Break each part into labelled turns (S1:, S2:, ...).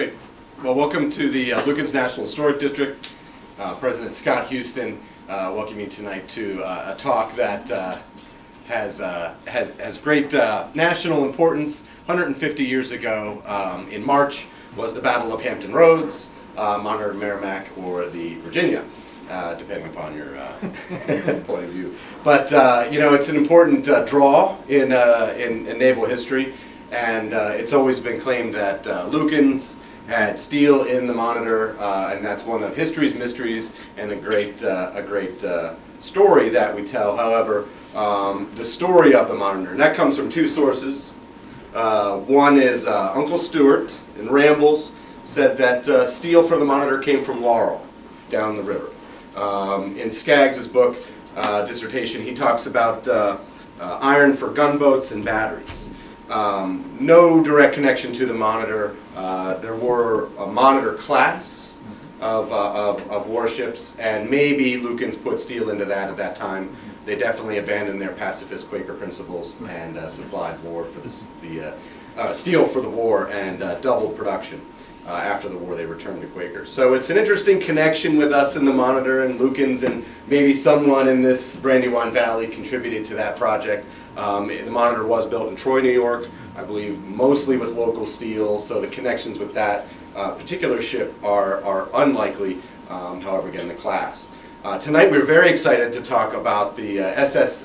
S1: Great. Well, welcome to the Lukens National Historic District. President Scott Houston welcoming you tonight to a talk that has great national importance. 150 years ago, in March, was the Battle of Hampton Roads, Monitor, Merrimack, or the Virginia, depending upon your point of view. But you know, it's an important draw in naval history, and it's always been claimed that Lukens had steel in the Monitor, and that's one of history's mysteries and a great story that we tell. However, the story of the Monitor, and that comes from two sources. One is Uncle Stewart in Rambles said that steel for the Monitor came from Laurel down the river. In Skaggs's book, dissertation, he talks about iron for gunboats and batteries. No direct connection to the Monitor. There were a Monitor class of warships, and maybe Lukens put steel into that at that time. They definitely abandoned their pacifist Quaker principles and supplied war for the steel for the war and doubled production. After the war, they returned to Quaker. So it's an interesting connection with us in the Monitor and Lukens, and maybe someone in this Brandywine Valley contributed to that project. The Monitor was built in Troy, New York, I believe mostly with local steel, so the connections with that particular ship are unlikely, however, again, the class. Tonight we're very excited to talk about the USS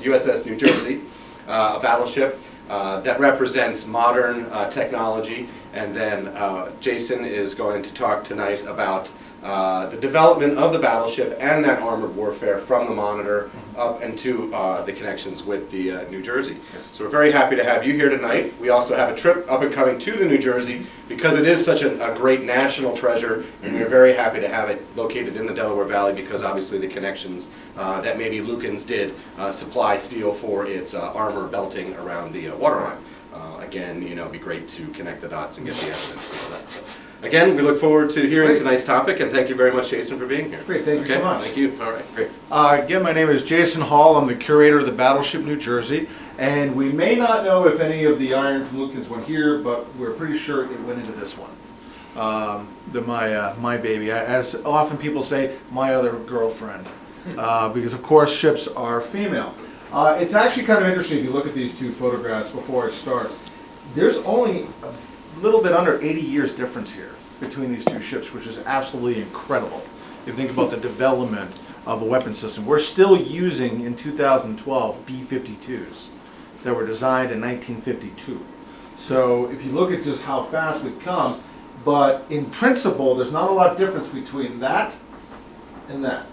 S1: USS New Jersey, a battleship that represents modern technology, and then Jason is going to talk tonight about the development of the battleship and that armored warfare from the Monitor up into the connections with the New Jersey. So we're very happy to have you here tonight. We also have a trip up and coming to the New Jersey because it is such a great national treasure, and we're very happy to have it located in the Delaware Valley because obviously the connections that maybe Lukens did supply steel for its armor belting around the waterline. Again, you know, it'd be great to connect the dots and get the evidence and all that. So, again, we look forward to hearing tonight's topic, and thank you very much, Jason, for being here.
S2: Great, thank you so much.
S1: Thank you. All right, great.
S2: Again, my name is Jason Hall. I'm the curator of the Battleship New Jersey, and we may not know if any of the iron from Lukens went here, but we're pretty sure it went into this one. My baby, as often people say, my other girlfriend, because of course ships are female. It's actually kind of interesting if you look at these two photographs before I start. There's only a little bit under 80 years difference here between these two ships, which is absolutely incredible. If you think about the development of a weapon system, we're still using in 2012 B-52s that were designed in 1952. So if you look at just how fast we've come, but in principle, there's not a lot of difference between that and that,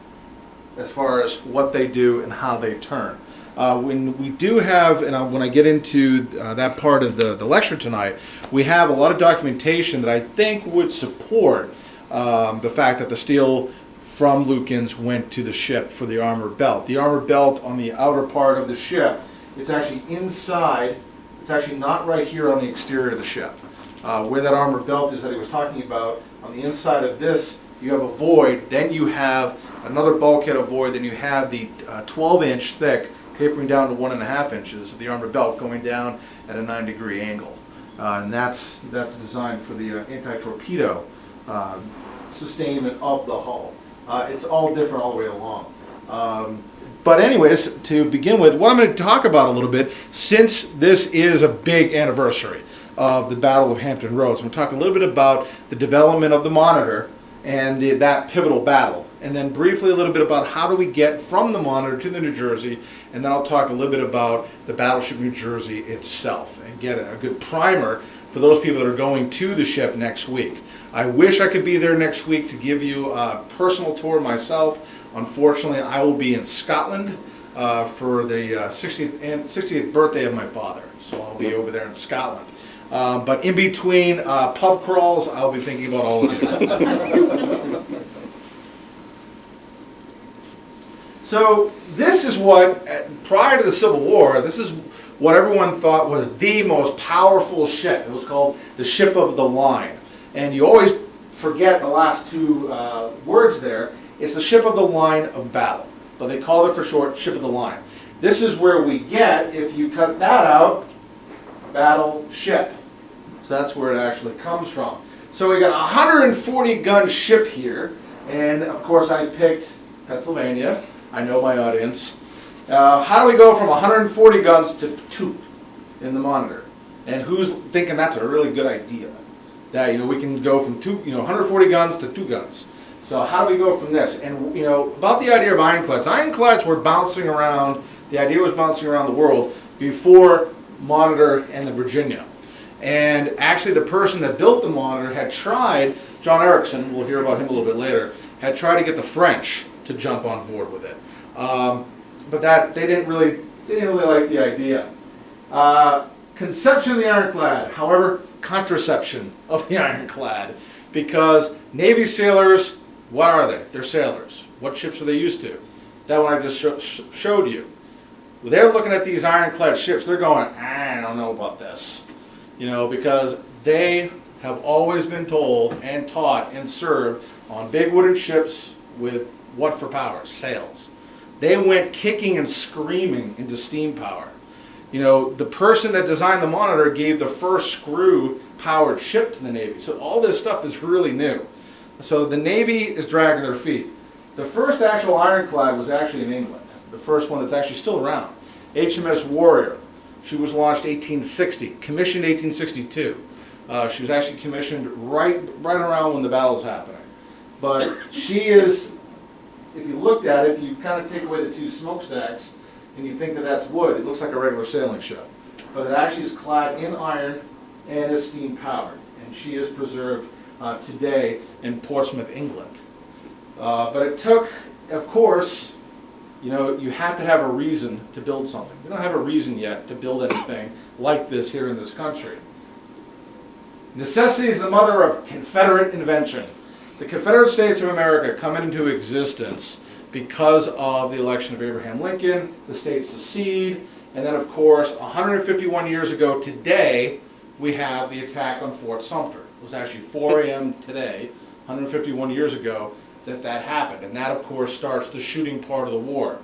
S2: as far as what they do and how they turn. When we do have, and when I get into that part of the lecture tonight, we have a lot of documentation that I think would support the fact that the steel from Lukens went to the ship for the armor belt. The armor belt on the outer part of the ship, it's actually inside, it's actually not right here on the exterior of the ship. Where that armor belt is that he was talking about, on the inside of this, you have a void, then you have another bulkhead of void, then you have the 12-inch thick tapering down to 1.5 inches of the armor belt going down at a 9-degree angle. And that's designed for the anti-torpedo sustainment of the hull. It's all different all the way along. But anyways, to begin with, what I'm going to talk about a little bit, since this is a big anniversary of the Battle of Hampton Roads, I'm going to talk a little bit about the development of the Monitor and that pivotal battle. And then briefly a little bit about how do we get from the Monitor to the New Jersey, and then I'll talk a little bit about the Battleship New Jersey itself and get a good primer for those people that are going to the ship next week. I wish I could be there next week to give you a personal tour myself. Unfortunately, I will be in Scotland for the 60th birthday of my father, so I'll be over there in Scotland. But in between pub crawls, I'll be thinking about all of you. So this is what, prior to the Civil War, this is what everyone thought was the most powerful ship. It was called the Ship of the Line. And you always forget the last two words there. It's the Ship of the Line of Battle. But they called it for short Ship of the Line. This is where we get, if you cut that out, battleship. So that's where it actually comes from. So we got a 140 gun ship here, and of course I picked Pennsylvania. I know my audience. How do we go from 140 guns to 2 in the Monitor? And who's thinking that's a really good idea? That we can go from 140 guns to 2 guns. So how do we go from this? And about the idea of ironclads. Ironclads were bouncing around. The idea was bouncing around the world before Monitor and the Virginia. And actually the person that built the Monitor had tried, John Erickson, we'll hear about him a little bit later, had tried to get the French to jump on board with it. But they didn't really like the idea. Conception of the ironclad, however, contraception of the ironclad, because Navy sailors, what are they? They're sailors. What ships are they used to? That one I just showed you. Well, they're looking at these ironclad ships, they're going, I don't know about this. Because they have always been told and taught and served on big wooden ships with what for power? Sails. They went kicking and screaming into steam power. The person that designed the Monitor gave the first screw-powered ship to the Navy. So all this stuff is really new. So the Navy is dragging their feet. The first actual ironclad was actually in England. The first one that's actually still around. HMS Warrior. She was launched 1860, commissioned 1862. She was actually commissioned right around when the battle's happening. But she is, if you looked at it, if you kind of take away the 2 smokestacks and you think that that's wood, it looks like a regular sailing ship. But it actually is clad in iron and is steam powered. And she is preserved today in Portsmouth, England. But it took, of course, you have to have a reason to build something. We don't have a reason yet to build anything like this here in this country. Necessity is the mother of Confederate invention. The Confederate States of America come into existence because of the election of Abraham Lincoln, the states secede, and then of course 151 years ago today we have the attack on Fort Sumter. It was actually 4 a.m. today, 151 years ago, that happened, and that of course starts the shooting part of the war.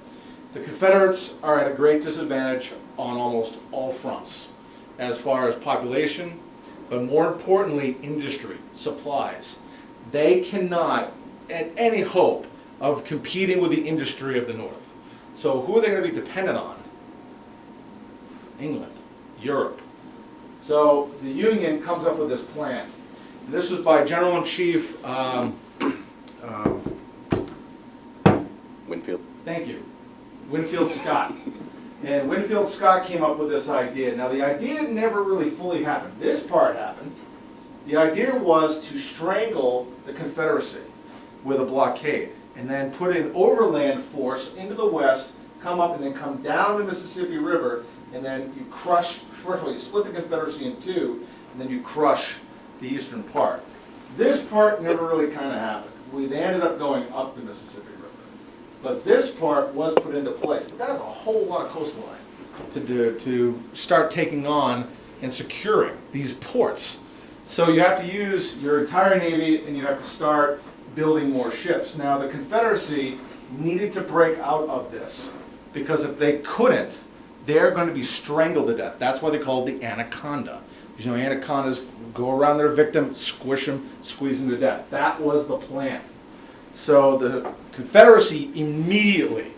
S2: The Confederates are at a great disadvantage on almost all fronts, as far as population, but more importantly industry, supplies. They cannot at any hope of competing with the industry of the North. So who are they going to be dependent on? England, Europe. So the Union comes up with this plan. This was by General-in-Chief
S1: Winfield.
S2: Thank you. Winfield Scott. And Winfield Scott came up with this idea. Now the idea never really fully happened. This part happened. The idea was to strangle the Confederacy with a blockade and then put an overland force into the west, come up and then come down the Mississippi River, and then you crush, first of all you split the Confederacy in 2, and then you crush the eastern part. This part never really kind of happened. They ended up going up the Mississippi River. But this part was put into place. But that is a whole lot of coastline to start taking on and securing these ports. So you have to use your entire Navy and you have to start building more ships. Now the Confederacy needed to break out of this because if they couldn't, they're going to be strangled to death. That's why they call it the anaconda. Because anacondas go around their victim, squish them, squeeze them to death. That was the plan. So the Confederacy immediately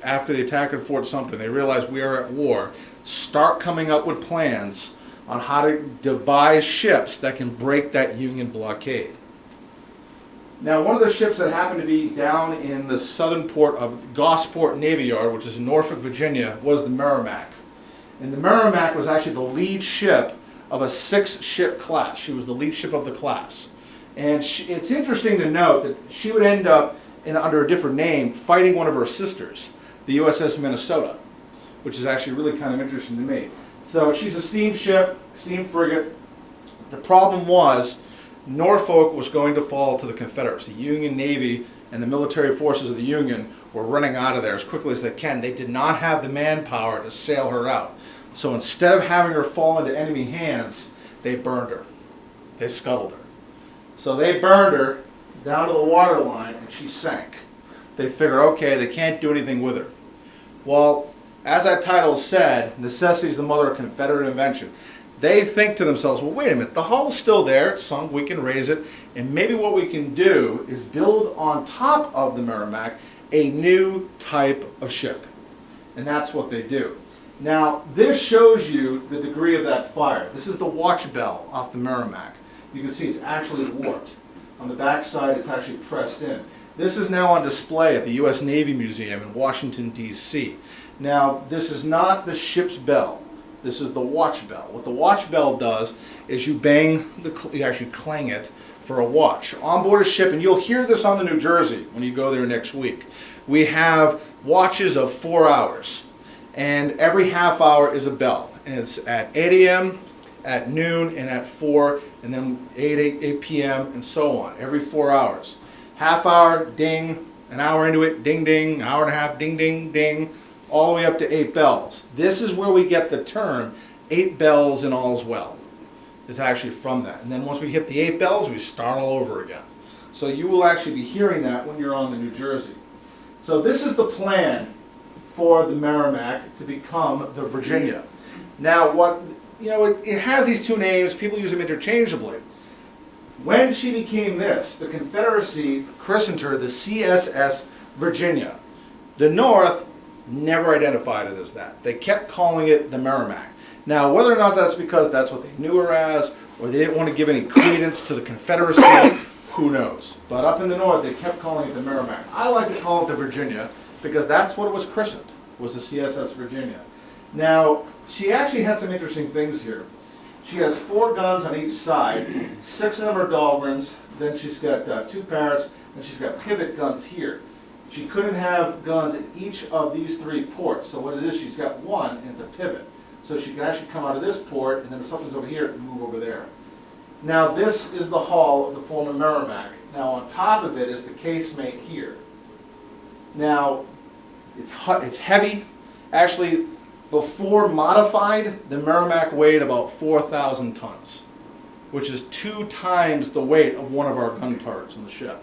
S2: after the attack at Fort Sumter, they realized we are at war, start coming up with plans on how to devise ships that can break that Union blockade. Now one of the ships that happened to be down in the southern port of Gosport Navy Yard, which is in Norfolk, Virginia, was the Merrimack. And the Merrimack was actually the lead ship of a 6-ship class. She was the lead ship of the class. And it's interesting to note that she would end up, under a different name, fighting one of her sisters, the USS Minnesota, which is actually really kind of interesting to me. So she's a steam ship, steam frigate. The problem was Norfolk was going to fall to the Confederates. The Union Navy and the military forces of the Union were running out of there as quickly as they can. They did not have the manpower to sail her out. So instead of having her fall into enemy hands, they burned her. They scuttled her. So they burned her down to the waterline and she sank. They figured, okay, they can't do anything with her. Well, as that title said, necessity is the mother of Confederate invention. they think to themselves, well, wait a minute, the hull's still there, it's sunk, we can raise it, and maybe what we can do is build on top of the Merrimack a new type of ship. And that's what they do. Now, this shows you the degree of that fire. This is the watch bell off the Merrimack. You can see it's actually warped. On the back side, it's actually pressed in. This is now on display at the U.S. Navy Museum in Washington, D.C. Now, this is not the ship's bell. This is the watch bell. What the watch bell does is you actually clang it for a watch. On board a ship, and you'll hear this on the New Jersey when you go there next week, we have watches of 4 hours. And every half hour is a bell. And it's at 8 a.m., at noon, and at 4, and then 8 p.m., and so on, every 4 hours. Half hour, ding, an hour into it, ding, ding, an hour and a half, ding, ding, ding, all the way up to 8 bells. This is where we get the term 8 bells and all's well. It's actually from that. And then once we hit the 8 bells, we start all over again. So you will actually be hearing that when you're on the New Jersey. So this is the plan for the Merrimack to become the Virginia. Now, it has these two names. People use them interchangeably. When she became this, the Confederacy christened her the CSS Virginia. The North never identified it as that. They kept calling it the Merrimack. Now, whether or not that's because that's what they knew her as, or they didn't want to give any credence to the Confederacy, who knows? But up in the North, they kept calling it the Merrimack. I like to call it the Virginia because that's what it was christened, was the CSS Virginia. Now, she actually had some interesting things here. She has 4 guns on each side, 6 of them are Dahlgrens, then she's got 2 Parrots, and she's got pivot guns here. She couldn't have guns in each of these 3 ports, so what it is, she's got one, and it's a pivot. So she can actually come out of this port, and then if something's over here, it can move over there. Now this is the hull of the former Merrimack. Now on top of it is the casemate here. Now, it's heavy. Actually, before modified, the Merrimack weighed about 4,000 tons, which is 2 times the weight of one of our gun turrets on the ship.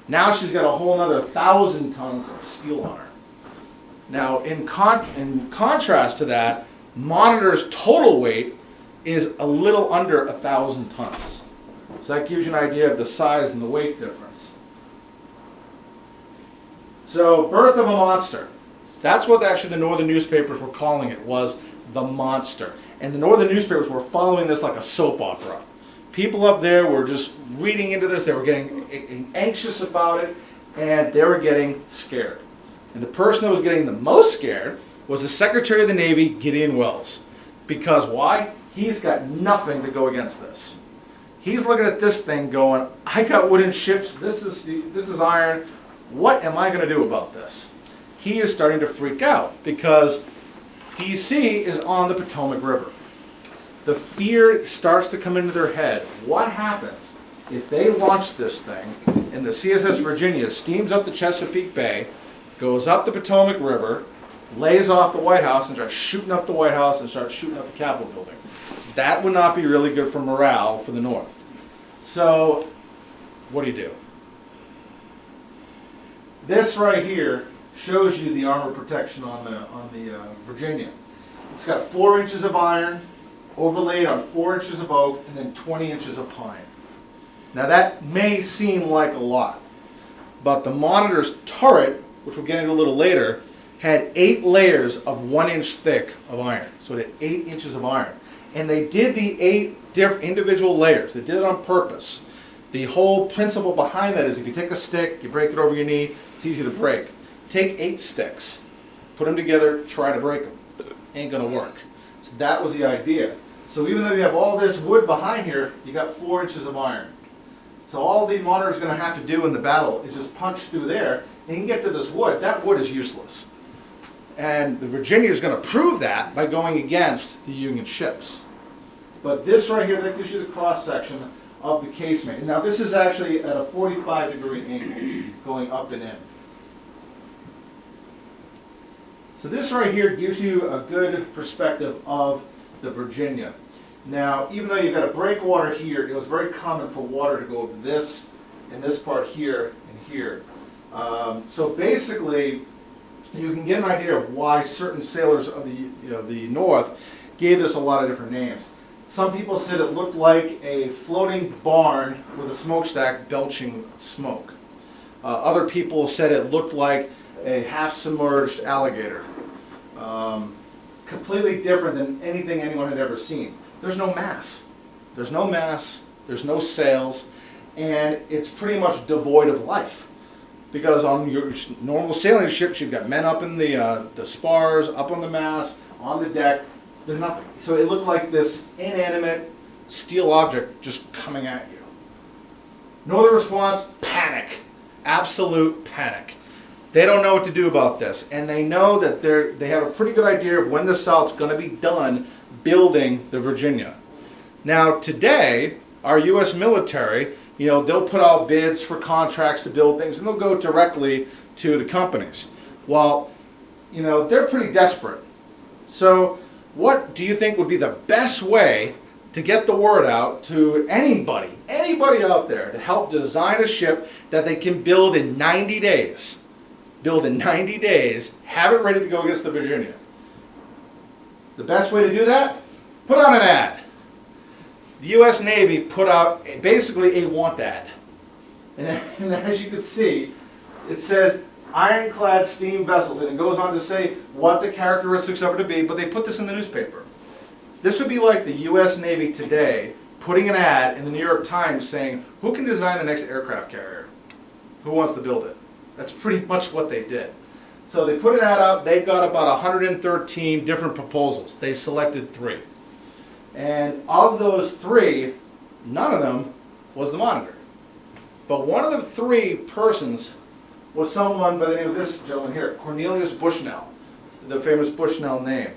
S2: Now she's got a whole other 1,000 tons of steel on her. Now, in contrast to that, Monitor's total weight is a little under 1,000 tons. So that gives you an idea of the size and the weight difference. So, birth of a monster. That's what actually the northern newspapers were calling it, was the monster. And the northern newspapers were following this like a soap opera. People up there were just reading into this, they were getting anxious about it, and they were getting scared. And the person that was getting the most scared was the Secretary of the Navy, Gideon Welles. Because why? He's got nothing to go against this. He's looking at this thing going, I got wooden ships, this is iron, what am I going to do about this? He is starting to freak out because DC is on the Potomac River. The fear starts to come into their head. What happens if they launch this thing and the CSS Virginia steams up the Chesapeake Bay, goes up the Potomac River, lays off the White House and starts shooting up the White House and starts shooting up the Capitol building? That would not be really good for morale for the North. So, what do? This right here shows you the armor protection on the Virginia. It's got 4 inches of iron overlaid on 4 inches of oak and then 20 inches of pine. Now that may seem like a lot, but the Monitor's turret, which we'll get into a little later, had 8 layers of 1 inch thick of iron. So it had 8 inches of iron. And they did the 8 different individual layers. They did it on purpose. The whole principle behind that is if you take a stick, you break it over your knee, it's easy to break. Take 8 sticks, put them together, try to break them. Ain't gonna work. So that was the idea. So even though you have all this wood behind here, you got 4 inches of iron. So all the Monitor is gonna have to do in the battle is just punch through there, and you can get to this wood. That wood is useless. And the Virginia is gonna prove that by going against the Union ships. But this right here, that gives you the cross section of the casemate. Now this is actually at a 45-degree angle, going up and in. So this right here gives you a good perspective of the Virginia. Now, even though you've got a breakwater here, it was very common for water to go over this and this part here and here. So basically, you can get an idea of why certain sailors of the North gave this a lot of different names. Some people said it looked like a floating barn with a smokestack belching smoke. Other people said it looked like a half-submerged alligator. Completely different than anything anyone had ever seen. There's no mass. There's no mass, there's no sails, and it's pretty much devoid of life. Because on your normal sailing ships, you've got men up in the spars, up on the mast, on the deck. There's nothing. So it looked like this inanimate steel object just coming at you. No other response, panic. Absolute panic. They don't know what to do about this, and they know that they have a pretty good idea of when the assault's going to be done building the Virginia. Now today, our U.S. military, they'll put out bids for contracts to build things, and they'll go directly to the companies. Well, they're pretty desperate. So what do you think would be the best way to get the word out to anybody out there to help design a ship that they can build in 90 days? Build in 90 days, have it ready to go against the Virginia. The best way to do that? Put on an ad. The U.S. Navy put out basically a want ad. And as you can see, it says ironclad steam vessels, and it goes on to say what the characteristics of it to be, but they put this in the newspaper. This would be like the U.S. Navy today putting an ad in the New York Times saying, who can design the next aircraft carrier? Who wants to build it? That's pretty much what they did. So they put an ad out, they got about 113 different proposals. They selected 3. And of those 3, none of them was the Monitor. But one of the 3 persons was someone by the name of this gentleman here, Cornelius Bushnell, the famous Bushnell name.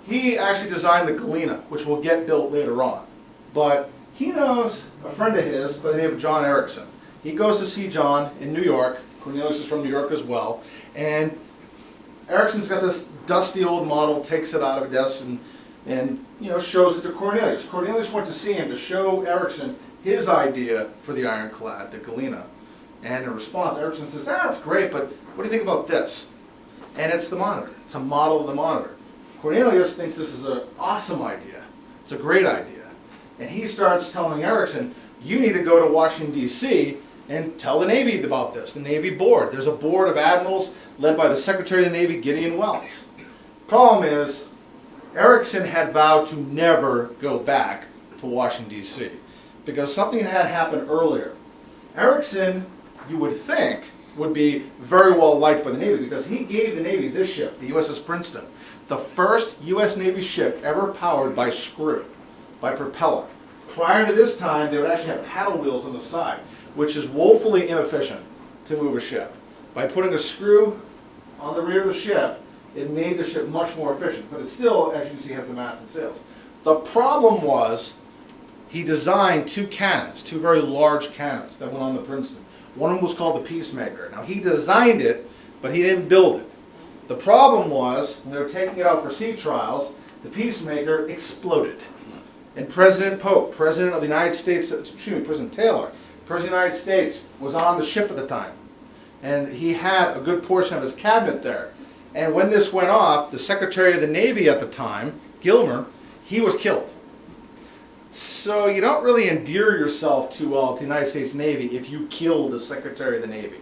S2: He actually designed the Galena, which will get built later on. But he knows a friend of his by the name of John Erickson. He goes to see John in New York. Cornelius is from New York as well. And Erickson's got this dusty old model, takes it out of a desk and shows it to Cornelius. Cornelius went to see him to show Erickson his idea for the ironclad, the Galena. And in response, Erickson says, that's great, but what do you think about this? And it's the Monitor. It's a model of the Monitor. Cornelius thinks this is an awesome idea. It's a great idea. And he starts telling Erickson, you need to go to Washington, D.C., and tell the Navy about this, the Navy board. There's a board of admirals led by the Secretary of the Navy, Gideon Welles. Problem is, Erickson had vowed to never go back to Washington, D.C., because something had happened earlier. Erickson, you would think, would be very well liked by the Navy, because he gave the Navy this ship, the USS Princeton, the first U.S. Navy ship ever powered by screw, by propeller. Prior to this time, they would actually have paddle wheels on the side, which is woefully inefficient to move a ship. By putting a screw on the rear of the ship, it made the ship much more efficient, but it still, as you can see, has the mast and sails. The problem was, he designed 2 cannons, 2 very large cannons that went on the Princeton. One of them was called the Peacemaker. Now, he designed it, but he didn't build it. The problem was, when they were taking it out for sea trials, the Peacemaker exploded. And President Polk, President of the United States, President Taylor, President of the United States, was on the ship at the time. And he had a good portion of his cabinet there. And when this went off, the Secretary of the Navy at the time, Gilmer, he was killed. So you don't really endear yourself too well to the United States Navy if you kill the Secretary of the Navy.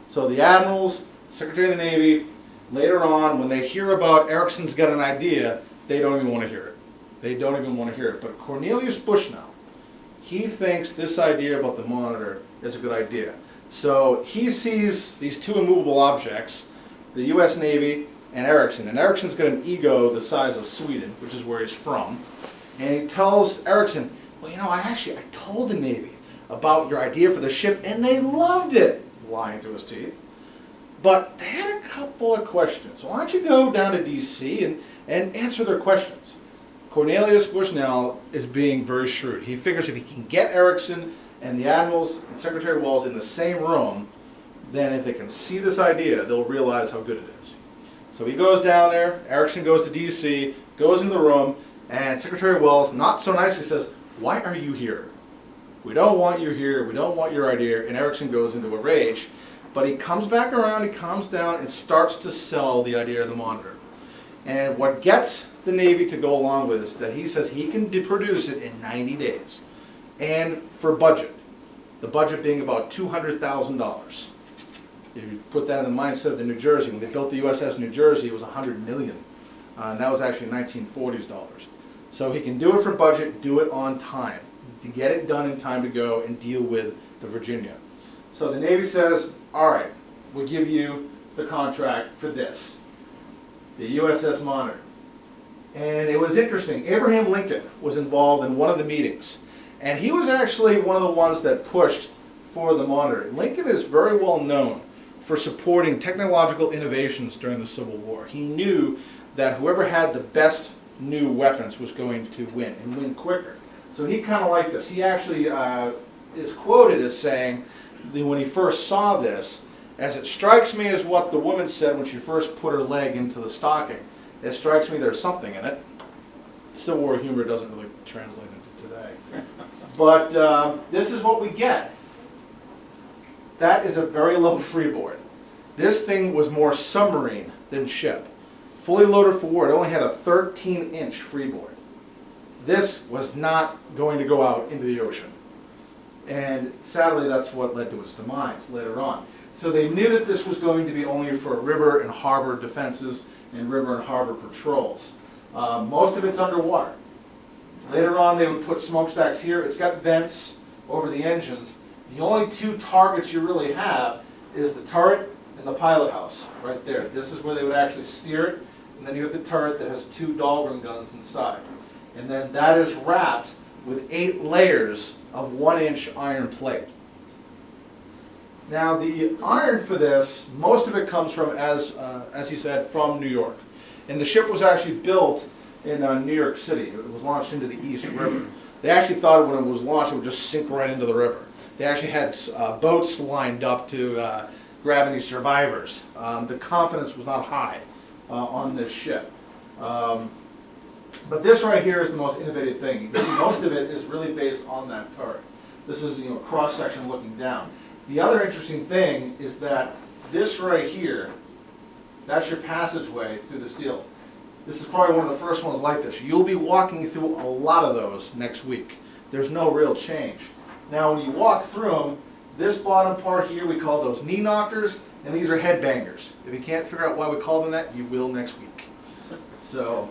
S2: So the admirals, Secretary of the Navy, later on, when they hear about Erickson's got an idea, they don't even want to hear it. They don't even want to hear it. But Cornelius Bushnell, he thinks this idea about the Monitor is a good idea. So he sees these 2 immovable objects, the U.S. Navy and Erickson. And Erickson's got an ego the size of Sweden, which is where he's from. And he tells Erickson, well, I told the Navy about your idea for the ship, and they loved it, lying through his teeth. But they had a couple of questions. Why don't you go down to D.C. and answer their questions? Cornelius Bushnell is being very shrewd. He figures if he can get Erickson and the admirals and Secretary Welles in the same room, then if they can see this idea, they'll realize how good it is. So he goes down there, Erickson goes to D.C., goes in the room, and Secretary Welles, not so nicely, says, why are you here? We don't want you here, we don't want your idea, and Erickson goes into a rage. But he comes back around, he calms down, and starts to sell the idea of the Monitor. And what gets the Navy to go along with this is that he says he can produce it in 90 days. And for budget. The budget being about $200,000. If you put that in the mindset of the New Jersey, when they built the USS New Jersey, it was $100 million. And that was actually 1940s dollars. So he can do it for budget, do it on time, to get it done in time to go and deal with the Virginia. So the Navy says, all right, we'll give you the contract for this, the USS Monitor. And it was interesting, Abraham Lincoln was involved in one of the meetings. And he was actually one of the ones that pushed for the Monitor. Lincoln is very well known for supporting technological innovations during the Civil War. He knew that whoever had the best new weapons was going to win, and win quicker. So he kind of liked this. He actually is quoted as saying, that when he first saw this, as it strikes me as what the woman said when she first put her leg into the stocking, it strikes me there's something in it. Civil War humor doesn't really translate into today. But this is what we get. That is a very low freeboard. This thing was more submarine than ship. Fully loaded for war, it only had a 13-inch freeboard. This was not going to go out into the ocean. And sadly, that's what led to its demise later on. So they knew that this was going to be only for river and harbor defenses and river and harbor patrols. Most of it's underwater. Later on, they would put smokestacks here. It's got vents over the engines. The only two targets you really have is the turret and the pilot house right there. This is where they would actually steer it. And then you have the turret that has two Dahlgren guns inside. And then that is wrapped with 8 layers of 1-inch iron plate. Now the iron for this, most of it comes from, as he said, from New York. And the ship was actually built in New York City. It was launched into the East River. They actually thought when it was launched it would just sink right into the river. They actually had boats lined up to grab any survivors. The confidence was not high on this ship. But this right here is the most innovative thing. You can see most of it is really based on that turret. This is, you know, cross section looking down. The other interesting thing is that this right here, that's your passageway through the steel. This is probably one of the first ones like this. You'll be walking through a lot of those next week. There's no real change. Now when you walk through them, this bottom part here we call those knee knockers, and these are headbangers. If you can't figure out why we call them that, you will next week. So,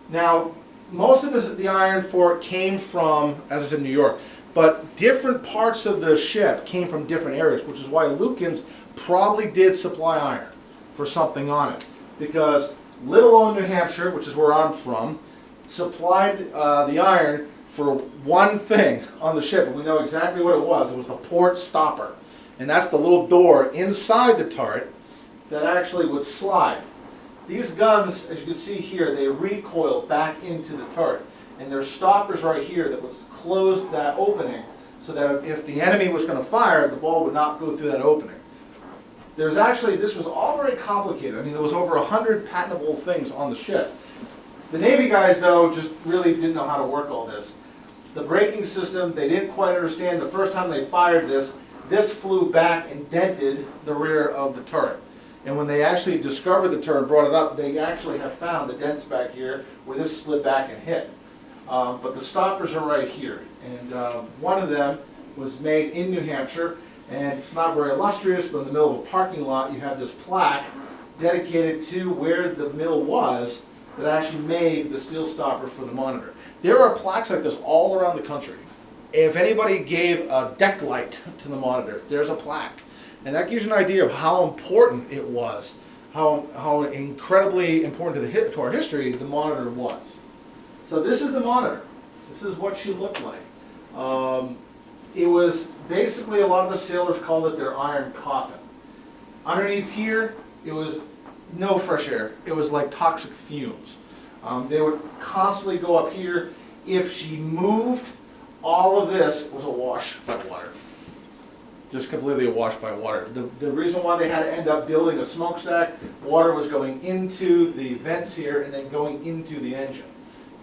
S2: now most of the iron for it came from, as I said, New York, but different parts of the ship came from different areas, which is why Lukens probably did supply iron for something on it, because Little Old New Hampshire, which is where I'm from, supplied the iron for one thing on the ship, and we know exactly what it was. It was the port stopper. And that's the little door inside the turret that actually would slide. These guns, as you can see here, they recoil back into the turret. And there's stoppers right here that would close that opening so that if the enemy was going to fire, the ball would not go through that opening. There's actually, this was all very complicated. I mean, there was over 100 patentable things on the ship. The Navy guys, though, just really didn't know how to work all this. The braking system, they didn't quite understand. The first time they fired this flew back and dented the rear of the turret. And when they actually discovered the turret and brought it up, they actually have found the dents back here where this slid back and hit. But the stoppers are right here. And one of them was made in New Hampshire. And it's not very illustrious, but in the middle of a parking lot, you have this plaque dedicated to where the mill was that actually made the steel stopper for the Monitor. There are plaques like this all around the country. If anybody gave a deck light to the Monitor, there's a plaque. And that gives you an idea of how important it was, how incredibly important to our history the Monitor was. So this is the Monitor. This is what she looked like. It was basically, a lot of the sailors called it their iron coffin. Underneath here, it was no fresh air. It was like toxic fumes. They would constantly go up here. If she moved, all of this was awash by water. Just completely awash by water. The reason why they had to end up building a smokestack, water was going into the vents here and then going into the engine.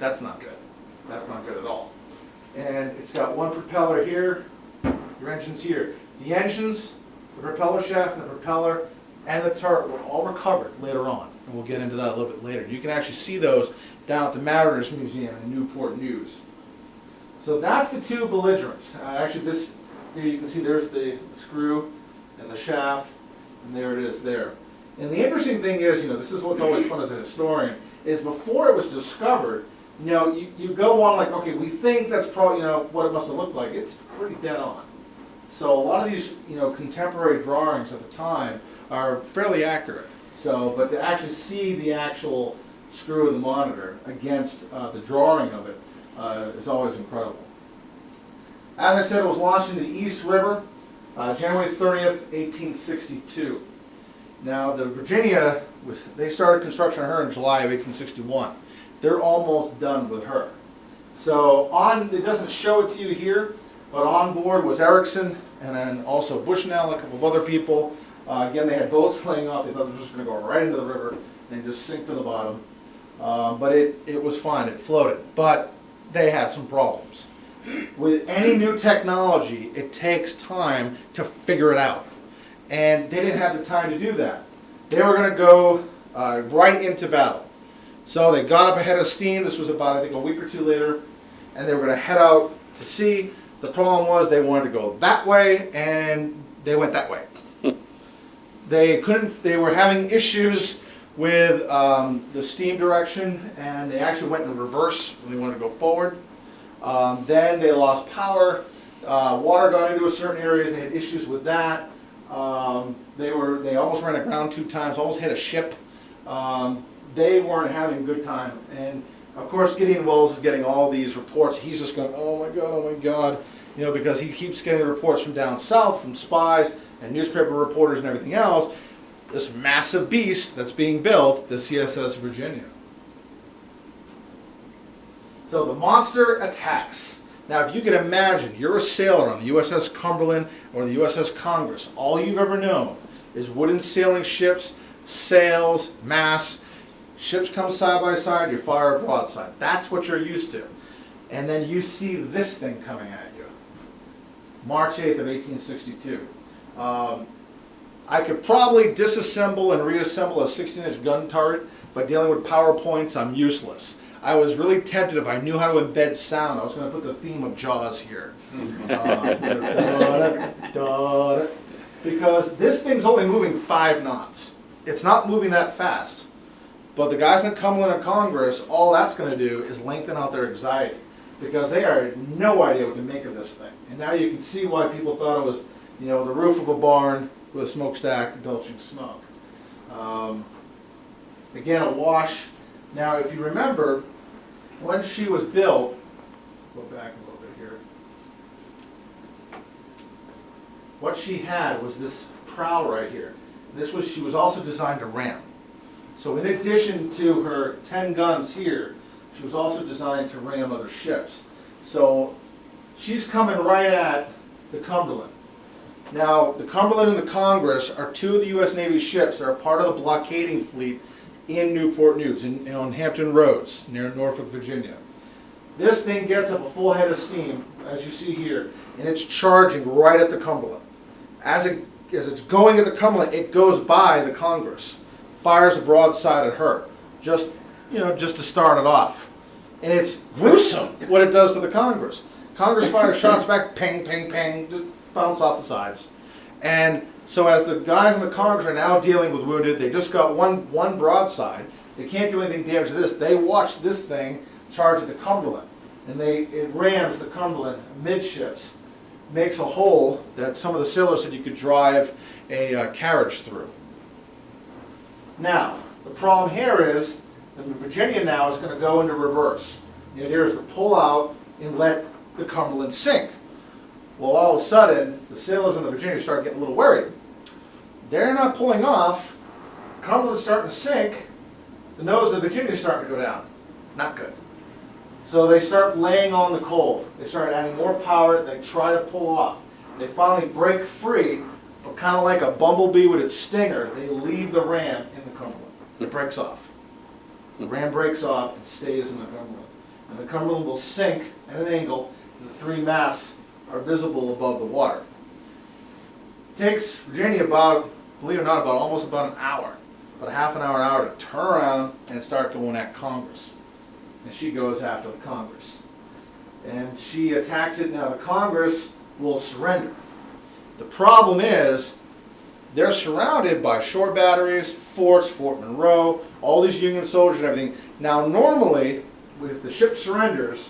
S2: That's not good. That's not good at all. And it's got one propeller here, your engine's here. The engines, the propeller shaft, the propeller, and the turret were all recovered later on. and we'll get into that a little bit later. You can actually see those down at the Mariners Museum in Newport News. So that's the two belligerents. Actually, this here you can see there's the screw and the shaft, and there it is there. And the interesting thing is, this is what's always fun as a historian, is before it was discovered, you go on like, okay, we think that's probably, what it must have looked like. It's pretty dead on. So a lot of these, contemporary drawings at the time are fairly accurate. So, but to actually see the actual screw of the monitor against the drawing of it is always incredible. As I said, it was launched into the East River, January 30th, 1862. Now, the Virginia, they started construction on her in July of 1861. They're almost done with her. So it doesn't show it to you here, but on board was Erickson, and then also Bushnell, a couple of other people. Again, they had boats laying off. They thought they were just going to go right into the river and just sink to the bottom. But it was fine. It floated. But they had some problems. With any new technology, it takes time to figure it out. And they didn't have the time to do that. They were going to go right into battle. So they got up ahead of steam. This was about, I think, a week or two later. And they were going to head out to sea. The problem was they wanted to go that way, and they went that way. They were having issues with the steam direction, and they actually went in reverse when they wanted to go forward. Then they lost power. Water got into a certain area. They had issues with that. They almost ran aground 2 times, almost hit a ship. They weren't having a good time. And of course, Gideon Wells is getting all these reports. He's just going, oh my God, because he keeps getting the reports from down south, from spies and newspaper reporters and everything else. This massive beast that's being built, the CSS Virginia. So the monster attacks. Now, if you can imagine, you're a sailor on the USS Cumberland or the USS Congress. All you've ever known is wooden sailing ships, sails, masts. Ships come side by side, you fire a broadside. That's what you're used to. And then you see this thing coming at you. March 8th of 1862. I could probably disassemble and reassemble a 16-inch gun turret, but dealing with PowerPoints, I'm useless. I was really tempted if I knew how to embed sound. I was going to put the theme of Jaws here. Because this thing's only moving 5 knots. It's not moving that fast. But the guys in Cumberland and Congress, all that's going to do is lengthen out their anxiety. Because they have no idea what to make of this thing. And now you can see why people thought it was, the roof of a barn with a smokestack belching smoke. Again, awash. Now, if you remember, when she was built, go back a little bit here. What she had was this prow right here. She was also designed to ram. So in addition to her 10 guns here, she was also designed to ram other ships. So she's coming right at the Cumberland. Now, the Cumberland and the Congress are 2 of the U.S. Navy ships that are part of the blockading fleet in Newport News, on Hampton Roads, near Norfolk, Virginia. This thing gets up a full head of steam, as you see here, and it's charging right at the Cumberland. As it's going at the Cumberland, it goes by the Congress, fires a broadside at her, just to start it off. And it's gruesome what it does to the Congress. Congress fires shots back, ping, ping, ping, just bounce off the sides. And so as the guys in the Congress are now dealing with wounded, they just got one broadside. They can't do anything damage to this. They watch this thing charge at the Cumberland. And it rams the Cumberland midships, makes a hole that some of the sailors said you could drive a carriage through. Now, the problem here is that the Virginia now is going to go into reverse. The idea is to pull out and let the Cumberland sink. Well, all of a sudden, the sailors on the Virginia start getting a little worried. They're not pulling off. The Cumberland's starting to sink. The nose of the Virginia is starting to go down. Not good. So they start laying on the coal. They start adding more power. They try to pull off. They finally break free, but kind of like a bumblebee with its stinger, they leave the ram in the Cumberland. It breaks off. The ram breaks off and stays in the Cumberland. And the Cumberland will sink at an angle, and the 3 masts are visible above the water. It takes Virginia about, believe it or not, almost about an hour about a half an hour to turn around and start going at Congress. And she goes after the Congress. And she attacks it. Now the Congress will surrender. The problem is they're surrounded by shore batteries, forts, Fort Monroe, all these Union soldiers and everything. Now normally, if the ship surrenders,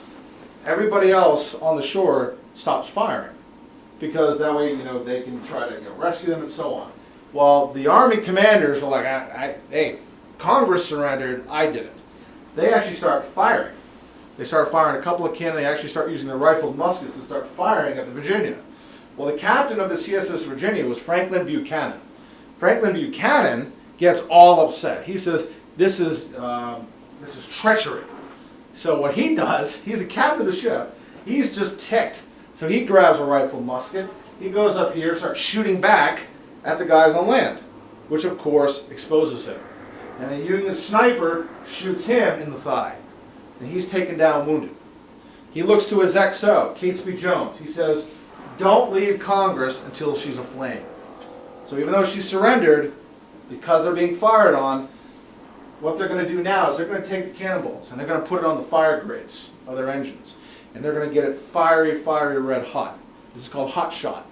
S2: everybody else on the shore stops firing, because that way, they can try to rescue them and so on. Well, the Army commanders are like, hey, Congress surrendered, I did it. They actually start firing. They start firing a couple of cannons. They actually start using their rifled muskets and start firing at the Virginia. Well, the captain of the CSS Virginia was Franklin Buchanan. Franklin Buchanan gets all upset. He says, this is treachery. So what he does, he's the captain of the ship, he's just ticked. So he grabs a rifled musket, he goes up here, starts shooting back at the guys on land, which of course exposes him. And a Union sniper shoots him in the thigh, and he's taken down wounded. He looks to his XO, Catesby Jones. He says, don't leave Congress until she's aflame. So even though she surrendered, because they're being fired on, what they're going to do now is they're going to take the cannonballs and they're going to put it on the fire grates of their engines. And they're going to get it fiery, fiery red hot. This is called hot shot.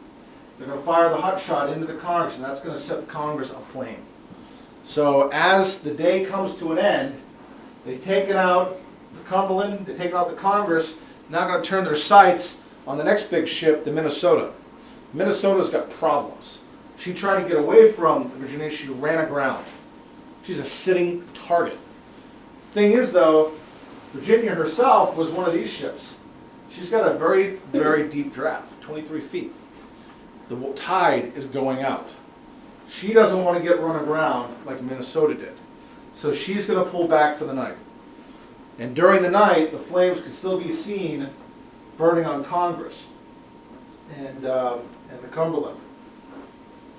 S2: They're going to fire the hot shot into the Congress, and that's going to set the Congress aflame. So as the day comes to an end, they take it out the Cumberland, they take out the Congress, now going to turn their sights on the next big ship, the Minnesota. Minnesota's got problems. She tried to get away from Virginia, she ran aground. She's a sitting target. Thing is though, Virginia herself was one of these ships. She's got a very, very deep draft, 23 feet. The tide is going out. She doesn't want to get run aground like Minnesota did. So she's going to pull back for the night. And during the night, the flames could still be seen burning on Congress and the Cumberland.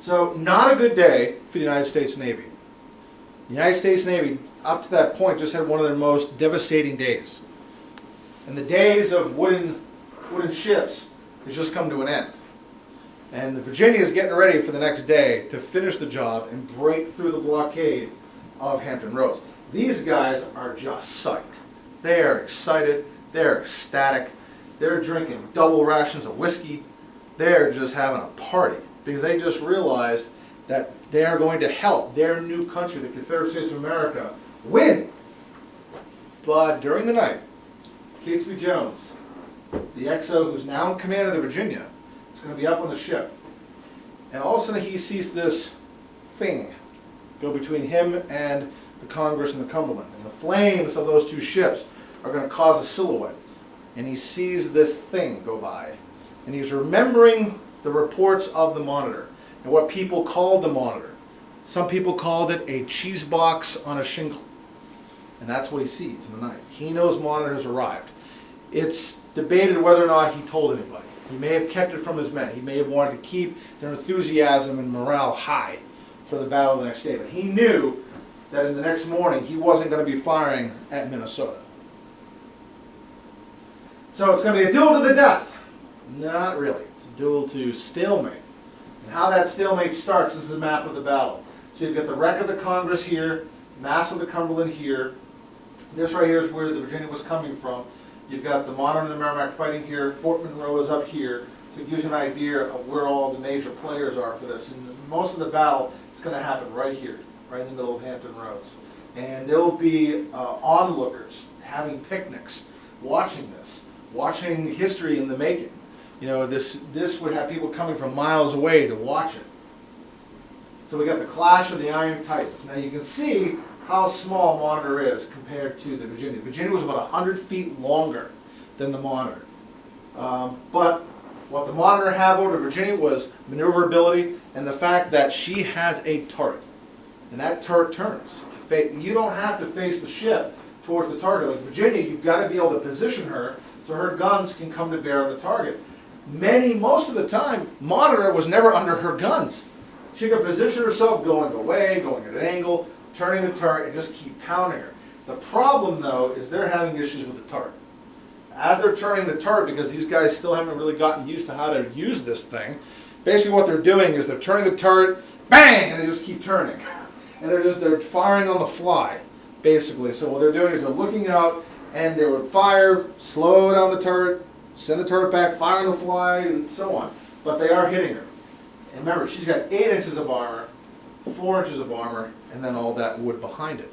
S2: So not a good day for the United States Navy. The United States Navy, up to that point, just had one of their most devastating days. And the days of wooden ships has just come to an end. And the Virginia is getting ready for the next day to finish the job and break through the blockade of Hampton Roads. These guys are just psyched. They are excited. They're ecstatic. They're drinking double rations of whiskey. They're just having a party because they just realized that they are going to help their new country, the Confederate States of America, win. But during the night, Catesby Jones, the XO who's now in command of the Virginia, is going to be up on the ship. And all of a sudden he sees this thing go between him and the Congress and the Cumberland. And the flames of those two ships are going to cause a silhouette. And he sees this thing go by. And he's remembering the reports of the Monitor and what people called the Monitor. Some people called it a cheese box on a shingle. And that's what he sees in the night. He knows Monitor has arrived. It's debated whether or not he told anybody. He may have kept it from his men. He may have wanted to keep their enthusiasm and morale high for the battle the next day. But he knew that in the next morning he wasn't going to be firing at Minnesota. So it's going to be a duel to the death. Not really. It's a duel to stalemate. And how that stalemate starts, this is a map of the battle. So you've got the wreck of the Congress here, mass of the Cumberland here. This right here is where the Virginia was coming from. You've got the Monitor and the Merrimack fighting here. Fort Monroe is up here. So it gives you an idea of where all the major players are for this. And most of the battle is going to happen right here, right in the middle of Hampton Roads. And there will be onlookers having picnics, watching this, watching history in the making. You know, this would have people coming from miles away to watch it. So we got the clash of the Ironsides. Now you can see how small Monitor is compared to the Virginia. The Virginia was about 100 feet longer than the Monitor. But what the Monitor had over Virginia was maneuverability and the fact that she has a turret. And that turret turns. You don't have to face the ship towards the target. Like Virginia, you've got to be able to position her so her guns can come to bear on the target. Most of the time, Monitor was never under her guns. She could position herself going away, going at an angle, turning the turret, and just keep pounding her. The problem, though, is they're having issues with the turret. As they're turning the turret, because these guys still haven't really gotten used to how to use this thing, basically what they're doing is they're turning the turret, bang, and they just keep turning. and they're firing on the fly, basically. So what they're doing is they're looking out, and they would fire, slow down the turret, send the turret back, fire on the fly, and so on. But they are hitting her. And remember, she's got 8 inches of armor, 4 inches of armor, and then all that wood behind it.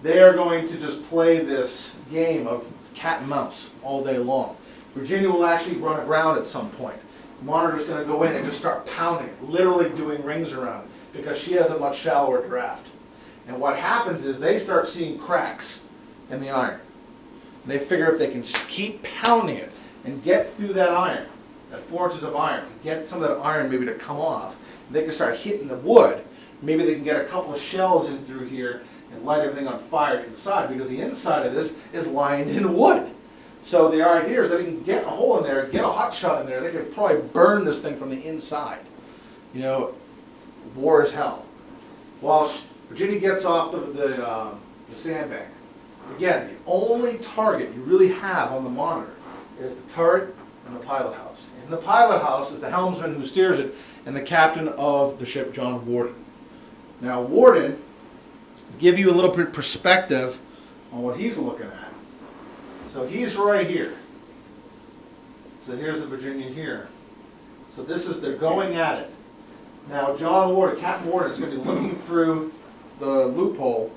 S2: They are going to just play this game of cat and mouse all day long. Virginia will actually run aground at some point. Monitor's going to go in and just start pounding it, literally doing rings around it, because she has a much shallower draft. And what happens is they start seeing cracks in the iron. They figure if they can keep pounding it and get through that iron, that 4 inches of iron, and get some of that iron maybe to come off, they can start hitting the wood. Maybe they can get a couple of shells in through here and light everything on fire inside, because the inside of this is lined in wood. So the idea is that they can get a hole in there, get a hot shot in there, they could probably burn this thing from the inside. You know, war is hell. While Virginia gets off the sandbank, again, the only target you really have on the monitor is the turret and the pilot house. In the pilot house is the helmsman who steers it and the captain of the ship, John Warden. Now Warden, give you a little bit of perspective on what he's looking at. So he's right here. So here's the Virginia here. So this is, they're going at it. Now John Warden, Captain Warden, is going to be looking through the loophole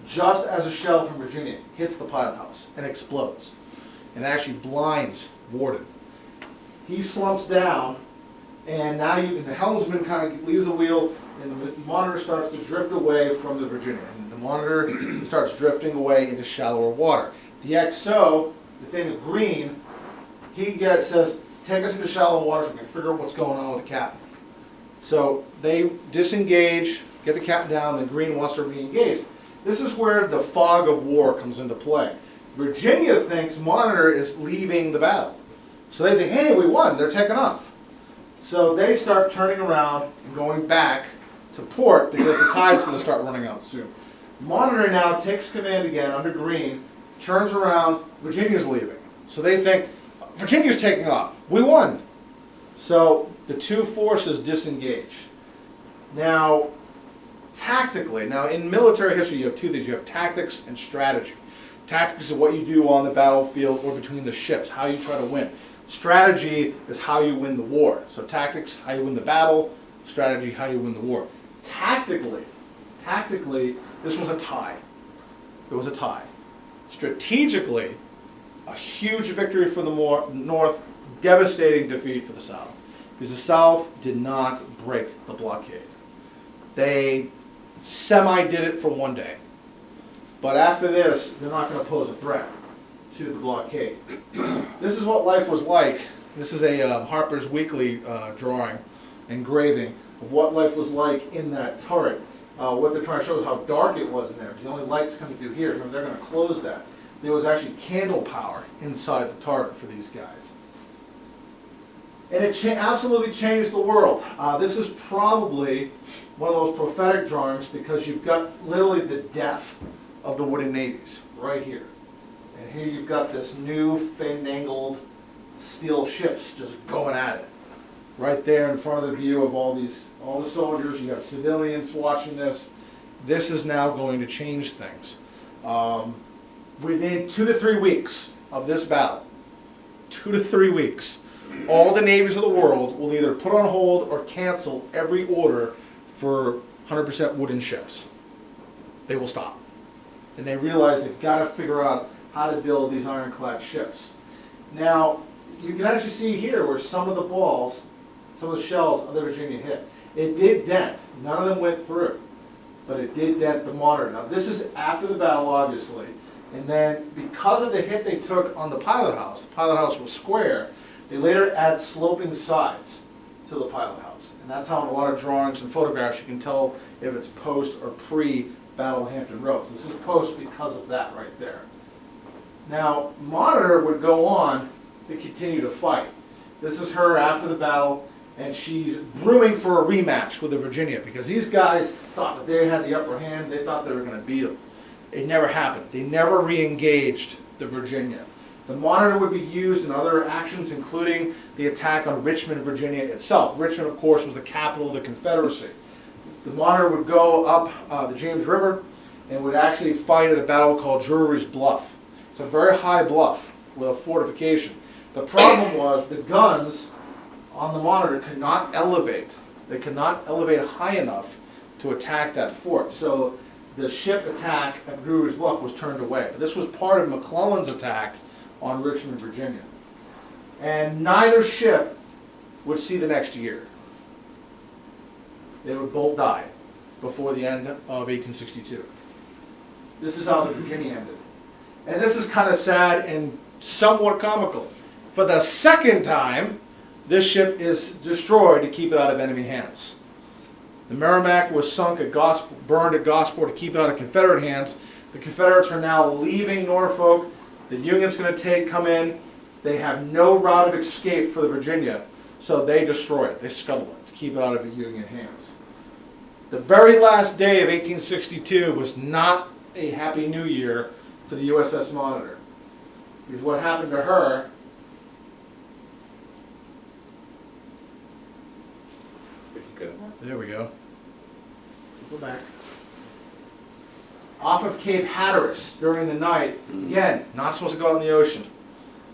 S2: just as a shell from Virginia hits the pilot house and explodes. And actually blinds Warden. He slumps down, and now the helmsman kind of leaves the wheel, and the monitor starts to drift away from the Virginia. And the monitor starts drifting away into shallower water. The XO, the thing in green, says, take us into shallow water so we can figure out what's going on with the captain. So they disengage, get the captain down, the green wants to re-engage. This is where the fog of war comes into play. Virginia thinks monitor is leaving the battle. So they think, hey, we won, they're taking off. So they start turning around and going back to port because the tide's going to start running out soon. Monitor now takes command again under green, turns around, Virginia's leaving. So they think, Virginia's taking off, we won. So the two forces disengage. Now, tactically, now in military history you have two things, you have tactics and strategy. Tactics is what you do on the battlefield or between the ships, how you try to win. Strategy is how you win the war. So tactics, how you win the battle. Strategy, how you win the war. Tactically, this was a tie. It was a tie. Strategically, a huge victory for the North, devastating defeat for the South. Because the South did not break the blockade. They semi-did it for one day. But after this, they're not going to pose a threat to the blockade. This is what life was like. This is a Harper's Weekly drawing, engraving, of what life was like in that turret. What they're trying to show is how dark it was in there. The only light's coming through here. Remember, they're going to close that. There was actually candle power inside the turret for these guys. And it absolutely changed the world. This is probably one of those prophetic drawings because you've got literally the death of the wooden navies right here. And here you've got this new fandangled steel ships just going at it. Right there in front of the view of all the soldiers, you have civilians watching this. This is now going to change things. Within 2 to 3 weeks of this battle, 2 to 3 weeks, all the navies of the world will either put on hold or cancel every order for 100% wooden ships. They will stop. And they realize they've got to figure out how to build these ironclad ships. Now, you can actually see here where some of the balls, some of the shells of the Virginia hit. It did dent. None of them went through. But it did dent the monitor. Now, this is after the battle, obviously. And then, because of the hit they took on the pilot house was square, they later add sloping sides to the pilot house. And that's how in a lot of drawings and photographs you can tell if it's post or pre-Battle of Hampton Roads. This is post because of that right there. Now, Monitor would go on to continue to fight. This is her after the battle, and she's brewing for a rematch with the Virginia because these guys thought that they had the upper hand. They thought they were going to beat them. It never happened. They never re-engaged the Virginia. The Monitor would be used in other actions, including the attack on Richmond, Virginia itself. Richmond, of course, was the capital of the Confederacy. The Monitor would go up the James River and would actually fight at a battle called Drury's Bluff. It's a very high bluff with a fortification. The problem was the guns on the Monitor could not elevate. They could not elevate high enough to attack that fort. So the ship attack at Drury's Bluff was turned away. But this was part of McClellan's attack on Richmond, Virginia. And neither ship would see the next year. They would both die before the end of 1862. This is how the Virginia ended. And this is kind of sad and somewhat comical. For the second time, this ship is destroyed to keep it out of enemy hands. The Merrimack was sunk at burned at Gosport to keep it out of Confederate hands. The Confederates are now leaving Norfolk. The Union's going to come in. They have no route of escape for the Virginia, so they destroy it. They scuttle it to keep it out of the Union hands. The very last day of 1862 was not a happy new year for the USS Monitor. Because what happened to her there we go. Go back. Off of Cape Hatteras during the night. Again, not supposed to go out in the ocean.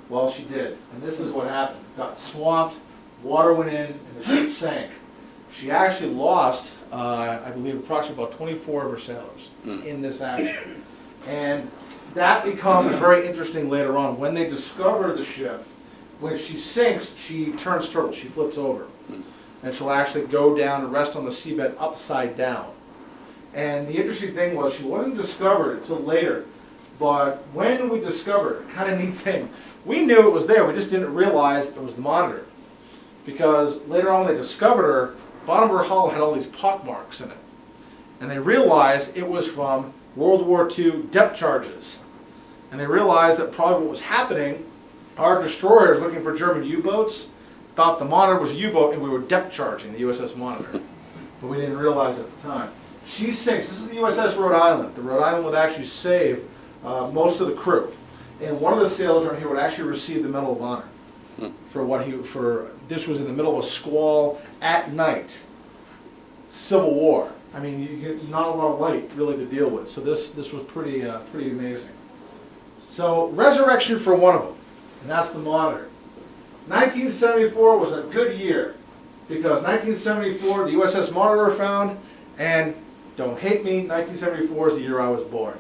S2: Well, she did. And this is what happened. Got swamped, water went in, and the ship sank. She actually lost, I believe, approximately about 24 of her sailors in this action. And that becomes very interesting later on. When they discover the ship, when she sinks, she turns turtle. She flips over. And she'll actually go down and rest on the seabed upside down. And the interesting thing was she wasn't discovered until later. But when we discovered it, kind of neat thing, we knew it was there. We just didn't realize it was the Monitor. Because later on when they discovered her, the bottom of her hull had all these pock marks in it. And they realized it was from World War II depth charges. And they realized that probably what was happening, our destroyers looking for German U-boats thought the Monitor was a U-boat and we were depth charging the USS Monitor. But we didn't realize at the time. She sinks. This is the USS Rhode Island. The Rhode Island would actually save most of the crew. And one of the sailors on here would actually receive the Medal of Honor this was in the middle of a squall at night. Civil War. I mean, not a lot of light really to deal with. So this was pretty amazing. So resurrection for one of them, and that's the Monitor. 1974 was a good year because 1974 the USS Monitor were found, and don't hate me, 1974 is the year I was born.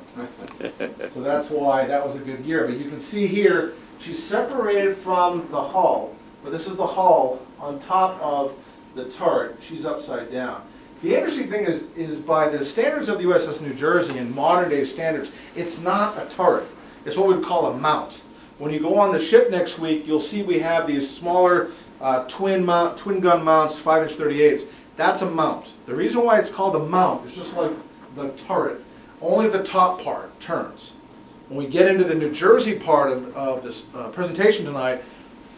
S2: So that's why that was a good year. But you can see here she's separated from the hull, but this is the hull on top of the turret. She's upside down. The interesting thing is by the standards of the USS New Jersey and modern day standards, it's not a turret. It's what we'd call a mount. When you go on the ship next week, you'll see we have these smaller twin gun mounts, 5-inch 38s. That's a mount. The reason why it's called a mount is just like the turret. Only the top part turns. When we get into the New Jersey part of this presentation tonight,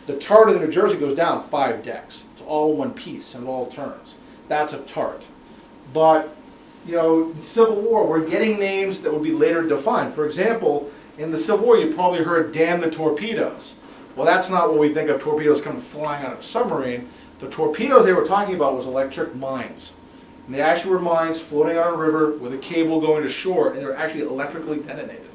S2: the turret of the New Jersey goes down 5 decks. It's all in one piece and it all turns. That's a turret. But, you know, Civil War, we're getting names that would be later defined. For example, in the Civil War, you probably heard, damn the torpedoes. Well, that's not what we think of torpedoes coming flying out of a submarine. The torpedoes they were talking about was electric mines. And they actually were mines floating on a river with a cable going to shore, and they were actually electrically detonated.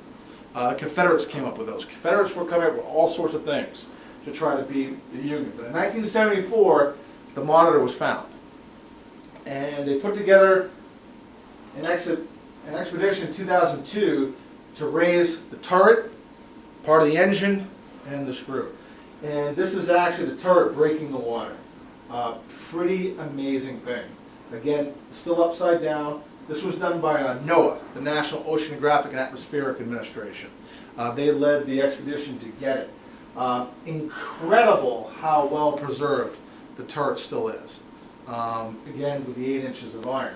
S2: The Confederates came up with those. Confederates were coming up with all sorts of things to try to beat the Union. But in 1974, the Monitor was found. And they put together an expedition in 2002 to raise the turret, part of the engine, and the screw. And this is actually the turret breaking the water. Pretty amazing thing. Again, still upside down. This was done by NOAA, the National Oceanographic and Atmospheric Administration. They led the expedition to get it. Incredible how well preserved the turret still is. Again, with the 8 inches of iron.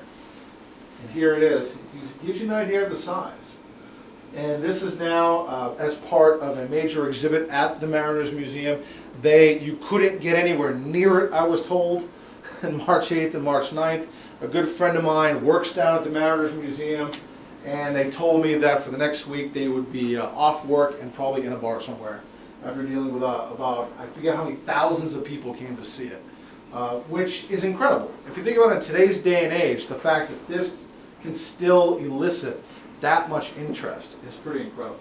S2: And here it is. It gives you an idea of the size. And this is now as part of a major exhibit at the Mariners Museum. You couldn't get anywhere near it, I was told, on March 8th and March 9th. A good friend of mine works down at the Mariners Museum, and they told me that for the next week they would be off work and probably in a bar somewhere after dealing with about, I forget how many thousands of people came to see it. which is incredible. If you think about it in today's day and age, the fact that this can still elicit that much interest is pretty incredible.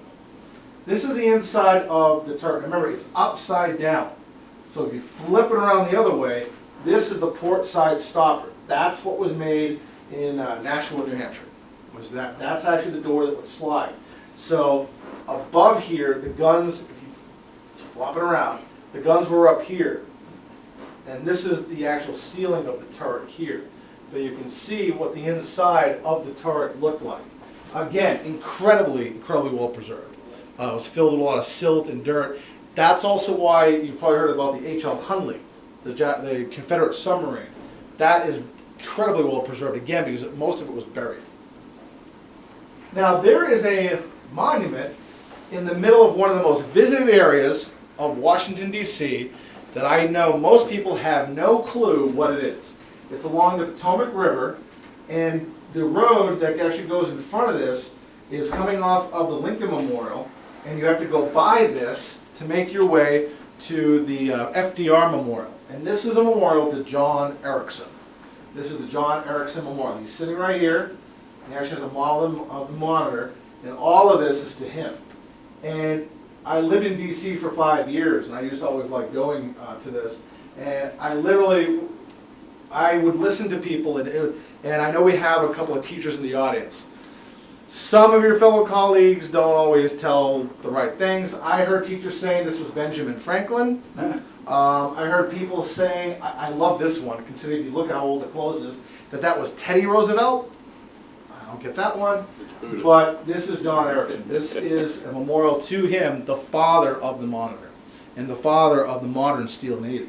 S2: This is the inside of the turret. Remember, it's upside down. So if you flip it around the other way, this is the port side stopper. That's what was made in Nashua, New Hampshire. That's actually the door that would slide. So above here, the guns, if you flop it around, the guns were up here. And this is the actual ceiling of the turret here. So you can see what the inside of the turret looked like. Again, incredibly well preserved. It was filled with a lot of silt and dirt. That's also why you've probably heard about the H.L. Hunley, the Confederate submarine. That is incredibly well preserved, again, because most of it was buried. Now, there is a monument in the middle of one of the most visited areas of Washington, D.C., that I know most people have no clue what it is. It's along the Potomac River, and the road that actually goes in front of this is coming off of the Lincoln Memorial, and you have to go by this to make your way to the FDR Memorial. And this is a memorial to John Erickson. This is the John Erickson Memorial. He's sitting right here. He actually has a model of the monitor, and all of this is to him. And I lived in D.C. for 5 years, and I used to always like going to this. And I would listen to people, and I know we have a couple of teachers in the audience. Some of your fellow colleagues don't always tell the right things. I heard teachers saying this was Benjamin Franklin. I heard people saying, I love this one, considering if you look at how old the clothes is, that was Teddy Roosevelt. I don't get that one. But this is John Erickson. This is a memorial to him, the father of the monitor, and the father of the modern steel navies.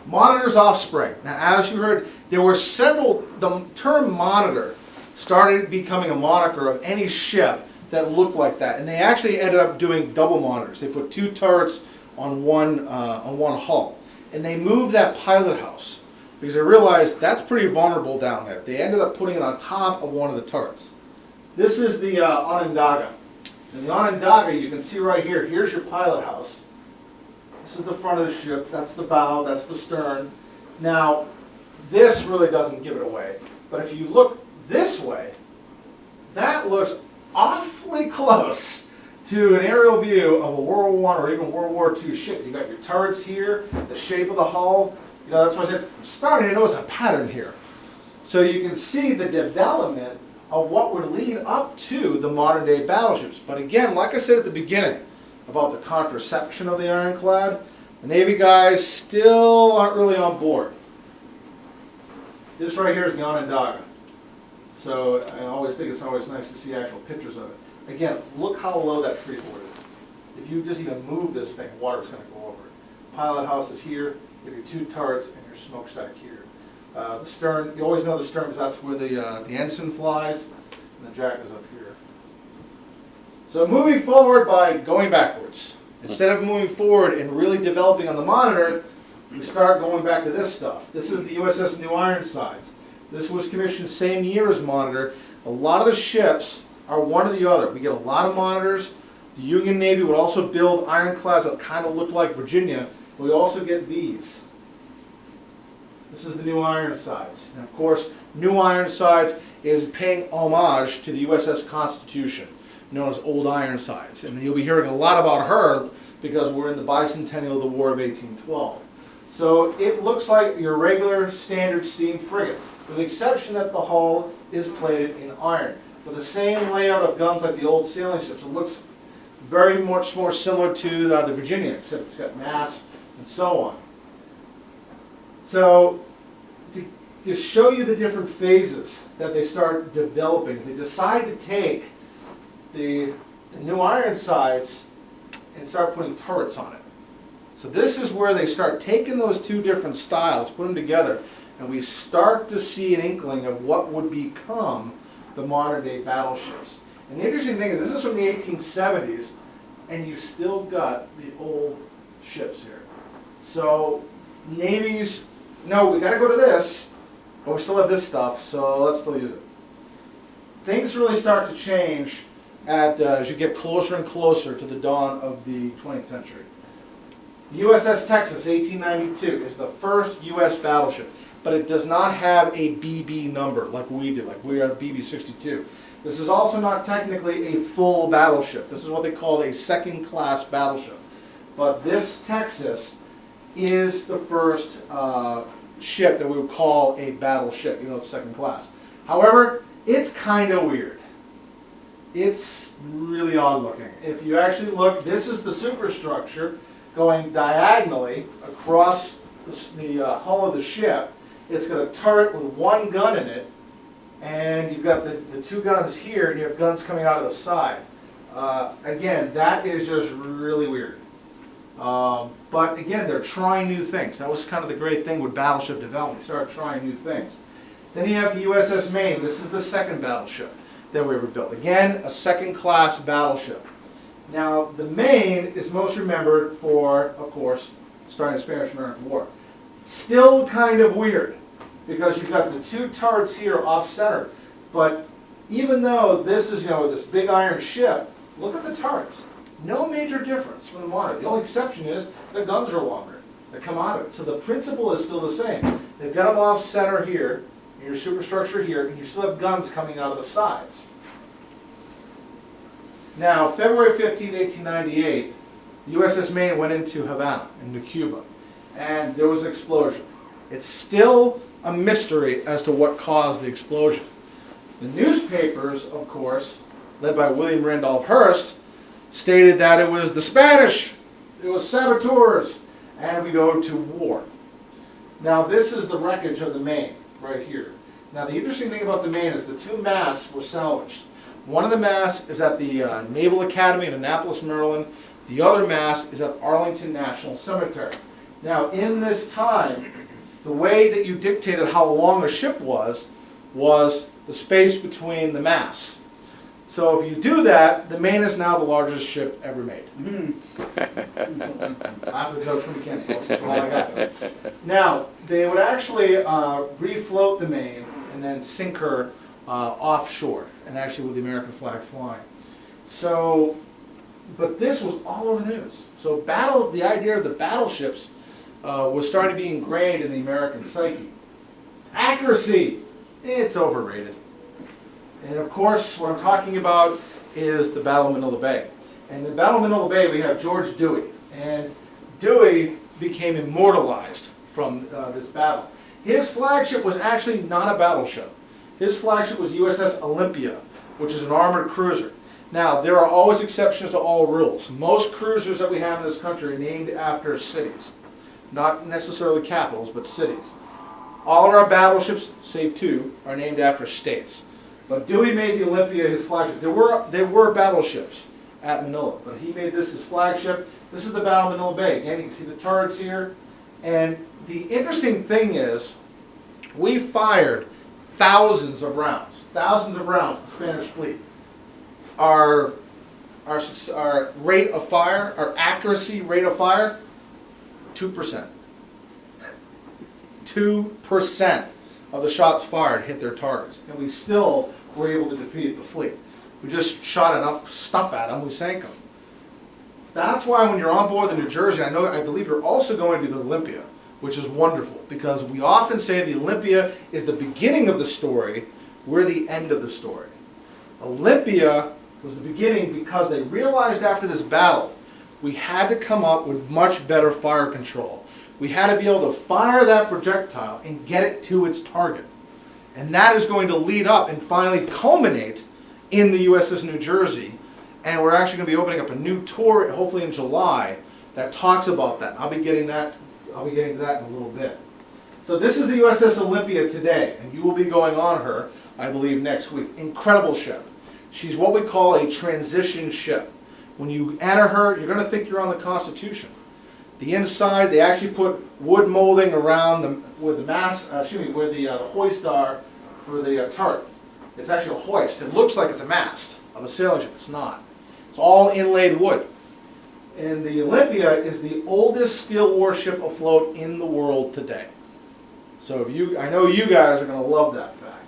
S2: Monitor's offspring. Now, as you heard, there were several, the term monitor started becoming a moniker of any ship that looked like that. And they actually ended up doing double monitors. They put two turrets on one hull. And they moved that pilot house because they realized that's pretty vulnerable down there. They ended up putting it on top of one of the turrets. This is the Onondaga. And the Onondaga, you can see right here, here's your pilot house. This is the front of the ship, that's the bow, that's the stern. Now, this really doesn't give it away. But if you look this way, that looks awfully close to an aerial view of a World War I or even World War II ship. You got your turrets here, the shape of the hull. You know, that's why I said, I'm starting to notice a pattern here. So you can see the development of what would lead up to the modern day battleships. But again, like I said at the beginning about the contraception of the ironclad, the Navy guys still aren't really on board. This right here is the Onondaga. So I always think it's always nice to see actual pictures of it. Again, look how low that freeboard is. If you just even move this thing, water's going to go over it. Pilot house is here. You have your two turrets and your smokestack here. The stern, you always know the stern because that's where the ensign flies, and the jack is up here. So moving forward by going backwards. Instead of moving forward and really developing on the monitor, we start going back to this stuff. This is the USS New Ironsides. This was commissioned same year as monitor. A lot of the ships are one or the other. We get a lot of monitors. The Union Navy would also build ironclads that kind of look like Virginia. But we also get these. This is the New Ironsides. And of course, New Ironsides is paying homage to the USS Constitution, known as Old Ironsides. And you'll be hearing a lot about her because we're in the bicentennial of the War of 1812. So it looks like your regular standard steam frigate, with the exception that the hull is plated in iron. With the same layout of guns like the old sailing ships, it looks very much more similar to the Virginia, except it's got masts and so on. So to show you the different phases that they start developing, they decide to take the New Ironsides and start putting turrets on it. So this is where they start taking those two different styles, put them together, and we start to see an inkling of what would become the modern day battleships. And the interesting thing is this is from the 1870s, and you still got the old ships here. So navies, no, we got to go to this, but we still have this stuff, so let's still use it. Things really start to change as you get closer and closer to the dawn of the 20th century. The USS Texas, 1892, is the first U.S. battleship, but it does not have a BB number like we do, like we are BB-62. This is also not technically a full battleship. This is what they call a second-class battleship. But this Texas is the first ship that we would call a battleship, even though it's second class. However, it's kind of weird. It's really odd looking. If you actually look, this is the superstructure going diagonally across the hull of the ship. It's got a turret with one gun in it, and you've got the two guns here, and you have guns coming out of the side. Again, that is just really weird. But again, they're trying new things. That was kind of the great thing with battleship development. You start trying new things. Then you have the USS Maine. This is the second battleship that we ever built. Again, a second-class battleship. Now, the Maine is most remembered for, of course, starting the Spanish-American War. Still kind of weird, because you've got the two turrets here off-center. But even though this is, this big iron ship, look at the turrets. No major difference from the modern. The only exception is the guns are longer that come out of it. So the principle is still the same. They've got them off center here, and your superstructure here, and you still have guns coming out of the sides. Now, February 15, 1898, the USS Maine went into Havana, into Cuba, and there was an explosion. It's still a mystery as to what caused the explosion. The newspapers, of course, led by William Randolph Hearst, stated that it was the Spanish, it was saboteurs, and we go to war. Now this is the wreckage of the Maine, right here. Now the interesting thing about the Maine is the two masts were salvaged. One of the masts is at the Naval Academy in Annapolis, Maryland. The other mast is at Arlington National Cemetery. Now in this time, the way that you dictated how long a ship was the space between the masts. So if you do that, the Maine is now the largest ship ever made. I have the jokes from the can, folks. That's all I got. Now, they would actually refloat the Maine and then sink her offshore, and actually with the American flag flying. So, but this was all over the news. So the idea of the battleships was starting to be ingrained in the American psyche. Accuracy, it's overrated. And of course, what I'm talking about is the Battle of Manila Bay. And in the Battle of Manila Bay, we have George Dewey. And Dewey became immortalized from this battle. His flagship was actually not a battleship. His flagship was USS Olympia, which is an armored cruiser. Now, there are always exceptions to all rules. Most cruisers that we have in this country are named after cities. Not necessarily capitals, but cities. All of our battleships, save two, are named after states. But Dewey made the Olympia his flagship. There were battleships at Manila, but he made this his flagship. This is the Battle of Manila Bay. Again, you can see the turrets here. And the interesting thing is, we fired thousands of rounds, the Spanish fleet. Our rate of fire, our accuracy rate of fire, 2%. 2% of the shots fired hit their targets, and we still were able to defeat the fleet. We just shot enough stuff at them, we sank them. That's why when you're on board the New Jersey, I believe you're also going to the Olympia, which is wonderful, because we often say the Olympia is the beginning of the story, we're the end of the story. Olympia was the beginning because they realized after this battle, we had to come up with much better fire control. We had to be able to fire that projectile and get it to its target. And that is going to lead up and finally culminate in the USS New Jersey. And we're actually going to be opening up a new tour, hopefully in July, that talks about that. I'll be getting to that in a little bit. So this is the USS Olympia today, and you will be going on her, I believe, next week. Incredible ship. She's what we call a transition ship. When you enter her, you're going to think you're on the Constitution. The inside, they actually put wood molding around where the hoist are for the turret. It's actually a hoist. It looks like it's a mast of a sailing ship. It's not. It's all inlaid wood. And the Olympia is the oldest steel warship afloat in the world today. So I know you guys are going to love that fact.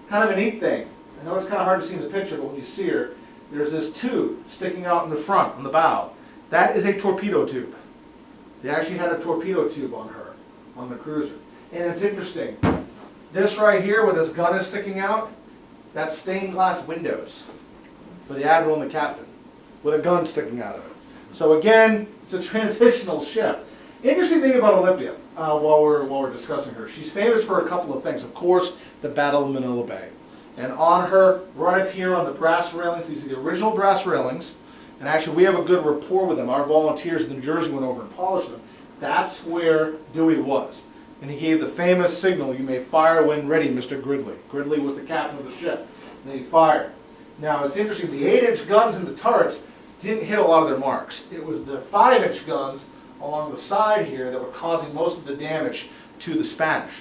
S2: Kind of a neat thing. I know it's kind of hard to see in the picture, but when you see her, there's this tube sticking out in the front, on the bow. That is a torpedo tube. They actually had a torpedo tube on her, on the cruiser. And it's interesting. This right here, where this gun is sticking out, that's stained glass windows for the admiral and the captain, with a gun sticking out of it. So again, it's a transitional ship. Interesting thing about Olympia, while we're discussing her, she's famous for a couple of things. Of course, the Battle of Manila Bay. And on her, right up here on the brass railings, these are the original brass railings. And actually, we have a good rapport with them. Our volunteers in New Jersey went over and polished them. That's where Dewey was. And he gave the famous signal, "You may fire when ready, Mr. Gridley." Gridley was the captain of the ship. And then he fired. Now, it's interesting, the 8-inch guns in the turrets didn't hit a lot of their marks. It was the 5-inch guns along the side here that were causing most of the damage to the Spanish.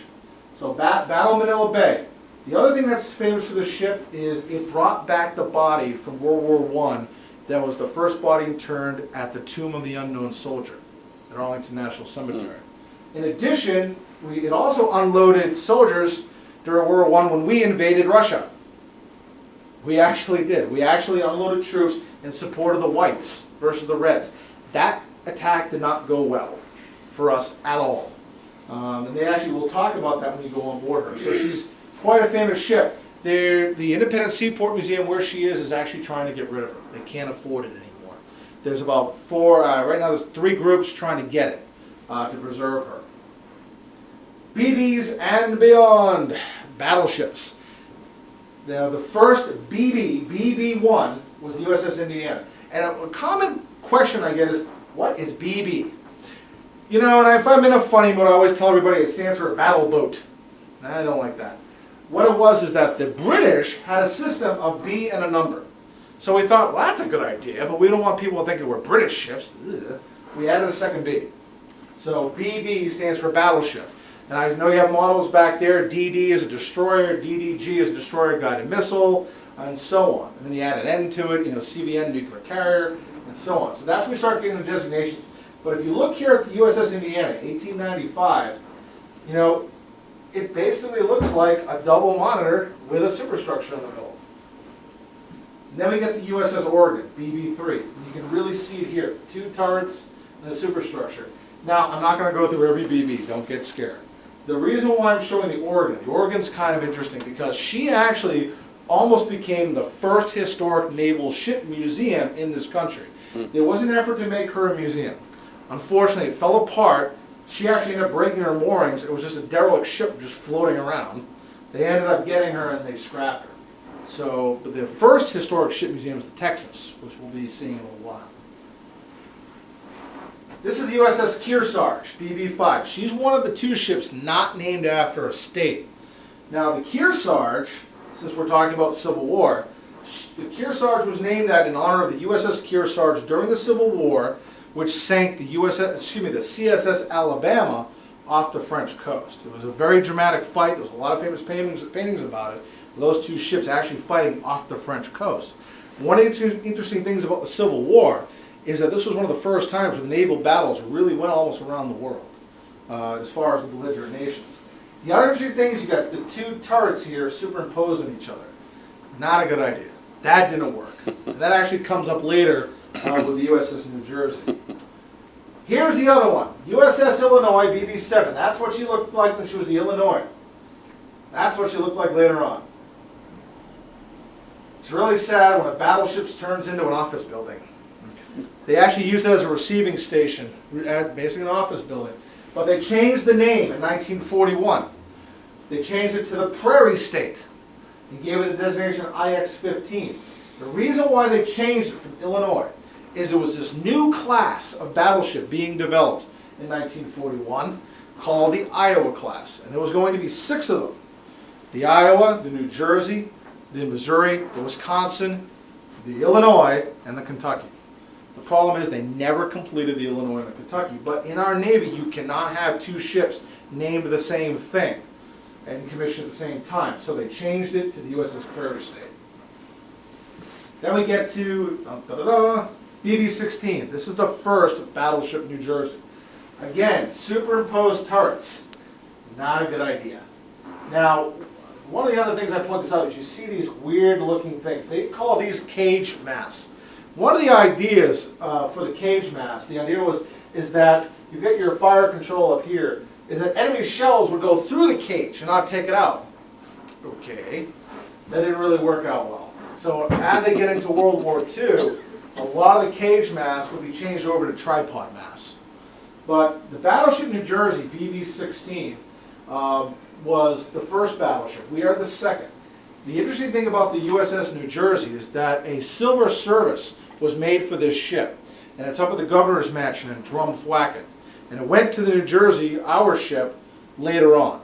S2: So Battle of Manila Bay. The other thing that's famous for this ship is it brought back the body from World War I that was the first body interned at the Tomb of the Unknown Soldier at Arlington National Cemetery. In addition, it also unloaded soldiers during World War I when we invaded Russia. We actually did. We actually unloaded troops in support of the whites versus the reds. That attack did not go well for us at all. And they actually will talk about that when you go on board her. So she's quite a famous ship. The Independent Seaport Museum where she is actually trying to get rid of her. They can't afford it anymore. There's about right now there's 3 groups trying to get it to preserve her. BBs and beyond, battleships. Now the first BB1 was the USS Indiana. And a common question I get is, what is BB? You know, and if I'm in a funny mood, I always tell everybody it stands for a battle boat. And I don't like that. What it was is that the British had a system of B and a number. So we thought, well, that's a good idea, but we don't want people thinking we're British ships. Ugh. We added a second B. So BB stands for battleship. And I know you have models back there. DD is a destroyer, DDG is a destroyer-guided missile, and so on. And then you add an N to it, you know, CVN, nuclear carrier, and so on. So that's when we start getting the designations. But if you look here at the USS Indiana, 1895, you know, it basically looks like a double monitor with a superstructure in the middle. And then we get the USS Oregon, BB3. And you can really see it here, 2 turrets and a superstructure. Now, I'm not going to go through every BB, don't get scared. The reason why I'm showing the Oregon's kind of interesting because she actually almost became the first historic naval ship museum in this country. There was an effort to make her a museum. Unfortunately, it fell apart. She actually ended up breaking her moorings. It was just a derelict ship just floating around. They ended up getting her and they scrapped her. So, but the first historic ship museum is the Texas, which we'll be seeing in a little while. This is the USS Kearsarge, BB5. She's one of the 2 ships not named after a state. Now, the Kearsarge, since we're talking about Civil War, the Kearsarge was named that in honor of the USS Kearsarge during the Civil War, which sank the the CSS Alabama off the French coast. It was a very dramatic fight. There was a lot of famous paintings about it. Those 2 ships actually fighting off the French coast. One of the interesting things about the Civil War is that this was one of the first times where the naval battles really went almost around the world, as far as the belligerent nations. The other interesting thing is you got the 2 turrets here superimposed on each other. Not a good idea. That didn't work. And that actually comes up later with the USS New Jersey. Here's the other one, USS Illinois, BB7. That's what she looked like when she was the Illinois. That's what she looked like later on. It's really sad when a battleship turns into an office building. They actually used it as a receiving station, basically an office building. But they changed the name in 1941. They changed it to the Prairie State and gave it the designation IX-15. The reason why they changed it from Illinois is it was this new class of battleship being developed in 1941 called the Iowa class. And there was going to be 6 of them. The Iowa, the New Jersey, the Missouri, the Wisconsin, the Illinois, and the Kentucky. The problem is they never completed the Illinois and the Kentucky. But in our Navy, you cannot have 2 ships named the same thing and commissioned at the same time. So they changed it to the USS Prairie State. Then we get to BB-16. This is the first battleship New Jersey. Again, superimposed turrets. Not a good idea. Now, one of the other things I point this out is you see these weird looking things. They call these cage masts. One of the ideas for the cage mast, the idea is that you get your fire control up here, is that enemy shells would go through the cage and not take it out. Okay, that didn't really work out well. So as they get into World War II, a lot of the cage mass would be changed over to tripod mass. But the Battleship New Jersey, BB-16, was the first battleship. We are the second. The interesting thing about the USS New Jersey is that a silver service was made for this ship. And it's up at the governor's mansion in Drumthwacket. And it went to the New Jersey, our ship, later on.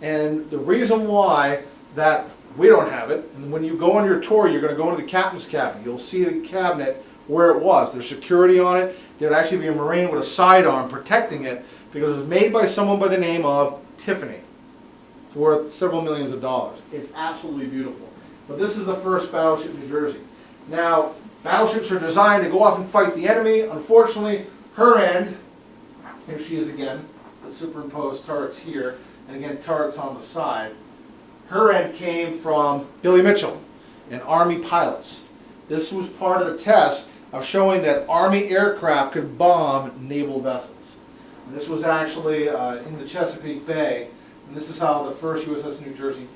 S2: And the reason why that we don't have it, and when you go on your tour, you're going to go into the captain's cabin. You'll see the cabinet where it was. There's security on it. There'd actually be a Marine with a sidearm protecting it because it was made by someone by the name of Tiffany. It's worth several millions of dollars. It's absolutely beautiful. But this is the first Battleship New Jersey. Now, battleships are designed to go off and fight the enemy. Unfortunately, her end, here she is again, the superimposed turrets here, and again turrets on the side. Her end came from Billy Mitchell and Army pilots. This was part of the test of showing that Army aircraft could bomb naval vessels. And this was actually in the Chesapeake Bay, and this is how the first USS New Jersey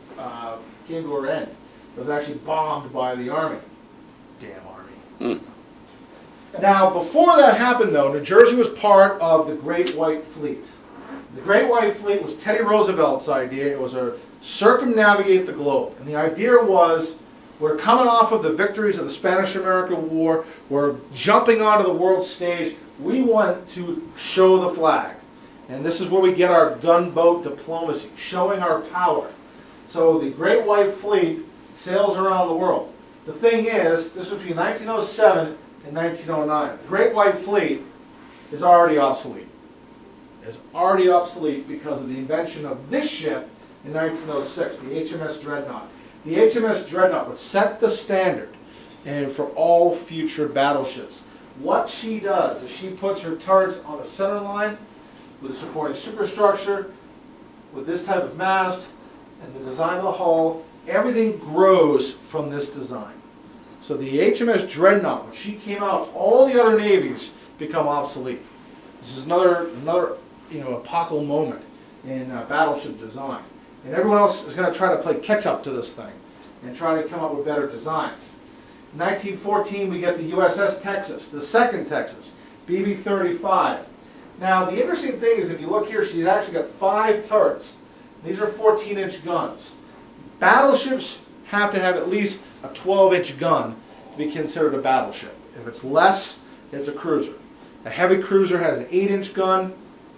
S2: came to her end. It was actually bombed by the Army. Damn Army. Now, before that happened, though, New Jersey was part of the Great White Fleet. The Great White Fleet was Teddy Roosevelt's idea. It was a circumnavigate the globe. And the idea was, we're coming off of the victories of the Spanish-American War. We're jumping onto the world stage. We want to show the flag. And this is where we get our gunboat diplomacy, showing our power. So the Great White Fleet sails around the world. The thing is, this was between 1907 and 1909. The Great White Fleet is already obsolete. It's already obsolete because of the invention of this ship in 1906, the HMS Dreadnought. The HMS Dreadnought would set the standard and for all future battleships. What she does is she puts her turrets on the center line with a supporting superstructure, with this type of mast, and the design of the hull. Everything grows from this design. So the HMS Dreadnought, when she came out, all the other navies become obsolete. This is another epochal moment in battleship design. And everyone else is going to try to play catch up to this thing and try to come up with better designs. In 1914, we get the USS Texas, the second Texas, BB-35. Now, the interesting thing is, if you look here, she's actually got 5 turrets. These are 14-inch guns. Battleships have to have at least a 12-inch gun to be considered a battleship. If it's less, it's a cruiser. A heavy cruiser has an 8-inch gun.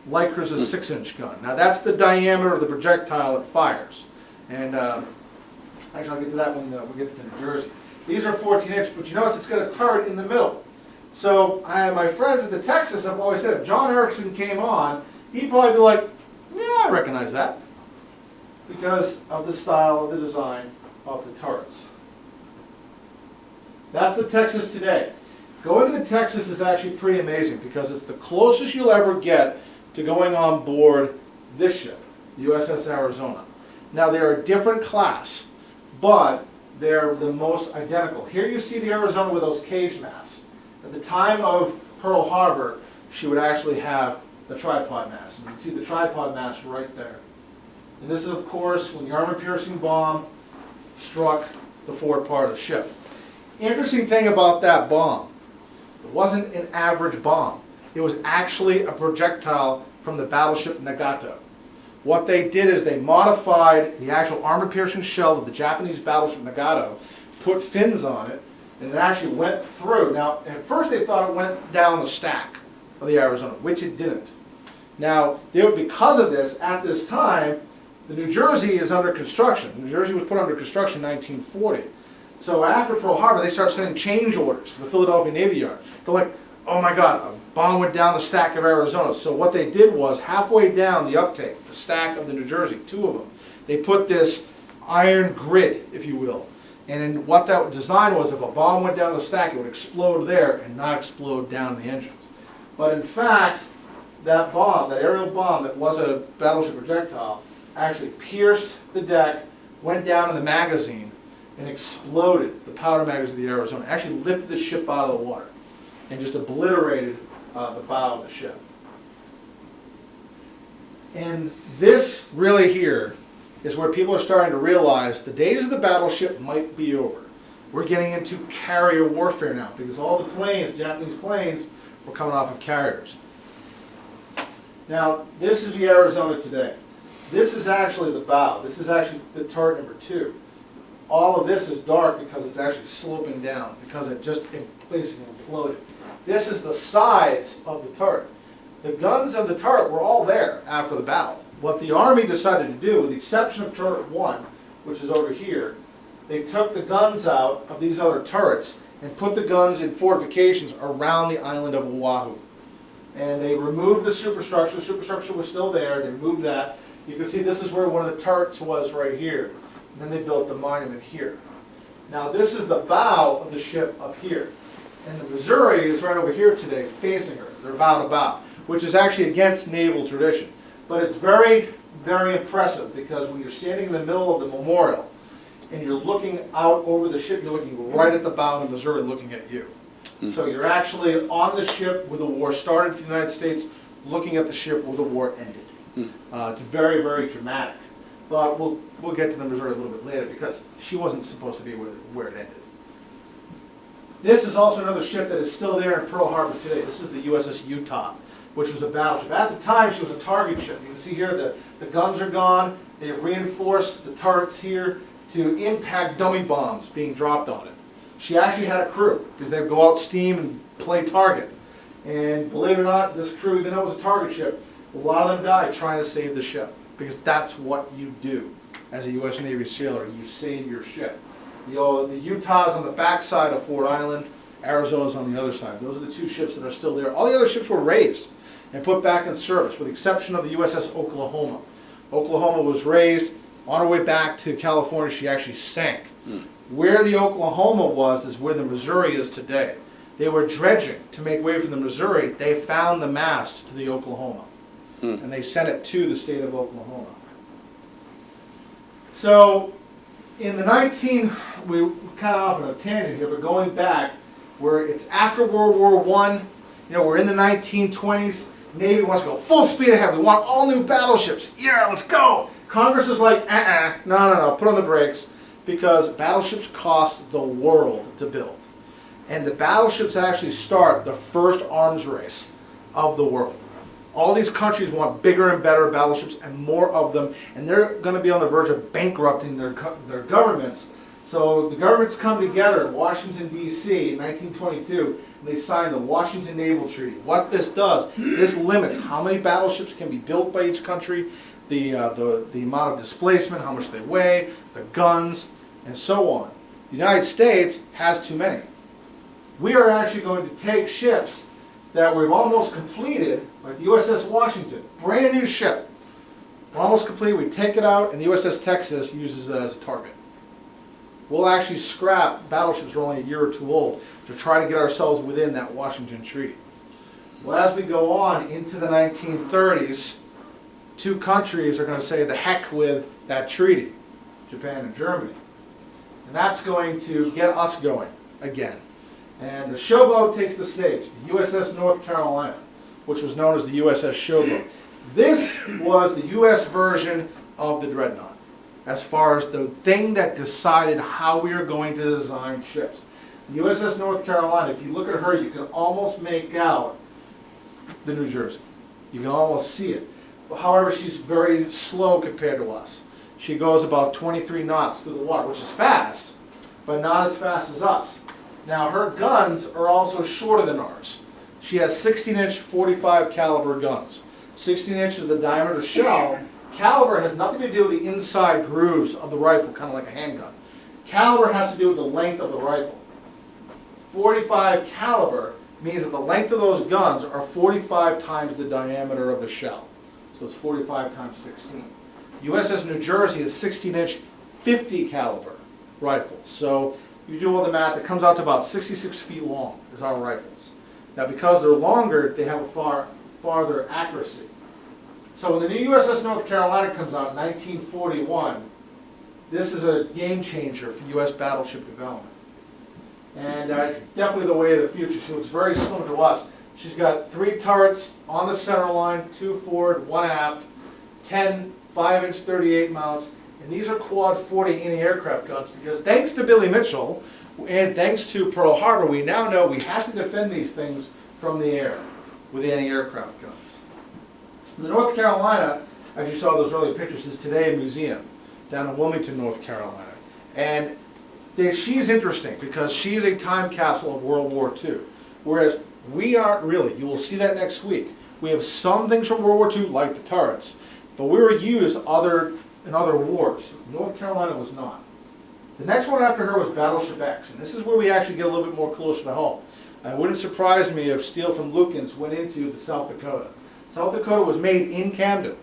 S2: Light cruiser is a 6-inch gun. Now, that's the diameter of the projectile it fires. And actually, I'll get to that when we get to New Jersey. These are 14-inch, but you notice it's got a turret in the middle. So my friends at the Texas have always said, if John Erickson came on, he'd probably be like, yeah, I recognize that, because of the style of the design of the turrets. That's the Texas today. Going to the Texas is actually pretty amazing because it's the closest you'll ever get to going on board this ship, the USS Arizona. Now, they're a different class, but they're the most identical. Here you see the Arizona with those cage masts. At the time of Pearl Harbor, she would actually have the tripod mast. You can see the tripod mast right there. And this is, of course, when the armor-piercing bomb struck the forward part of the ship. Interesting thing about that bomb, it wasn't an average bomb. It was actually a projectile from the battleship Nagato. What they did is they modified the actual armor-piercing shell of the Japanese battleship Nagato, put fins on it, and it actually went through. Now, at first they thought it went down the stack of the Arizona, which it didn't. Now, because of this, at this time, the New Jersey is under construction. New Jersey was put under construction in 1940. So after Pearl Harbor, they started sending change orders to the Philadelphia Navy Yard. They're like, oh my God, a bomb went down the stack of Arizona. So what they did was, halfway down the uptake, the stack of the New Jersey, 2 of them, they put this iron grid, if you will. And then what that design was, if a bomb went down the stack, it would explode there and not explode down the engines. But in fact, that bomb, that aerial bomb that was a battleship projectile, actually pierced the deck, went down in the magazine, and exploded the powder magazine of the Arizona. Actually lifted the ship out of the water and just obliterated the bow of the ship. And this really here is where people are starting to realize the days of the battleship might be over. We're getting into carrier warfare now because all the planes, Japanese planes, were coming off of carriers. Now, this is the Arizona today. This is actually the bow. This is actually the turret number 2. All of this is dark because it's actually sloping down because it just basically imploded. This is the sides of the turret. The guns of the turret were all there after the battle. What the Army decided to do, with the exception of turret 1, which is over here, they took the guns out of these other turrets and put the guns in fortifications around the island of Oahu. And they removed the superstructure. The superstructure was still there. They removed that. You can see this is where one of the turrets was right here. And then they built the monument here. Now this is the bow of the ship up here. And the Missouri is right over here today facing her. They're bow to bow, which is actually against naval tradition. But it's very, very impressive because when you're standing in the middle of the memorial and you're looking out over the ship, you're looking right at the bow of the Missouri looking at you. So you're actually on the ship where the war started for the United States, looking at the ship where the war ended. It's very, very dramatic. But we'll get to the Missouri a little bit later because she wasn't supposed to be where it ended. This is also another ship that is still there in Pearl Harbor today. This is the USS Utah, which was a battleship. At the time, she was a target ship. You can see here the guns are gone. They've reinforced the turrets here to impact dummy bombs being dropped on it. She actually had a crew because they'd go out steam and play target. And believe it or not, this crew, even though it was a target ship, a lot of them died trying to save the ship because that's what you do as a U.S. Navy sailor. You save your ship. The Utah's on the back side of Fort Island. Arizona's on the other side. Those are the 2 ships that are still there. All the other ships were raised and put back in service, with the exception of the USS Oklahoma. Oklahoma was raised. On her way back to California, she actually sank. Where the Oklahoma was is where the Missouri is today. They were dredging to make way for the Missouri. They found the mast to the Oklahoma, and they sent it to the state of Oklahoma. So, in the we kind of off on a tangent here, but going back, where it's after World War I, we're in the 1920s. Navy wants to go full speed ahead. We want all new battleships. Yeah, let's go. Congress is like, no, put on the brakes, because battleships cost the world to build. And the battleships actually start the first arms race of the world. All these countries want bigger and better battleships and more of them, and they're going to be on the verge of bankrupting their governments. So the governments come together in Washington, D.C. in 1922, and they sign the Washington Naval Treaty. What this does, this limits how many battleships can be built by each country, the amount of displacement, how much they weigh, the guns, and so on. The United States has too many. We are actually going to take ships that we've almost completed, like the USS Washington, brand new ship. We're almost complete, we take it out, and the USS Texas uses it as a target. We'll actually scrap battleships that are only a year or 2 old to try to get ourselves within that Washington Treaty. Well, as we go on into the 1930s, 2 countries are going to say the heck with that treaty, Japan and Germany. And that's going to get us going again. And the showboat takes the stage, the USS North Carolina, which was known as the USS Showboat. This was the U.S. version of the Dreadnought, as far as the thing that decided how we are going to design ships. The USS North Carolina, if you look at her, you can almost make out the New Jersey. You can almost see it. However, she's very slow compared to us. She goes about 23 knots through the water, which is fast, but not as fast as us. Now, her guns are also shorter than ours. She has 16-inch 45 caliber guns. 16 inches the diameter shell. Caliber has nothing to do with the inside grooves of the rifle, kind of like a handgun. Caliber has to do with the length of the rifle. 45 caliber means that the length of those guns are 45 times the diameter of the shell. So it's 45 times 16. USS New Jersey is 16-inch 50 caliber rifle. So you do all the math, it comes out to about 66 feet long is our rifles. Now because they're longer, they have a farther accuracy. So when the new USS North Carolina comes out in 1941, this is a game changer for U.S. battleship development. And it's definitely the way of the future. She looks very similar to us. She's got 3 turrets on the center line, 2 forward, 1 aft. 10 5-inch 38 mounts, and these are quad 40 anti-aircraft guns because thanks to Billy Mitchell and thanks to Pearl Harbor, we now know we have to defend these things from the air with anti-aircraft guns. The North Carolina, as you saw those earlier pictures, is today a museum down in Wilmington, North Carolina. And she's interesting because she is a time capsule of World War II, whereas we aren't really. You will see that next week. We have some things from World War II, like the turrets, but we were used in other wars. North Carolina was not. The next one after her was Battleship X, and this is where we actually get a little bit more closer to home. It wouldn't surprise me if steel from Lukens went into the South Dakota. South Dakota was made in Camden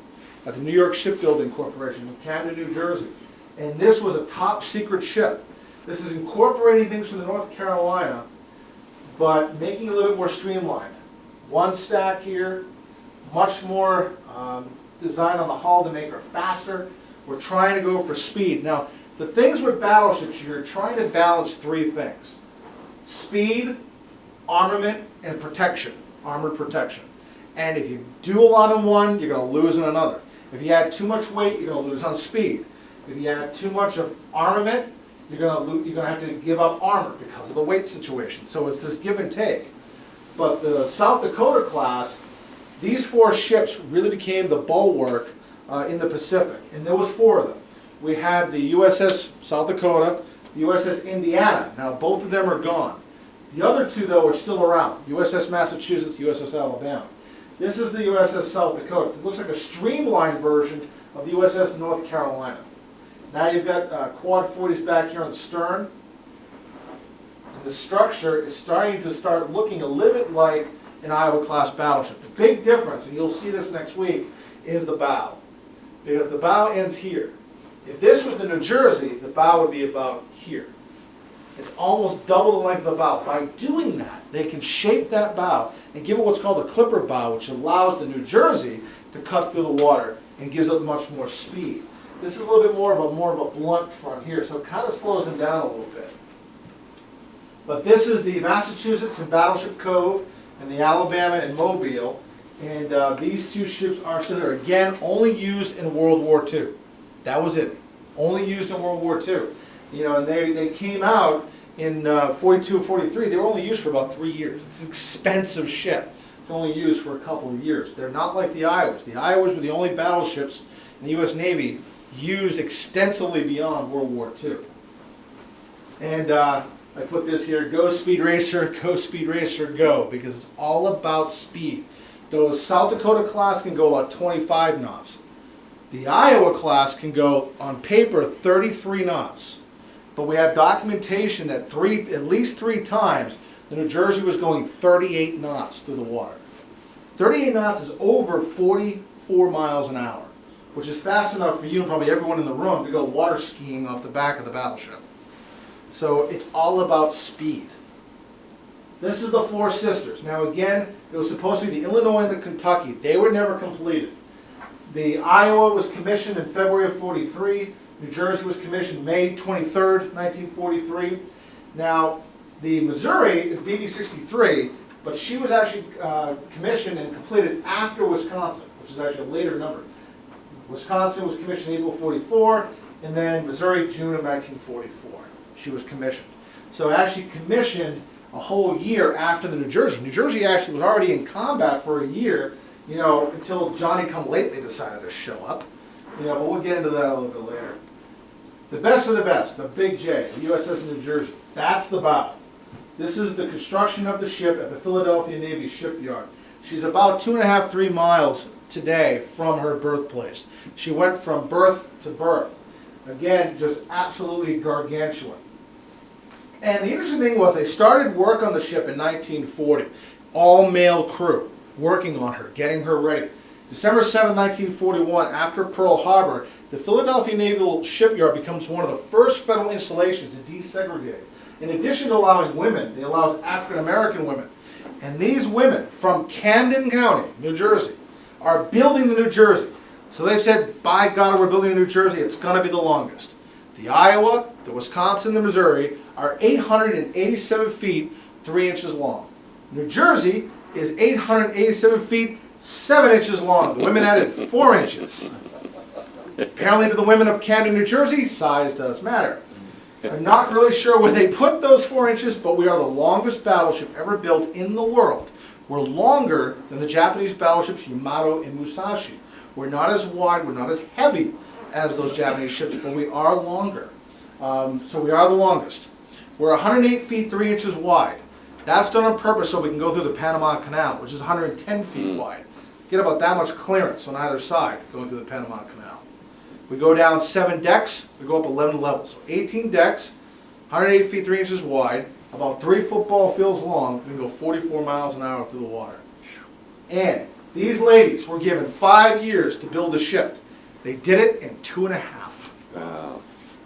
S2: at the New York Shipbuilding Corporation in Camden, New Jersey. And this was a top secret ship. This is incorporating things from the North Carolina, but making it a little bit more streamlined. One stack here, much more design on the hull to make her faster. We're trying to go for speed. Now, the things with battleships, you're trying to balance three things: speed, armament, and protection, armored protection. And if you do a lot in one, you're going to lose in another. If you add too much weight, you're going to lose on speed. If you add too much of armament, you're going to have to give up armor because of the weight situation. So it's this give and take. But the South Dakota class, these four ships really became the bulwark in the Pacific. And there was four of them. We had the USS South Dakota, the USS Indiana. Now both of them are gone. The other two, though, are still around. USS Massachusetts, USS Alabama. This is the USS South Dakota. It looks like a streamlined version of the USS North Carolina. Now you've got quad 40s back here on the stern. And the structure is starting to looking a little bit like an Iowa-class battleship. The big difference, and you'll see this next week, is the bow. Because the bow ends here. If this was the New Jersey, the bow would be about here. It's almost double the length of the bow. By doing that, they can shape that bow and give it what's called a clipper bow, which allows the New Jersey to cut through the water and gives it much more speed. This is a little bit more of a blunt front here, so it kind of slows them down a little bit. But this is the Massachusetts and Battleship Cove and the Alabama and Mobile. And these two ships are still there. Again, only used in World War II. That was it. Only used in World War II. You know, and they came out in 42 and 43. They were only used for about 3 years. It's an expensive ship. It's only used for a couple of years. They're not like the Iowas. The Iowas were the only battleships in the U.S. Navy used extensively beyond World War II. And I put this here: go Speed Racer, go, because it's all about speed. Those South Dakota class can go about 25 knots. The Iowa class can go, on paper, 33 knots. But we have documentation that at least three times the New Jersey was going 38 knots through the water. 38 knots is over 44 miles an hour, which is fast enough for you and probably everyone in the room to go water skiing off the back of the battleship. So it's all about speed. This is the Four Sisters. Now again, it was supposed to be the Illinois and the Kentucky. They were never completed. The Iowa was commissioned in February of 43. New Jersey was commissioned May 23rd, 1943. Now, the Missouri is BB-63, but she was actually commissioned and completed after Wisconsin, which is actually a later number. Wisconsin was commissioned April 44, and then Missouri, June of 1944. She was commissioned. So actually commissioned a whole year after the New Jersey. New Jersey actually was already in combat for a year, you know, until Johnny-come-lately decided to show up. You know, but we'll get into that a little bit later. The best of the best, the Big J, the USS New Jersey. That's the bow. This is the construction of the ship at the Philadelphia Navy Shipyard. She's about 2.5, 3 miles today from her birthplace. She went from birth to birth. Again, just absolutely gargantuan. And the interesting thing was they started work on the ship in 1940. All-male crew working on her, getting her ready. December 7, 1941, after Pearl Harbor, the Philadelphia Naval Shipyard becomes one of the first federal installations to desegregate. In addition to allowing women, they allow African-American women. And these women from Camden County, New Jersey, are building the New Jersey. So they said, by God, we're building the New Jersey, it's going to be the longest. The Iowa, the Wisconsin, the Missouri are 887 feet, 3 inches long. New Jersey is 887 feet, 7 inches long. The women added 4 inches. Apparently to the women of Camden, New Jersey, size does matter. I'm not really sure where they put those 4 inches, but we are the longest battleship ever built in the world. We're longer than the Japanese battleships Yamato and Musashi. We're not as wide, we're not as heavy as those Japanese ships, but we are longer. So we are the longest. We're 108 feet 3 inches wide. That's done on purpose so we can go through the Panama Canal, which is 110 feet wide. Get about that much clearance on either side going through the Panama Canal. We go down 7 decks, we go up 11 levels. So 18 decks, 108 feet 3 inches wide, about 3 football fields long, we can go 44 miles an hour through the water. And these ladies were given 5 years to build the ship. They did it in 2.5.
S1: Wow.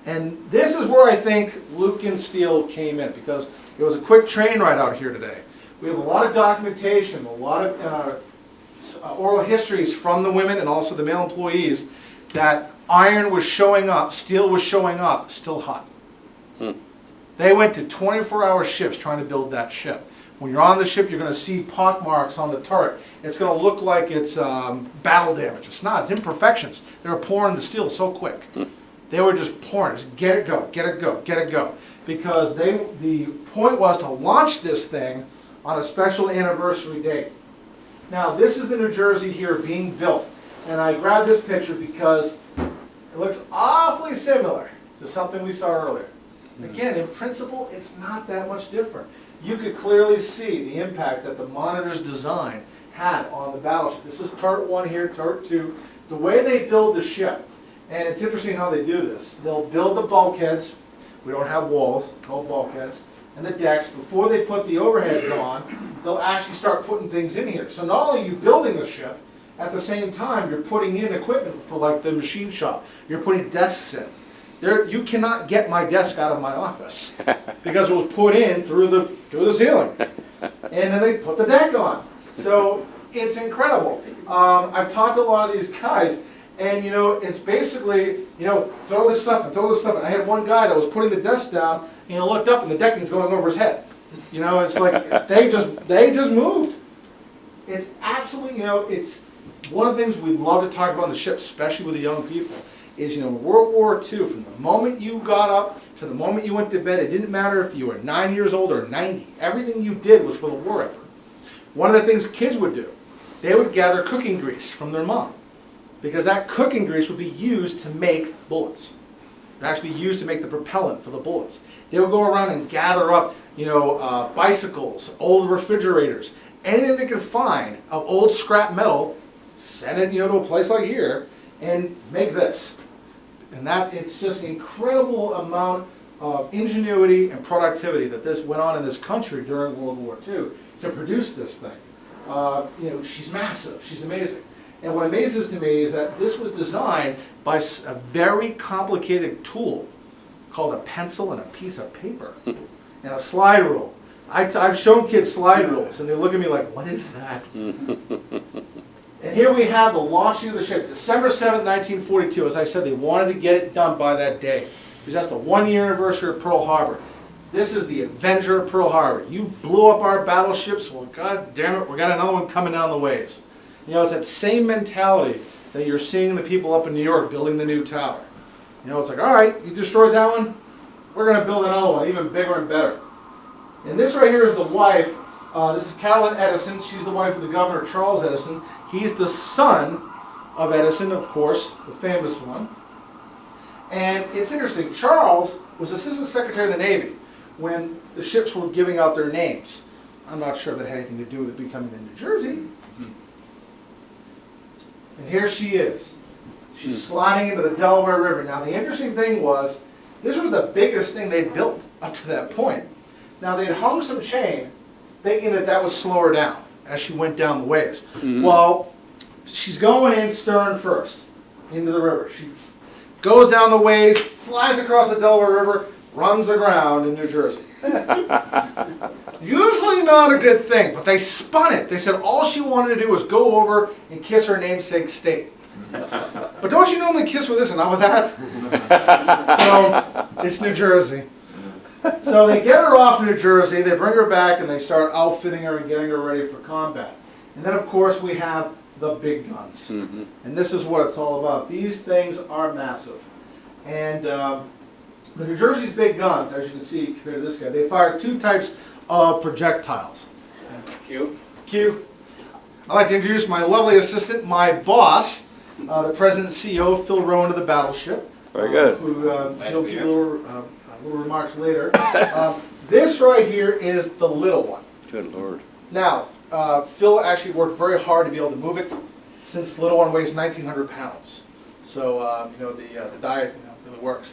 S2: And this is where I think Lucan Steel came in, because it was a quick train ride out here today. We have a lot of documentation, a lot of oral histories from the women and also the male employees that iron was showing up, steel was showing up, still hot. They went to 24-hour shifts trying to build that ship. When you're on the ship, you're going to see pock marks on the turret. It's going to look like it's battle damage. It's not. It's imperfections. They were pouring the steel so quick. They were just pouring. Just get it go, get it go, get it go. Because the point was to launch this thing on a special anniversary date. Now, this is the New Jersey here being built. And I grabbed this picture because it looks awfully similar to something we saw earlier. Again, in principle, it's not that much different. You could clearly see the impact that the monitor's design had on the battleship. This is turret 1 here, turret 2. The way they build the ship, and it's interesting how they do this. They'll build the bulkheads. We don't have walls, no bulkheads. And the decks, before they put the overheads on, they'll actually start putting things in here. So not only are you building the ship, at the same time you're putting in equipment for like the machine shop. You're putting desks in. You cannot get my desk out of my office because it was put in through the ceiling. And then they put the deck on. So it's incredible. I've talked to a lot of these guys, and you know, it's basically, you know, throw this stuff and throw this stuff. And I had one guy that was putting the desk down, and he looked up and the decking's going over his head. You know, it's like they just moved. It's absolutely, you know, it's one of the things we love to talk about on the ship, especially with the young people, is, you know, World War II, from the moment you got up to the moment you went to bed, it didn't matter if you were 9 years old or 90. Everything you did was for the war effort. One of the things kids would do, they would gather cooking grease from their mom, because that cooking grease would be used to make bullets. It would actually be used to make the propellant for the bullets. They would go around and gather up, you know, bicycles, old refrigerators, anything they could find of old scrap metal, send it, you know, to a place like here, and make this. And that, it's just an incredible amount of ingenuity and productivity that this went on in this country during World War II to produce this thing. You know, she's massive, she's amazing. And what amazes to me is that this was designed by a very complicated tool called a pencil and a piece of paper and a slide rule. I've shown kids slide rules and they look at me like, what is that? And here we have the launching of the ship, December 7th, 1942. As I said, they wanted to get it done by that day, because that's the 1-year anniversary of Pearl Harbor. This is the Avenger of Pearl Harbor. You blew up our battleships, well, God damn it, we got another one coming down the ways. You know, it's that same mentality that you're seeing the people up in New York building the new tower. You know, it's like, all right, you destroyed that one, we're going to build another one, even bigger and better. And this right here is the wife. This is Carolyn Edison. She's the wife of the governor, Charles Edison. He's the son of Edison, of course, the famous one. And it's interesting, Charles was Assistant Secretary of the Navy when the ships were giving out their names. I'm not sure that had anything to do with it becoming the New Jersey. And here she is. She's sliding into the Delaware River. Now the interesting thing was, this was the biggest thing they'd built up to that point. Now they'd hung some chain, thinking that that would slow her down as she went down the ways. Well, she's going in stern first into the river. She goes down the ways, flies across the Delaware River, runs aground in New Jersey. Usually not a good thing, but they spun it. They said all she wanted to do was go over and kiss her namesake state. But don't you normally kiss with this and not with that? So it's New Jersey. So they get her off New Jersey, they bring her back, and they start outfitting her and getting her ready for combat. And then, of course, we have the big guns.
S3: Mm-hmm.
S2: And this is what it's all about. These things are massive. And the New Jersey's big guns, as you can see compared to this guy, they fire two types of projectiles.
S1: Cue.
S2: Q. I'd like to introduce my lovely assistant, my boss, the president and CEO, Phil Rowan of the Battleship.
S3: Very good.
S2: Who he'll give you little remarks later. This right here is the little one.
S3: Good Lord.
S2: Now, Phil actually worked very hard to be able to move it, since the little one weighs 1,900 pounds. So, you know, the diet really works.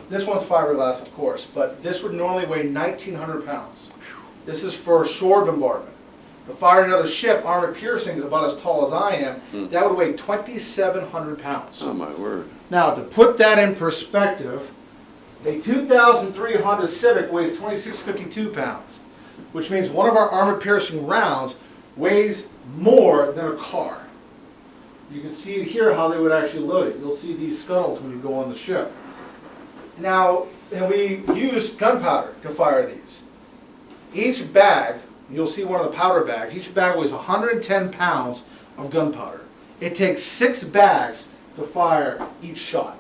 S2: This one's fiberglass, of course, but this would normally weigh 1,900 pounds. This is for shore bombardment. To fire another ship, armored piercing is about as tall as I am, that would weigh 2,700 pounds.
S3: Oh my word.
S2: Now, to put that in perspective, a 2003 Honda Civic weighs 2,652 pounds, which means one of our armored piercing rounds weighs more than a car. You can see here how they would actually load it. You'll see these scuttles when you go on the ship. Now, and we use gunpowder to fire these. Each bag, you'll see one of the powder bags, each bag weighs 110 pounds of gunpowder. It takes 6 bags to fire each shot.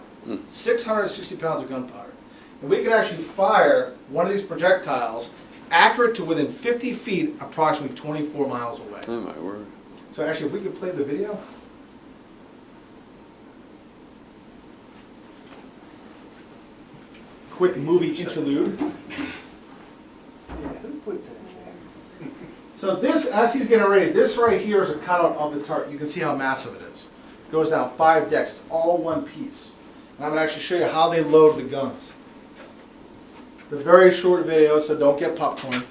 S2: 660 pounds of gunpowder. And we can actually fire one of these projectiles accurate to within 50 feet, approximately 24 miles away.
S3: Oh my word.
S2: So actually, if we could play the video. Quick movie interlude. So this, as he's getting ready, this right here is a cutout of the turret. You can see how massive it is. It goes down 5 decks, it's all one piece. And I'm going to actually show you how they load the guns. It's a very short video, so don't get popcorn.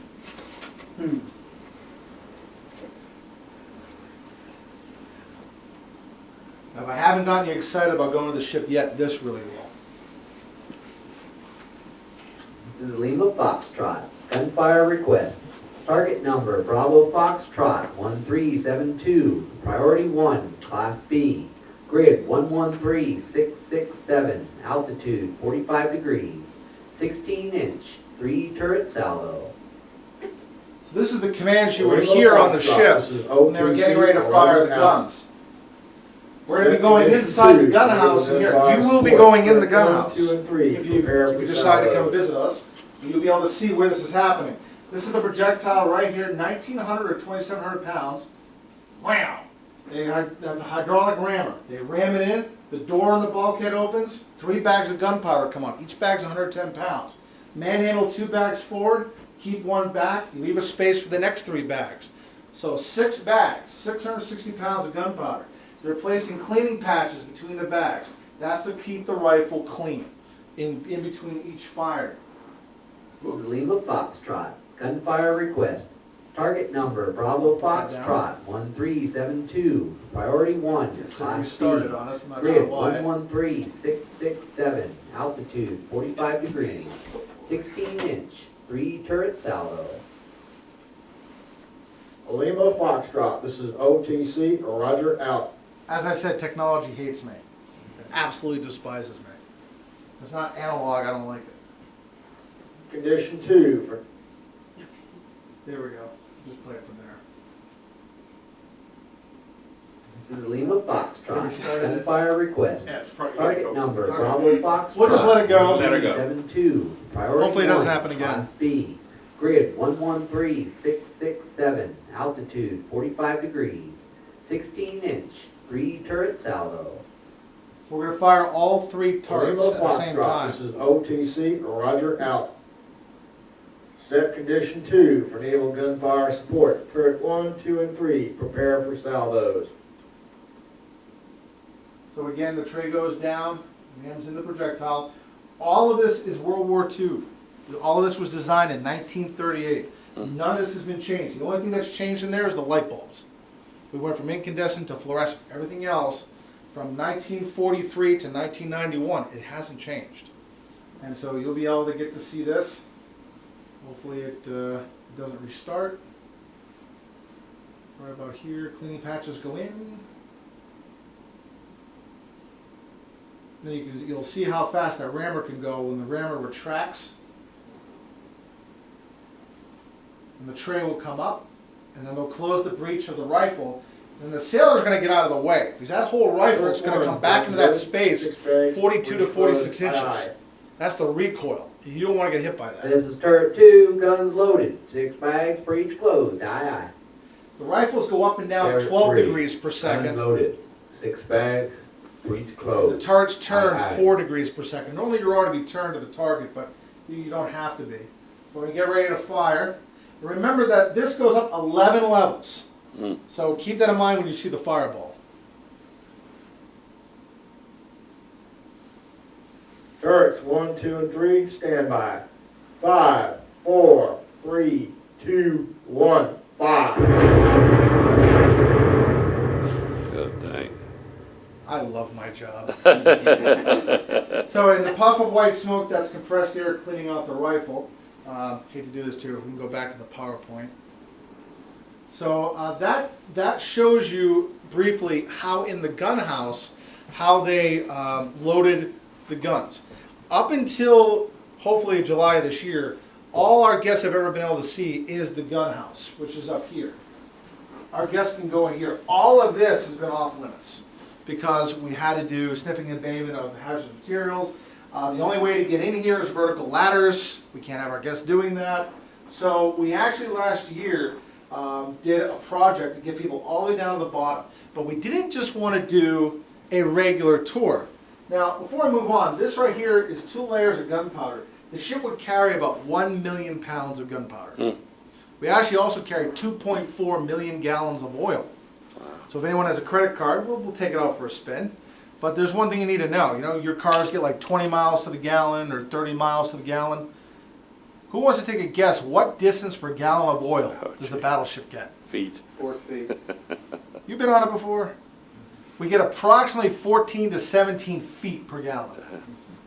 S2: Now, if I haven't gotten you excited about going to the ship yet, this really will.
S4: This is Lima Foxtrot. Gunfire request. Target number Bravo Foxtrot 1372. Priority 1, Class B. Grid 113667. Altitude 45 degrees. 16-inch. 3 turret salvo.
S2: So this is the command you would hear on the ship when they were getting ready to fire the guns. We're going to be going inside the gun house in here. You will be going in the gun house if you decide to come visit us. You'll be able to see where this is happening. This is the projectile right here, 1,900 or 2,700 pounds. Wow! That's a hydraulic rammer. They ram it in, the door on the bulkhead opens, 3 bags of gunpowder come up. Each bag's 110 pounds. Manhandle 2 bags forward, keep 1 back, you leave a space for the next 3 bags. So 6 bags, 660 pounds of gunpowder. They're placing cleaning patches between the bags. That's to keep the rifle clean in between each fire.
S4: This is Lima Foxtrot. Gunfire request. Target number Bravo Foxtrot 1372. Priority 1,
S2: So you
S4: Class B.
S2: started on us, I'm not sure
S4: Grid
S2: why.
S4: 113667. Altitude 45 degrees. 16-inch. 3 turret salvo.
S5: Lima Foxtrot, this is OTC, Roger, out.
S2: As I said, technology hates me. It absolutely despises me. It's not analog, I don't like it.
S5: Condition 2 for
S2: There we go. Just play it from there.
S4: This is Lima Foxtrot.
S2: We started it.
S4: Gunfire request. Target number
S2: Okay.
S4: Bravo Foxtrot.
S2: We'll just let it go.
S1: Let her go.
S4: 72. Priority
S2: Hopefully it doesn't
S4: 1,
S2: happen again.
S4: Class B. Grid 113667. Altitude 45 degrees. 16-inch. 3 turret salvo.
S2: We're going to fire all 3 turrets
S5: Lima
S2: at the same
S5: Foxtrot, this
S2: time.
S5: is OTC, Roger, out. Set condition 2 for naval gunfire support. Turret 1, 2, and 3, prepare for salvos.
S2: So again, the tray goes down, rams in the projectile. All of this is World War II. All of this was designed in 1938. None of this has been changed. The only thing that's changed in there is the light bulbs. We went from incandescent to fluorescent. Everything else, from 1943 to 1991, it hasn't changed. And so you'll be able to get to see this. Hopefully it doesn't restart. Right about here, cleaning patches go in. Then you'll see how fast that rammer can go when the rammer retracts. And the tray will come up, and then they'll close the breech of the rifle, then the sailor's going to get out of the way, because that whole rifle is going to come back into that space 42 to 46 inches. That's the recoil. You don't want to get hit by that.
S4: This is turret 2, guns loaded, 6 bags for each closed, aye aye.
S2: The rifles go up and down
S4: Turret
S2: 12
S4: 3,
S2: degrees per second.
S4: Guns loaded, 6 bags for each
S2: The
S4: closed.
S2: turrets turn
S4: Aye, aye.
S2: 4 degrees per second. Normally you're already be turned to the target, but you don't have to be. When we get ready to fire, remember that this goes up 11 levels. So keep that in mind when you see the fireball.
S5: Turrets 1, 2, and 3, stand by. 5, 4, 3, 2, 1, fire.
S3: Good dang.
S2: I love my job. So in the puff of white smoke, that's compressed air cleaning out the rifle. Hate to do this to you. We can go back to the PowerPoint. So that shows you briefly how in the gun house, how they loaded the guns. Up until hopefully July of this year, all our guests have ever been able to see is the gun house, which is up here. Our guests can go in here. All of this has been off limits because we had to do sniffing and abatement of hazardous materials. The only way to get in here is vertical ladders. We can't have our guests doing that. So we actually last year did a project to get people all the way down to the bottom. But we didn't just want to do a regular tour. Now, before I move on, this right here is 2 layers of gunpowder. The ship would carry about 1 million pounds of gunpowder. We actually also carry 2.4 million gallons of oil. So if anyone has a credit card, we'll take it out for a spin. But there's one thing you need to know. You know, your cars get like 20 miles to the gallon or 30 miles to the gallon. Who wants to take a guess? What distance per gallon of oil does the Battleship get?
S3: Feet.
S5: 4 feet.
S2: You've been on it before? We get approximately 14 to 17 feet per gallon.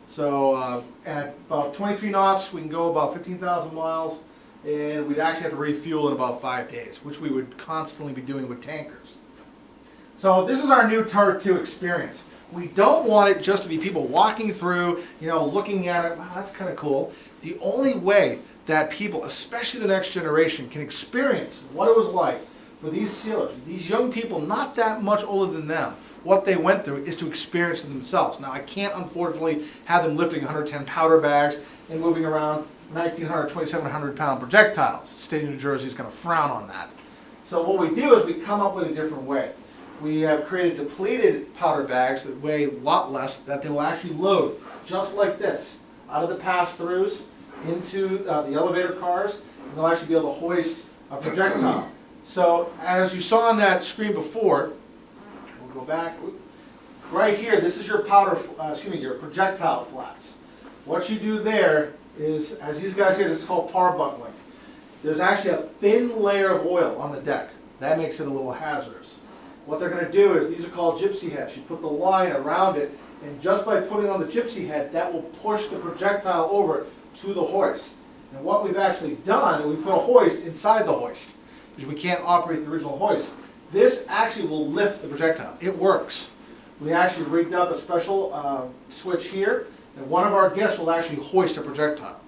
S2: So at about 23 knots, we can go about 15,000 miles, and we'd actually have to refuel in about 5 days, which we would constantly be doing with tankers. So this is our new Turret 2 experience. We don't want it just to be people walking through, you know, looking at it, wow, that's kind of cool. The only way that people, especially the next generation, can experience what it was like for these sailors, these young people not that much older than them, what they went through is to experience it themselves. Now I can't unfortunately have them lifting 110 powder bags and moving around 1,900, 2,700 pound projectiles. The state of New Jersey is going to frown on that. So what we do is we come up with a different way. We have created depleted powder bags that weigh a lot less, that they will actually load just like this out of the pass-throughs into the elevator cars, and they'll actually be able to hoist a projectile. So as you saw on that screen before, we'll go back. Right here, this is your your projectile flats. What you do there is, as these guys here, this is called parbuckling. There's actually a thin layer of oil on the deck. That makes it a little hazardous. What they're going to do is, these are called gypsy heads. You put the line around it, and just by putting on the gypsy head, that will push the projectile over to the hoist. And what we've actually done, is we put a hoist inside the hoist, because we can't operate the original hoist. This actually will lift the projectile. It works. We actually rigged up a special switch here, and one of our guests will actually hoist a projectile.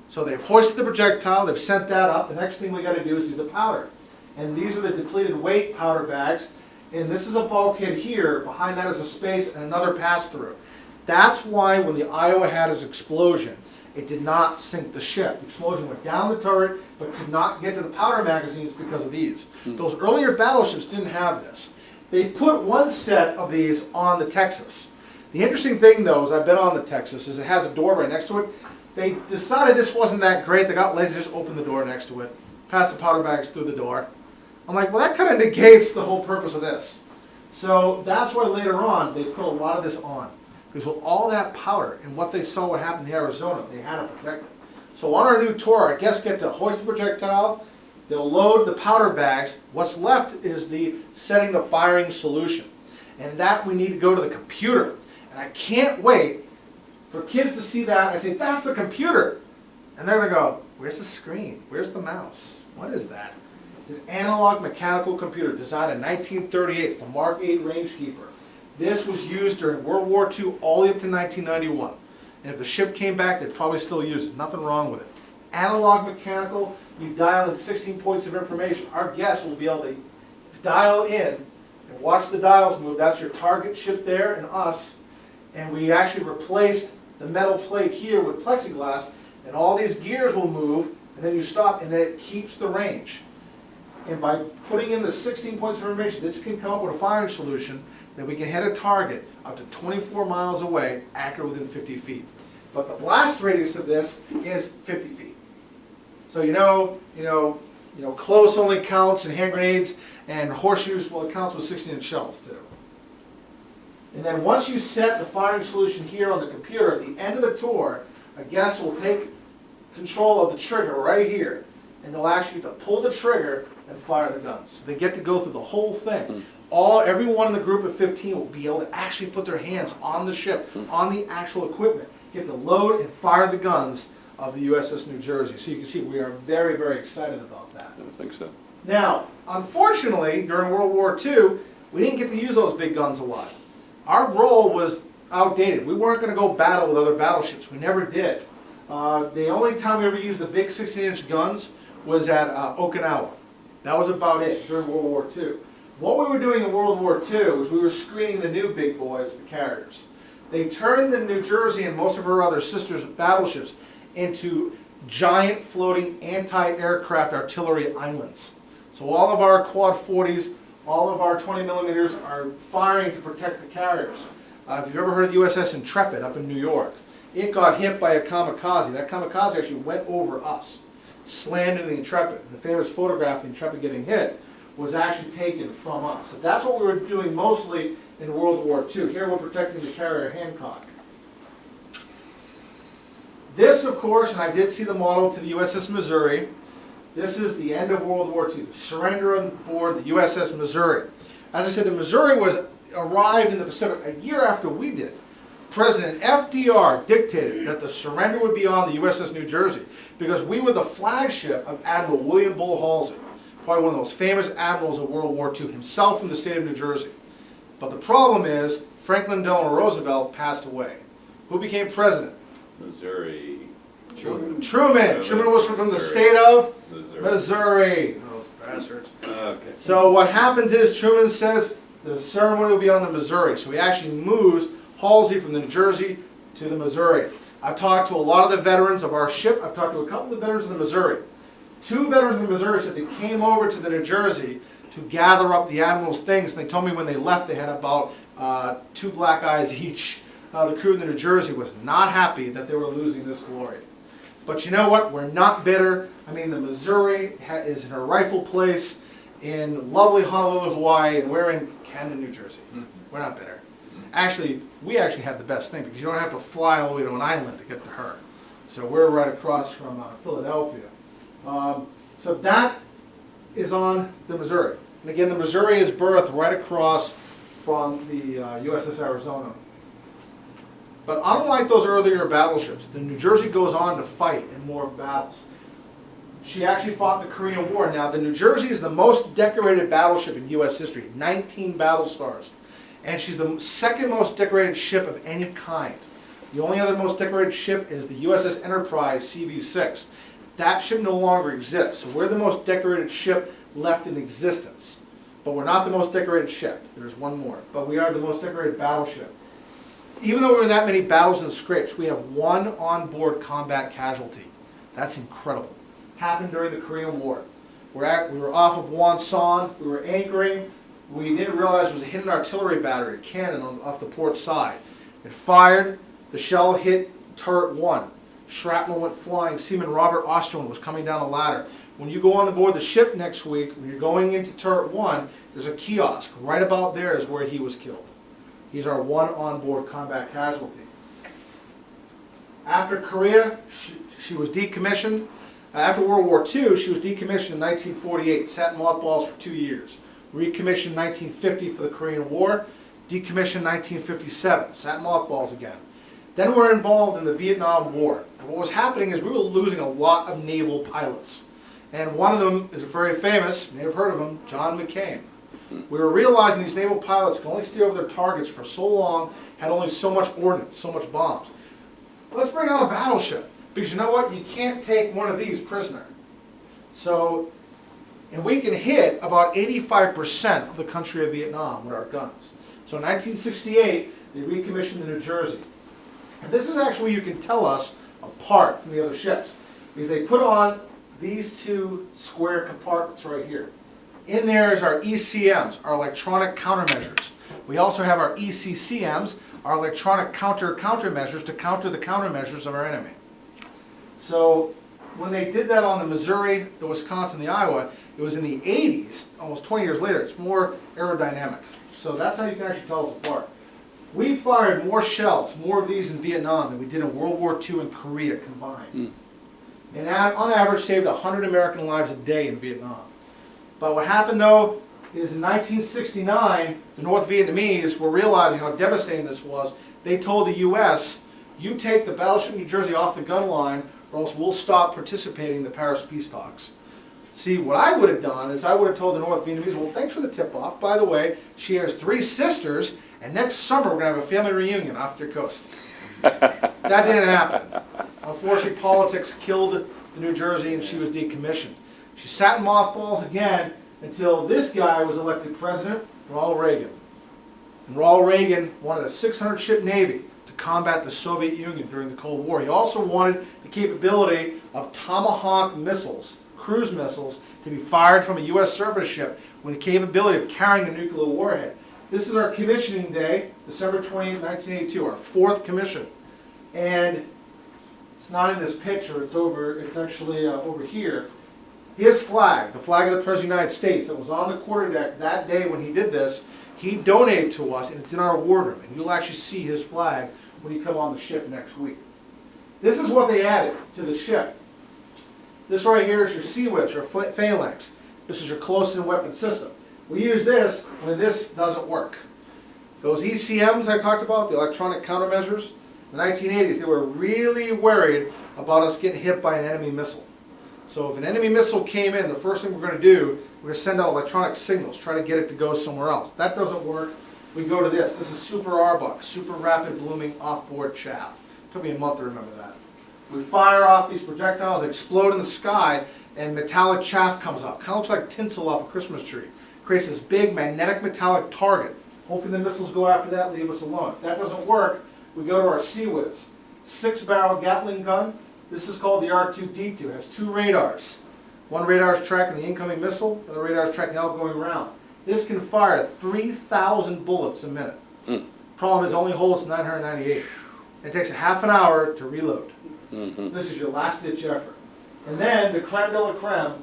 S2: So they've hoisted the projectile, they've sent that up. The next thing we got to do is do the powder. And these are the depleted weight powder bags. And this is a bulkhead here. Behind that is a space and another pass-through. That's why when the Iowa had its explosion, it did not sink the ship. The explosion went down the turret, but could not get to the powder magazines because of these. Those earlier battleships didn't have this. They put one set of these on the Texas. The interesting thing, though, is I've been on the Texas, is it has a door right next to it. They decided this wasn't that great. They got lazy, just opened the door next to it, passed the powder bags through the door. I'm like, well, that kind of negates the whole purpose of this. So that's why later on they put a lot of this on. Because with all that powder and what they saw what happened in Arizona, they had to protect it. So on our new tour, our guests get to hoist the projectile, they'll load the powder bags. What's left is the setting the firing solution. And that we need to go to the computer. And I can't wait for kids to see that. I say, that's the computer. And they're going to go, where's the screen? Where's the mouse? What is that? It's an analog mechanical computer designed in 1938. It's the Mark 8 Rangekeeper. This was used during World War II all the way up to 1991. And if the ship came back, they'd probably still use it. Nothing wrong with it. Analog mechanical, you dial in 16 points of information. Our guests will be able to dial in And watch the dials move. That's your target ship there and us. And we actually replaced the metal plate here with plexiglass, and all these gears will move, and then you stop, and then it keeps the range. And by putting in the 16 points of information, this can come up with a firing solution that we can hit a target up to 24 miles away, accurate within 50 feet. But the blast radius of this is 50 feet. So close only counts in hand grenades, and horseshoes, well, it counts with 16-inch shells too. And then once you set the firing solution here on the computer, at the end of the tour, a guest will take control of the trigger right here, and they'll actually get to pull the trigger and fire the guns. So they get to go through the whole thing. Everyone in the group of 15 will be able to actually put their hands on the ship, on the actual equipment, get to load and fire the guns of the USS New Jersey. So you can see we are very, very excited about that.
S3: I think so.
S2: Now, unfortunately, during World War II, we didn't get to use those big guns a lot. Our role was outdated. We weren't going to go battle with other battleships. We never did. The only time we ever used the big 16-inch guns was at Okinawa. That was about it during World War II. What we were doing in World War II was we were screening the new big boys, the carriers. They turned the New Jersey and most of her other sisters battleships into giant floating anti-aircraft artillery islands. So all of our quad 40s, all of our 20 millimeters are firing to protect the carriers. If you've ever heard of the USS Intrepid up in New York, it got hit by a kamikaze. That kamikaze actually went over us, slammed into the Intrepid. The famous photograph of the Intrepid getting hit was actually taken from us. So that's what we were doing mostly in World War II. Here we're protecting the carrier Hancock. This, of course, and I did see the model to the USS Missouri. This is the end of World War II, the surrender on board the USS Missouri. As I said, the Missouri arrived in the Pacific a year after we did. President FDR dictated that the surrender would be on the USS New Jersey because we were the flagship of Admiral William Bull Halsey, probably one of the most famous admirals of World War II, himself from the state of New Jersey. But the problem is Franklin Delano Roosevelt passed away. Who became president?
S3: Missouri.
S2: Truman. Truman was from the state of Missouri. Those bastards.
S3: Okay.
S2: So what happens is Truman says the ceremony will be on the Missouri. So he actually moves Halsey from the New Jersey to the Missouri. I've talked to a lot of the veterans of our ship. I've talked to a couple of the veterans of the Missouri. 2 veterans of the Missouri said they came over to the New Jersey to gather up the admiral's things. And they told me when they left they had about 2 black eyes each. The crew in the New Jersey was not happy that they were losing this glory. But you know what? We're not bitter. I mean, the Missouri is in her rightful place in lovely Honolulu, Hawaii, and we're in Camden, New Jersey. We're not bitter. Actually, we actually have the best thing because you don't have to fly all the way to an island to get to her. So we're right across from Philadelphia. So that is on the Missouri. And again, the Missouri is berthed right across from the USS Arizona. But unlike those earlier battleships, the New Jersey goes on to fight in more battles. She actually fought in the Korean War. Now, the New Jersey is the most decorated battleship in U.S. history, 19 battle stars. And she's the second most decorated ship of any kind. The only other most decorated ship is the USS Enterprise CV-6. That ship no longer exists. So we're the most decorated ship left in existence. But we're not the most decorated ship. There's one more. But we are the most decorated battleship. Even though we're in that many battles and scrapes, we have 1 onboard combat casualty. That's incredible. Happened during the Korean War. We were off of Wonsan. We were anchoring. We didn't realize it was a hidden artillery battery, a cannon off the port side. It fired. The shell hit turret 1. Shrapnel went flying. Seaman Robert Osterlund was coming down the ladder. When you go on board the ship next week, when you're going into turret 1, there's a kiosk. Right about there is where he was killed. He's our 1 onboard combat casualty. After Korea, she was decommissioned. After World War II, she was decommissioned in 1948, sat in mothballs for 2 years. Recommissioned in 1950 for the Korean War, decommissioned in 1957, sat in mothballs again. Then we're involved in the Vietnam War. And what was happening is we were losing a lot of naval pilots. And one of them is very famous, you may have heard of him, John McCain. We were realizing these naval pilots could only steer over their targets for so long, had only so much ordnance, so much bombs. Let's bring out a battleship, because you know what? You can't take one of these prisoner. So And we can hit about 85% of the country of Vietnam with our guns. So in 1968, they recommissioned the New Jersey. And this is actually where you can tell us apart from the other ships, because they put on these two square compartments right here. In there is our ECMs, our electronic countermeasures. We also have our ECCMs, our electronic countermeasures to counter the countermeasures of our enemy. So when they did that on the Missouri, the Wisconsin, the Iowa, it was in the 80s, almost 20 years later. It's more aerodynamic. So that's how you can actually tell us apart. We fired more shells, more of these in Vietnam than we did in World War II and Korea combined. And on average saved 100 American lives a day in Vietnam. But what happened though is in 1969, the North Vietnamese were realizing how devastating this was. They told the U.S., you take the Battleship New Jersey off the gun line or else we'll stop participating in the Paris peace talks. See, what I would have done is I would have told the North Vietnamese, well, thanks for the tip-off. By the way, she has 3 sisters, and next summer we're going to have a family reunion off your coast. That didn't happen. Unfortunately, politics killed the New Jersey, and she was decommissioned. She sat in mothballs again until this guy was elected president, Ronald Reagan. And Ronald Reagan wanted a 600-ship Navy to combat the Soviet Union during the Cold War. He also wanted the capability of Tomahawk missiles, cruise missiles, to be fired from a U.S. surface ship with the capability of carrying a nuclear warhead. This is our commissioning day, December 20th, 1982, our 4th commission. And it's not in this picture, it's actually over here. His flag, the flag of the President of the United States, that was on the quarterdeck that day when he did this, he donated to us, and it's in our wardroom. And you'll actually see his flag when you come on the ship next week. This is what they added to the ship. This right here is your CWIS, your phalanx. This is your close-in weapon system. We use this when this doesn't work. Those ECMs I talked about, the electronic countermeasures, in the 1980s, they were really worried about us getting hit by an enemy missile. So if an enemy missile came in, the first thing we're going to do, we're going to send out electronic signals, try to get it to go somewhere else. That doesn't work. We go to this. This is Super RBUC, Super Rapid Blooming Offboard Chaff. Took me a month to remember that. We fire off these projectiles, they explode in the sky, and metallic chaff comes out. Kind of looks like tinsel off a Christmas tree. Creates this big magnetic metallic target. Hopefully the missiles go after that, leave us alone. If that doesn't work, we go to our CWIS. 6-barrel Gatling gun. This is called the R2D2. It has 2 radars. One radar is tracking the incoming missile, the other radar is tracking the outgoing rounds. This can fire 3,000 bullets a minute. Problem is, it only holds 998. It takes a half an hour to reload. This is your last-ditch effort. And then the creme de la creme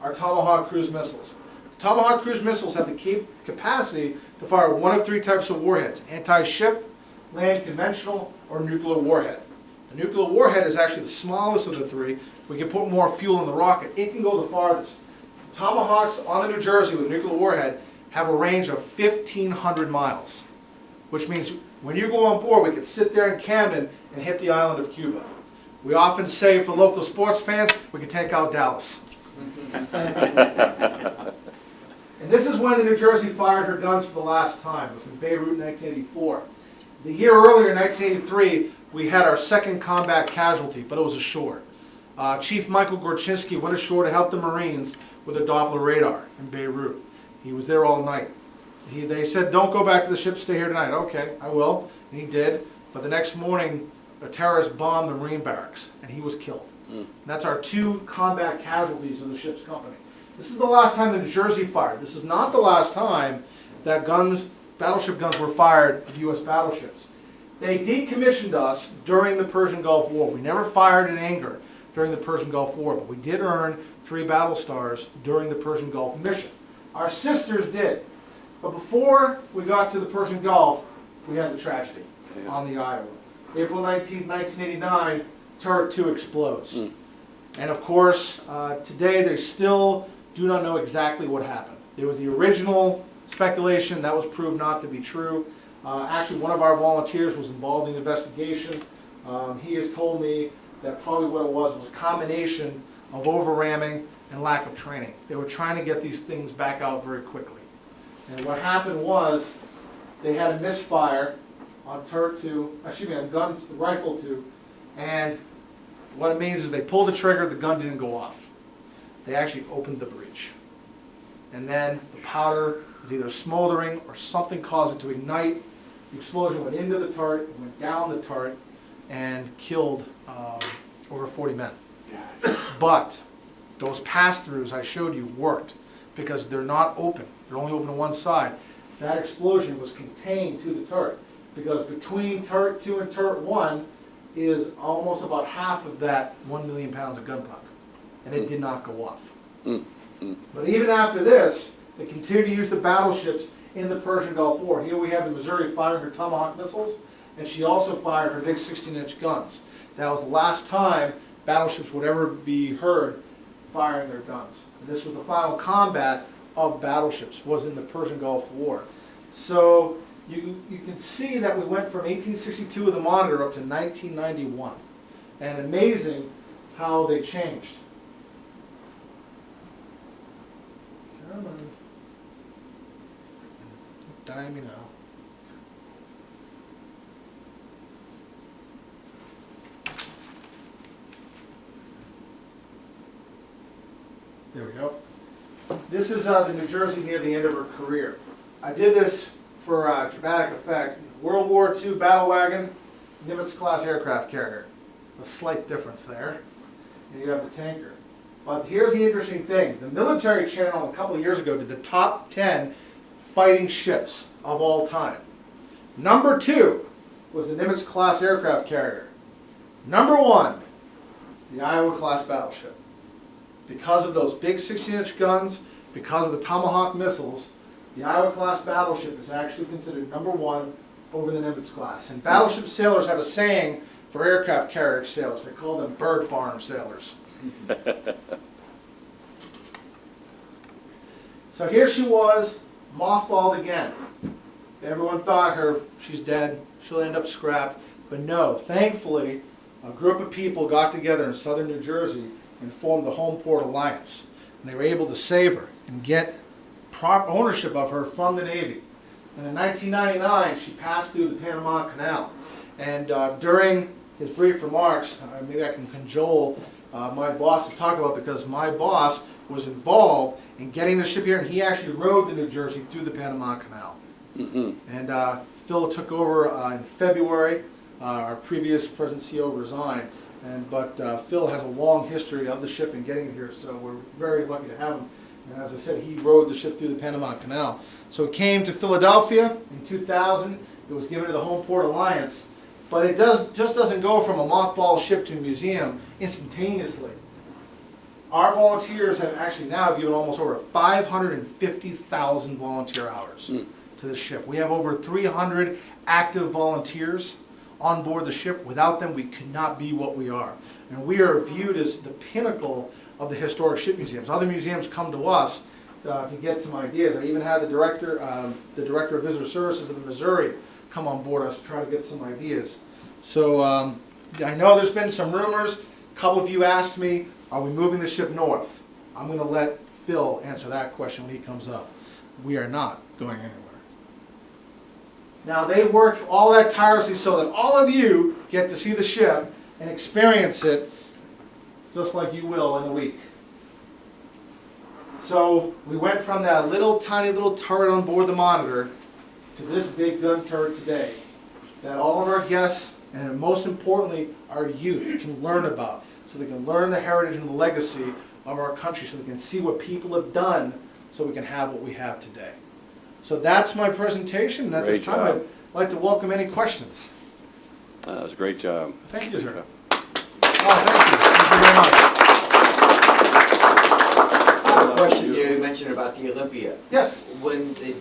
S2: are Tomahawk cruise missiles. The Tomahawk cruise missiles have the capacity to fire one of 3 types of warheads: anti-ship, land conventional, or nuclear warhead. The nuclear warhead is actually the smallest of the 3. We can put more fuel in the rocket. It can go the farthest. Tomahawks on the New Jersey with a nuclear warhead have a range of 1,500 miles, which means when you go on board, we can sit there in Camden and hit the island of Cuba. We often say, for local sports fans, we can take out Dallas. And this is when the New Jersey fired her guns for the last time. It was in Beirut in 1984. The year earlier, in 1983, we had our 2nd combat casualty, but it was ashore. Chief Michael Gorczynski went ashore to help the Marines with a Doppler radar in Beirut. He was there all night. They said, don't go back to the ship, stay here tonight. Okay, I will. And he did. But the next morning, a terrorist bombed the Marine barracks, and he was killed. And that's our 2 combat casualties of the ship's company. This is the last time the New Jersey fired. This is not the last time that battleship guns were fired of U.S. battleships. They decommissioned us during the Persian Gulf War. We never fired in anger during the Persian Gulf War, but we did earn 3 battle stars during the Persian Gulf mission. Our sisters did. But before we got to the Persian Gulf, we had the tragedy on the Iowa. April 19, 1989, turret 2 explodes. And of course, today they still do not know exactly what happened. There was the original speculation that was proved not to be true. Actually, one of our volunteers was involved in the investigation. He has told me that probably what it was a combination of over-ramming and lack of training. They were trying to get these things back out very quickly. And what happened was they had a misfire on turret 2, on rifle 2, and what it means is they pulled the trigger, the gun didn't go off. They actually opened the breech. and then the powder was either smoldering or something caused it to ignite. The explosion went into the turret, went down the turret, and killed over 40 men. But those pass-throughs I showed you worked because they're not open. They're only open to one side. That explosion was contained to the turret because between turret 2 and turret 1 is almost about half of that 1 million pounds of gunpowder, and it did not go off. But even after this, they continued to use the battleships in the Persian Gulf War. Here we have the Missouri firing her Tomahawk missiles, and she also fired her big 16-inch guns. That was the last time battleships would ever be heard firing their guns. And this was the final combat of battleships, was in the Persian Gulf War. So you can see that we went from 1862 with the Monitor up to 1991. And amazing how they changed. Come on. Die me now. There we go. This is the New Jersey near the end of her career. I did this for dramatic effect. World War II battle wagon, Nimitz-class aircraft carrier. A slight difference there. And you have the tanker. But here's the interesting thing. The Military Channel a couple of years ago did the top 10 fighting ships of all time. Number 2 was the Nimitz-class aircraft carrier. Number 1, the Iowa-class battleship. Because of those big 16-inch guns, because of the Tomahawk missiles, the Iowa-class battleship is actually considered number 1 over the Nimitz-class. And battleship sailors have a saying for aircraft carrier sailors. They call them bird farm sailors. So here she was, mothballed again. Everyone thought she's dead, she'll end up scrapped. But no, thankfully, a group of people got together in southern New Jersey and formed the Home Port Alliance. And they were able to save her and get proper ownership of her from the Navy. And in 1999, she passed through the Panama Canal. And during his brief remarks, maybe I can cajole my boss to talk about, because my boss was involved in getting the ship here, and he actually rode the New Jersey through the Panama Canal. And Phil took over in February. Our previous present CEO resigned. But Phil has a long history of the ship and getting it here, so we're very lucky to have him. And as I said, he rode the ship through the Panama Canal. So it came to Philadelphia in 2000. It was given to the Home Port Alliance. But it just doesn't go from a mothball ship to a museum instantaneously. Our volunteers have actually now given almost over 550,000 volunteer hours to the ship. We have over 300 active volunteers on board the ship. Without them, we could not be what we are. And we are viewed as the pinnacle of the historic ship museums. Other museums come to us to get some ideas. I even had the director of Visitor Services of the Missouri come on board us to try to get some ideas. So I know there's been some rumors. A couple of you asked me, are we moving the ship north? I'm going to let Phil answer that question when he comes up. We are not going anywhere. Now, they worked all that tirelessly so that all of you get to see the ship and experience it just like you will in a week. So we went from that tiny little turret on board the Monitor to this big gun turret today that all of our guests, and most importantly, our youth, can learn about, so they can learn the heritage and the legacy of our country, so they can see what people have done, so we can have what we have today. So that's my presentation, and at this time I'd like to welcome any questions.
S3: That was a great job.
S2: Thank you, sir. Oh, thank you. Thank you very much.
S6: A question you mentioned about the Olympia.
S2: Yes.
S6: When it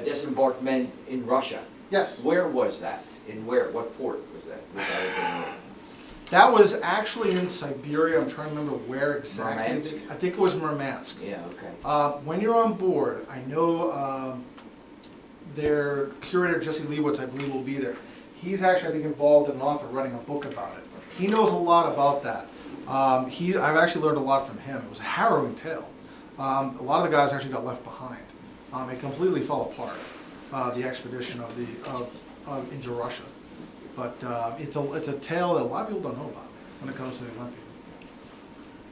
S6: disembarked men in Russia.
S2: Yes.
S6: Where was that? What port was that?
S2: That was actually in Siberia. I'm trying to remember where exactly.
S6: Murmansk?
S2: I think it was Murmansk.
S6: Yeah, okay.
S2: When you're on board, I know their curator, Jesse Leibowitz, I believe, will be there. He's actually, I think, involved in an author writing a book about it. He knows a lot about that. I've actually learned a lot from him. It was a harrowing tale. A lot of the guys actually got left behind. It completely fell apart, the expedition into Russia. But it's a tale that a lot of people don't know about when it comes to the Olympia.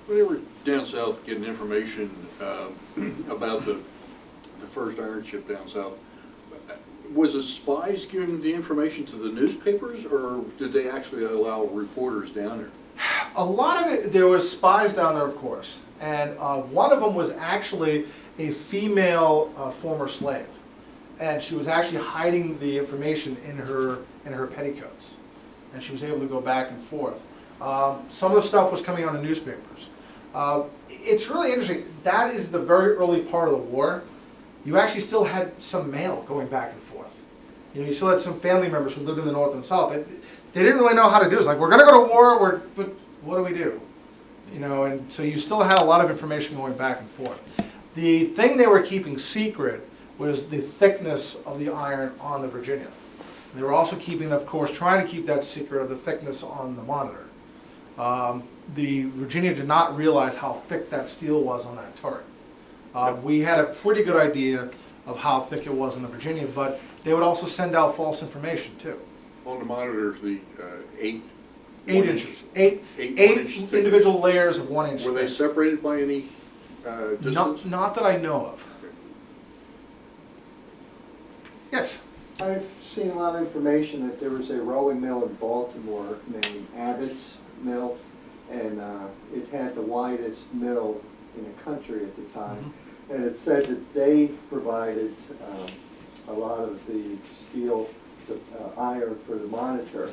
S7: Whenever down south getting information about the the first iron ship down south. Was the spies giving the information to the newspapers, or did they actually allow reporters down there?
S2: A lot of it, there was spies down there, of course, and one of them was actually a female former slave, and she was actually hiding the information in her petticoats, and she was able to go back and forth. Some of the stuff was coming out in newspapers. It's really interesting. That is the very early part of the war. You actually still had some mail going back and forth. You know, you still had some family members who lived in the north and south. They didn't really know how to do it. It's like, we're going to go to war, but what do we do? You know, and so you still had a lot of information going back and forth. The thing they were keeping secret was the thickness of the iron on the Virginia. They were also keeping, of course, trying to keep that secret of the thickness on the Monitor. The Virginia did not realize how thick that steel was on that turret. We had a pretty good idea of how thick it was in the Virginia, but they would also send out false information too.
S7: On the Monitor, the 8
S2: inches. Eight individual layers of 1 inch.
S7: Were they separated by any distance?
S2: Not that I know of. Yes?
S8: I've seen a lot of information that there was a rolling mill in Baltimore named Abbott's Mill, and it had the widest mill in the country at the time.
S2: Mm-hmm.
S8: And it said that they provided a lot of the steel, the iron for the Monitor,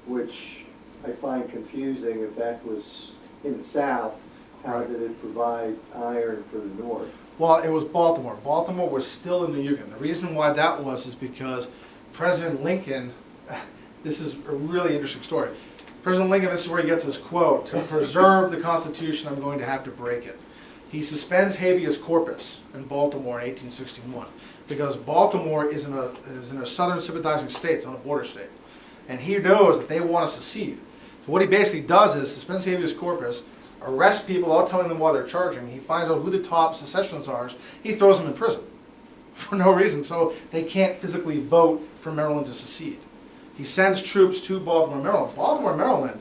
S8: which I find confusing. If that was in the South, how did it provide iron for the North?
S2: Well, it was Baltimore. Baltimore was still in the Union. The reason why that was is because President Lincoln, this is a really interesting story. President Lincoln, this is where he gets his quote, "To preserve the Constitution, I'm going to have to break it." He suspends habeas corpus in Baltimore in 1861 because Baltimore is in a southern sympathizing state, it's on a border state. And he knows that they want to secede. So what he basically does is suspends habeas corpus, arrests people without telling them why they're charging. He finds out who the top secessionists are. He throws them in prison for no reason, so they can't physically vote for Maryland to secede. He sends troops to Baltimore, Maryland. Baltimore, Maryland,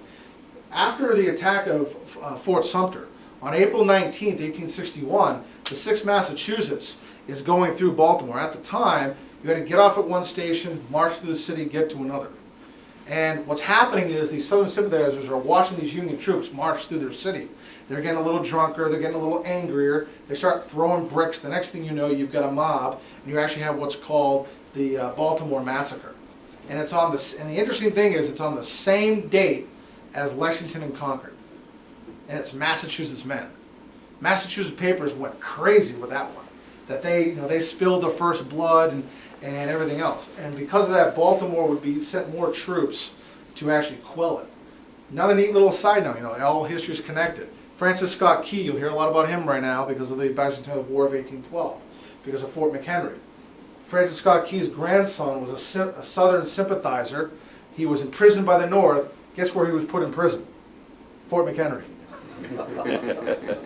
S2: after the attack of Fort Sumter, on April 19th, 1861, the 6th Massachusetts is going through Baltimore. At the time, you had to get off at one station, march through the city, get to another. And what's happening is these Southern sympathizers are watching these Union troops march through their city. They're getting a little drunker, they're getting a little angrier, they start throwing bricks. The next thing you know, you've got a mob, and you actually have what's called the Baltimore Massacre. And it's on the, and the interesting thing is it's on the same date as Lexington and Concord. And it's Massachusetts men. Massachusetts papers went crazy with that one. That they, you know, they spilled the first blood and everything else. And because of that, Baltimore would be sent more troops to actually quell it. Another neat little side note, you know, all history is connected. Francis Scott Key, you'll hear a lot about him right now because of the Bicentennial War of 1812, because of Fort McHenry. Francis Scott Key's grandson was a Southern sympathizer. He was imprisoned by the North. Guess where he was put in prison? Fort McHenry.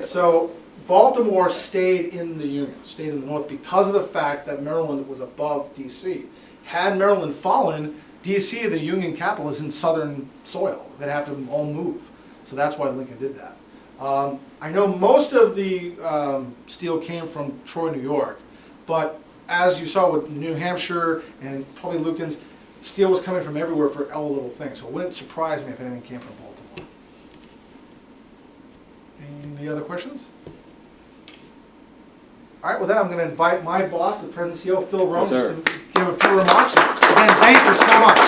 S2: So Baltimore stayed in the Union, stayed in the North because of the fact that Maryland was above D.C. Had Maryland fallen, D.C., the Union capital, is in southern soil. They'd have to all move. So that's why Lincoln did that. I know most of the steel came from Troy, New York, but as you saw with New Hampshire and probably Lucan's, steel was coming from everywhere for all little things. So it wouldn't surprise me if anything came from Baltimore. Any other questions? All right, well then I'm going to invite my boss, the President CEO, Phil Rones,
S3: Yes,
S2: to give a few remarks. Again, thank you so much.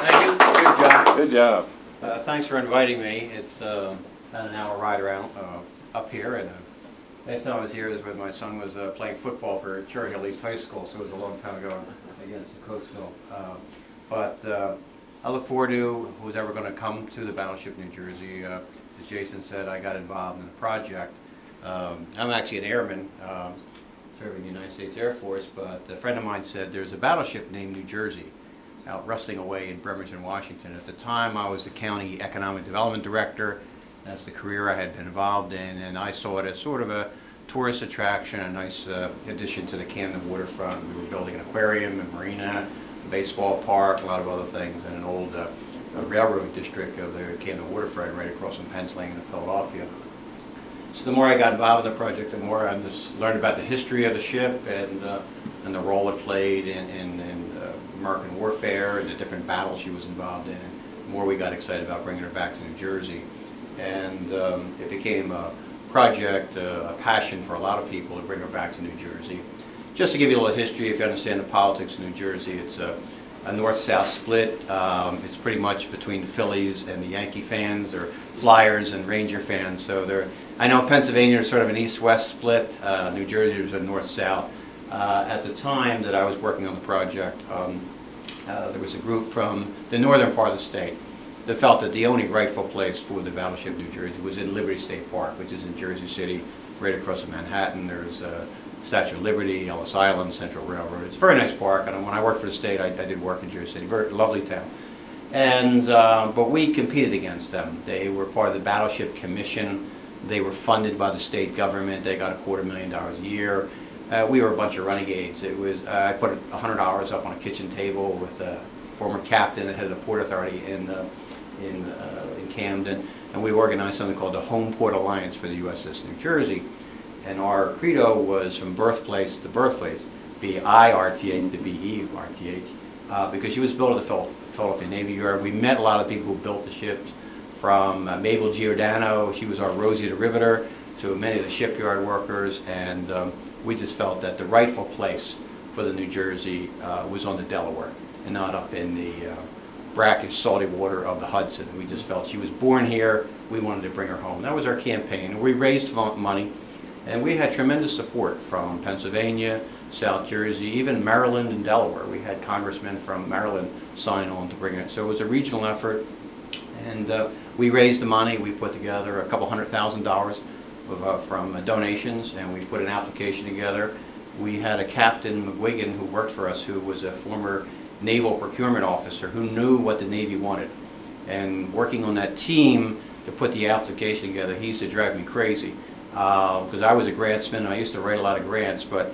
S9: Thank you. Good job.
S3: Good job.
S9: Thanks for inviting me. It's about an hour ride around up here, and last time I was here was when my son was playing football for Cherry East High School, so it was a long time ago against the Coatesville. But I look forward to who's ever going to come to the Battleship, New Jersey. As Jason said, I got involved in the project. I'm actually an airman serving the United States Air Force, but a friend of mine said there's a battleship named New Jersey out rusting away in Bremerton, Washington. At the time, I was the county economic development director. That's the career I had been involved in, and I saw it as sort of a tourist attraction, a nice addition to the Camden waterfront. We were building an aquarium, a marina, a baseball park, a lot of other things, and an old railroad district of the Camden waterfront right across from Pennsylvania and Philadelphia. So the more I got involved in the project, the more I just learned about the history of the ship and the role it played in American warfare and the different battles she was involved in. The more we got excited about bringing her back to New Jersey. And it became a project, a passion for a lot of people to bring her back to New Jersey. Just to give you a little history, if you understand the politics of New Jersey, it's a north-south split. It's pretty much between the Phillies and the Yankee fans, or Flyers and Ranger fans. So I know Pennsylvania is sort of an east-west split. New Jersey was a north-south. At the time that I was working on the project, there was a group from the northern part of the state that felt that the only rightful place for the Battleship New Jersey was in Liberty State Park, which is in Jersey City, right across from Manhattan. There's Statue of Liberty, Ellis Island, Central Railroad. It's a very nice park, and when I worked for the state, I did work in Jersey City. Very lovely town. And but we competed against them. They were part of the Battleship Commission. They were funded by the state government. They got $250,000 a year. We were a bunch of renegades. It was I put $100 up on a kitchen table with a former captain that had the Port Authority in Camden, and we organized something called the Home Port Alliance for the USS New Jersey. And our credo was from birthplace to birthplace, B-I-R-T-H to B-E-R-T-H, because she was built at the Philadelphia Navy Yard. We met a lot of people who built the ships, from Mabel Giordano, she was our Rosie the Riveter, to many of the shipyard workers, and we just felt that the rightful place for the New Jersey was on the Delaware, and not up in the brackish, salty water of the Hudson. We just felt she was born here, we wanted to bring her home. That was our campaign. We raised money, and we had tremendous support from Pennsylvania, South Jersey, even Maryland and Delaware. We had congressmen from Maryland sign on to bring it. So it was a regional effort, and we raised the money. We put together a couple $100,000 from donations, and we put an application together. We had a Captain McGuigan who worked for us, who was a former naval procurement officer who knew what the Navy wanted. And working on that team to put the application together, he used to drive me crazy. Because I was a grantsman, and I used to write a lot of grants, but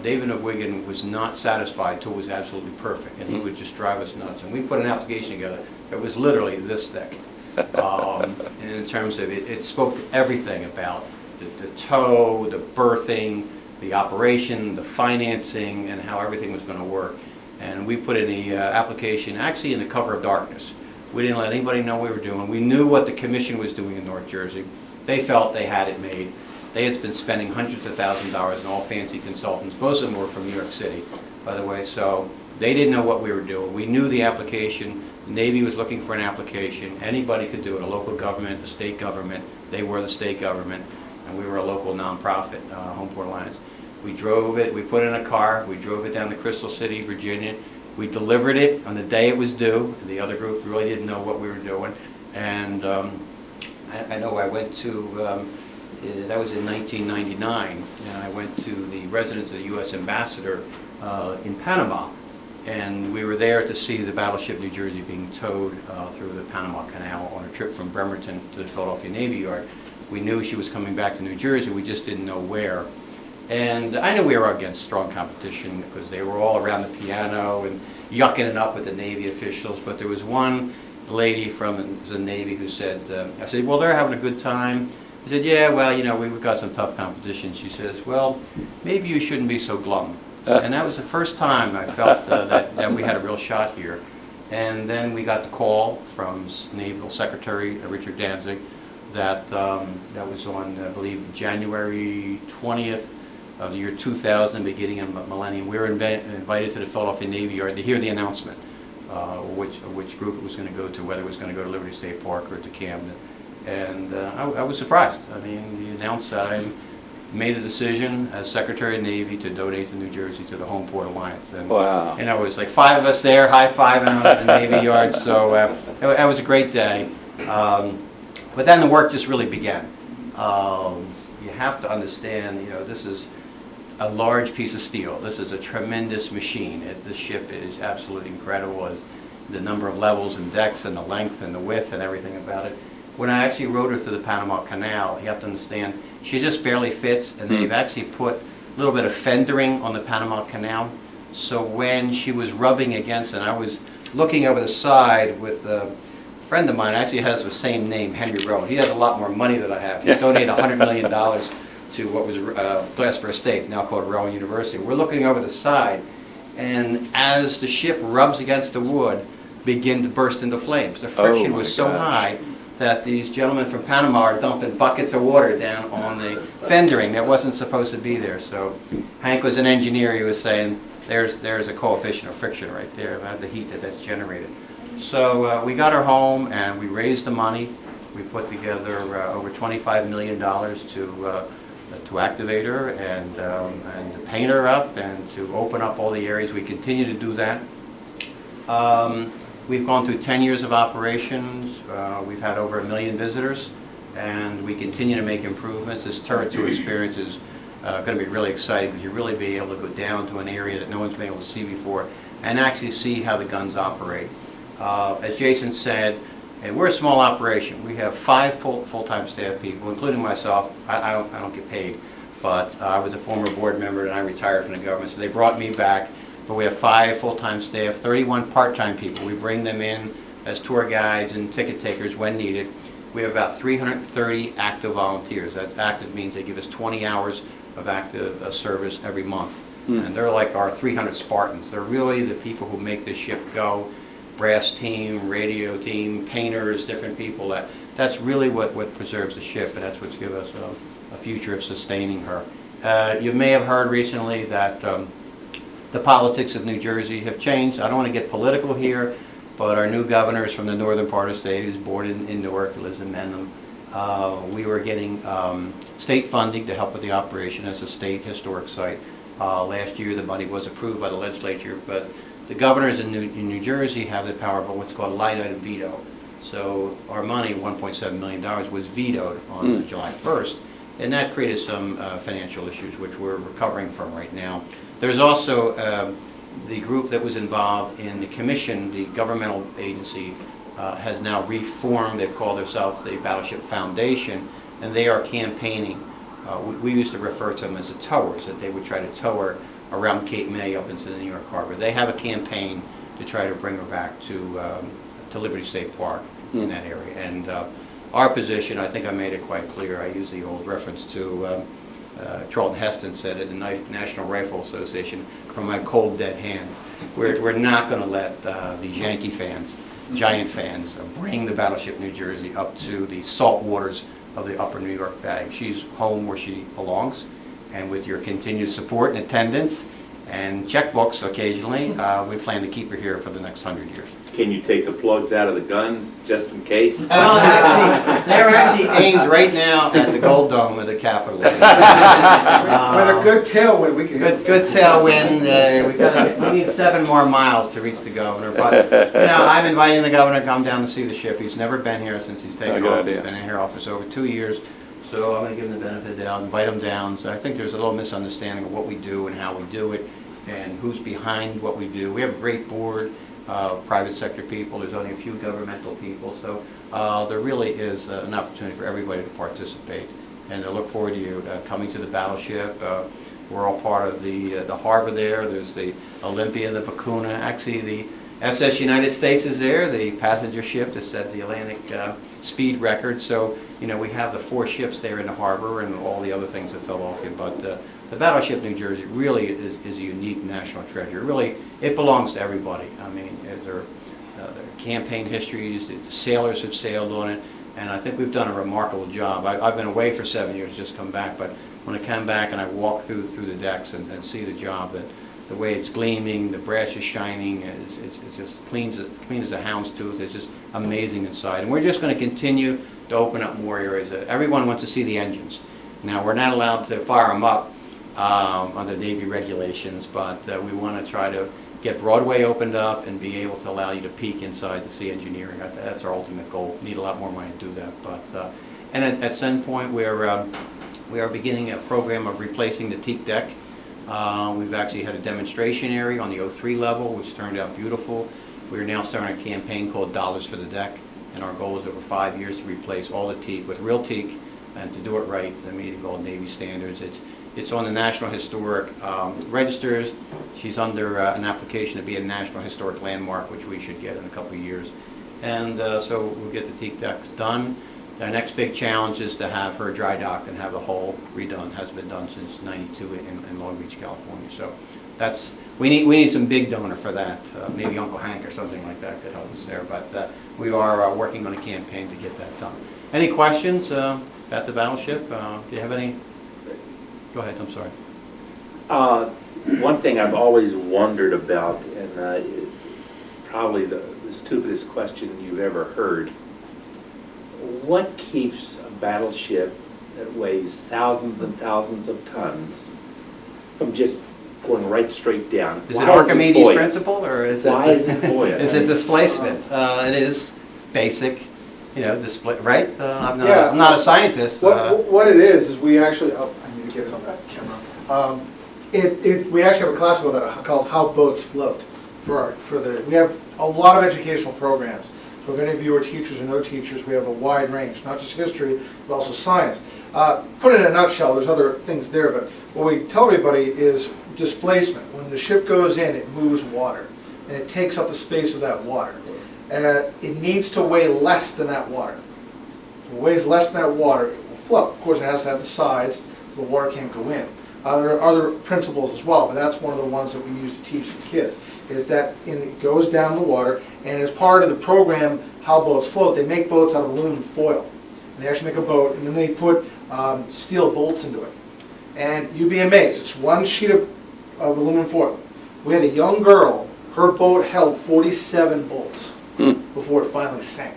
S9: David McGuigan was not satisfied until it was absolutely perfect, and he would just drive us nuts. And we put an application together that was literally this thick. And in terms of it spoke to everything about the tow, the berthing, the operation, the financing, and how everything was going to work. And we put in the application actually in the cover of darkness. We didn't let anybody know what we were doing. We knew what the commission was doing in North Jersey. They felt they had it made. They had been spending hundreds of thousands of dollars on all fancy consultants. Most of them were from New York City, by the way, so they didn't know what we were doing. We knew the application. The Navy was looking for an application. Anybody could do it, a local government, a state government. They were the state government, and we were a local nonprofit, Home Port Alliance. We drove it, we put it in a car, we drove it down to Crystal City, Virginia. We delivered it on the day it was due. The other group really didn't know what we were doing. And I know I went to, that was in 1999, and I went to the residence of the U.S. Ambassador in Panama. And we were there to see the Battleship New Jersey being towed through the Panama Canal on a trip from Bremerton to the Philadelphia Navy Yard. We knew she was coming back to New Jersey, we just didn't know where. And I knew we were against strong competition because they were all around the piano and yucking it up with the Navy officials, but there was one lady from the Navy who said, I said, well, they're having a good time. I said, yeah, well, you know, we've got some tough competition. She says, well, maybe you shouldn't be so glum. And that was the first time I felt that we had a real shot here. And then we got the call from Naval Secretary Richard Danzig that was on, I believe, January 20th of the year 2000, beginning of millennium. We were invited to the Philadelphia Navy Yard to hear the announcement, which group it was going to go to, whether it was going to go to Liberty State Park or to Camden. And I was surprised. I mean, he announced that I made a decision as Secretary of the Navy to donate to New Jersey to the Home Port Alliance. And,
S3: Wow.
S9: and it was like 5 of us there, high-fiving at the Navy Yard, so that was a great day. But then the work just really began. You have to understand, you know, this is a large piece of steel. This is a tremendous machine. This ship is absolutely incredible, as the number of levels and decks and the length and the width and everything about it. When I actually rode her through the Panama Canal, you have to understand, she just barely fits, and they've actually put a little bit of fendering on the Panama Canal. So when she was rubbing against it, I was looking over the side with friend of mine actually has the same name, Henry Rowan. He has a lot more money than I have. He donated $100 million to what was Glasper Estates, now called Rowan University. We're looking over the side, and as the ship rubs against the wood, begin to burst into flames. The friction was so high that these gentlemen from Panama are dumping buckets of water down on the fendering that wasn't supposed to be there. So Hank was an engineer. He was saying, there's a coefficient of friction right there, the heat that's generated. So we got her home and we raised the money. We put together over $25 million to activate her and to paint her up and to open up all the areas. We continue to do that. We've gone through 10 years of operations. We've had over 1 million visitors, and we continue to make improvements. This Turret 2 experience is going to be really exciting because you'll really be able to go down to an area that no one's been able to see before and actually see how the guns operate. As Jason said, and we're a small operation. We have 5 full-time staff people, including myself. I don't get paid, but I was a former board member and I retired from the government, so they brought me back. But we have 5 full-time staff, 31 part-time people. We bring them in as tour guides and ticket takers when needed. We have about 330 active volunteers. That's active means they give us 20 hours of active service every month. And they're like our 300 Spartans. They're really the people who make this ship go. Brass team, radio team, painters, different people. That's really what preserves the ship, and that's what's given us a future of sustaining her. You may have heard recently that the politics of New Jersey have changed. I don't want to get political here, but our new governor is from the northern part of the state. He was born in Newark, lives in Mendham. We were getting state funding to help with the operation as a state historic site. Last year the money was approved by the legislature, but the governors in New Jersey have the power of what's called a light item veto. So our money, $1.7 million, was vetoed on July 1st, and that created some financial issues which we're recovering from right now. There's also the group that was involved in the commission, the governmental agency, has now reformed. They've called themselves the Battleship Foundation, and they are campaigning. We used to refer to them as the towers, that they would try to tow her around Cape May up into the New York Harbor. They have a campaign to try to bring her back to Liberty State Park in that area. And our position, I think I made it quite clear. I use the old reference to Charlton Heston said it, the National Rifle Association, from my cold dead hand. We're not going to let these Yankee fans, giant fans, bring the Battleship New Jersey up to the salt waters of the upper New York Bay. She's home where she belongs, and with your continued support and attendance and checkbooks occasionally, we plan to keep her here for the next 100 years.
S10: Can you take the plugs out of the guns just in case?
S9: Well, they're actually aimed right now at the Gold Dome of the Capitol.
S2: With a good tailwind, we can
S9: Good tailwind. We need 7 more miles to reach the governor. But I'm inviting the governor to come down to see the ship. He's never been here since he's taken off. He's been in here office over 2 years. So I'm going to give him the benefit of the doubt, invite him down. So I think there's a little misunderstanding of what we do and how we do it and who's behind what we do. We have a great board. Private sector people, there's only a few governmental people, so there really is an opportunity for everybody to participate. And I look forward to you coming to the Battleship. We're all part of the harbor there. There's the Olympia, the Pacuna. Actually, the SS United States is there, the passenger ship that set the Atlantic speed record. So, we have the 4 ships there in the harbor and all the other things that fell off it. But the Battleship New Jersey really is a unique national treasure. Really, it belongs to everybody. I mean, their campaign histories, the sailors have sailed on it, and I think we've done a remarkable job. I've been away for 7 years, just come back, but when I come back and I walk through the decks and see the job, that the way it's gleaming, the brass is shining, it's just clean as a hound's tooth. It's just amazing inside. And we're just going to continue to open up more areas. Everyone wants to see the engines. Now, we're not allowed to fire them up under Navy regulations, but we want to try to get Broadway opened up and be able to allow you to peek inside to see engineering. That's our ultimate goal. We need a lot more money to do that. But and at some point, we are beginning a program of replacing the teak deck. We've actually had a demonstration area on the 03 level, which turned out beautiful. We are now starting a campaign called Dollars for the Deck, and our goal is over 5 years to replace all the teak with real teak, and to do it right, the meeting called Navy standards. It's on the National Historic Registers. She's under an application to be a National Historic Landmark, which we should get in a couple of years. and so we'll get the teak decks done. Our next big challenge is to have her dry dock and have the hull redone. Has been done since '92 in Long Beach, California. So that's we need some big donor for that. Maybe Uncle Hank or something like that could help us there. But we are working on a campaign to get that done. Any questions about the Battleship? Do you have any? Go ahead. I'm sorry.
S10: One thing I've always wondered about, and is probably the stupidest question you've ever heard. What keeps a battleship that weighs thousands and thousands of tons from just going right straight down?
S9: Is it Archimedes' principle, or is it?
S10: Why is it buoyant?
S9: Is it displacement? It is basic, display. Right? I'm
S2: Yeah.
S9: not a scientist.
S2: What it is we actually, I need to get it on that camera. We actually have a class about that called How Boats Float. We have a lot of educational programs. So if any of you are teachers or no teachers, we have a wide range, not just history, but also science. Put it in a nutshell, there's other things there, but what we tell everybody is displacement. When the ship goes in, it moves water, and it takes up the space of that water. It needs to weigh less than that water. If it weighs less than that water, it will float. Of course, it has to have the sides, so the water can't go in. There are other principles as well, but that's one of the ones that we use to teach the kids, is that it goes down the water, and as part of the program, How Boats Float, they make boats out of aluminum foil. And they actually make a boat, and then they put steel bolts into it. And you'd be amazed, it's one sheet of aluminum foil. We had a young girl, her boat held 47 bolts before it finally sank.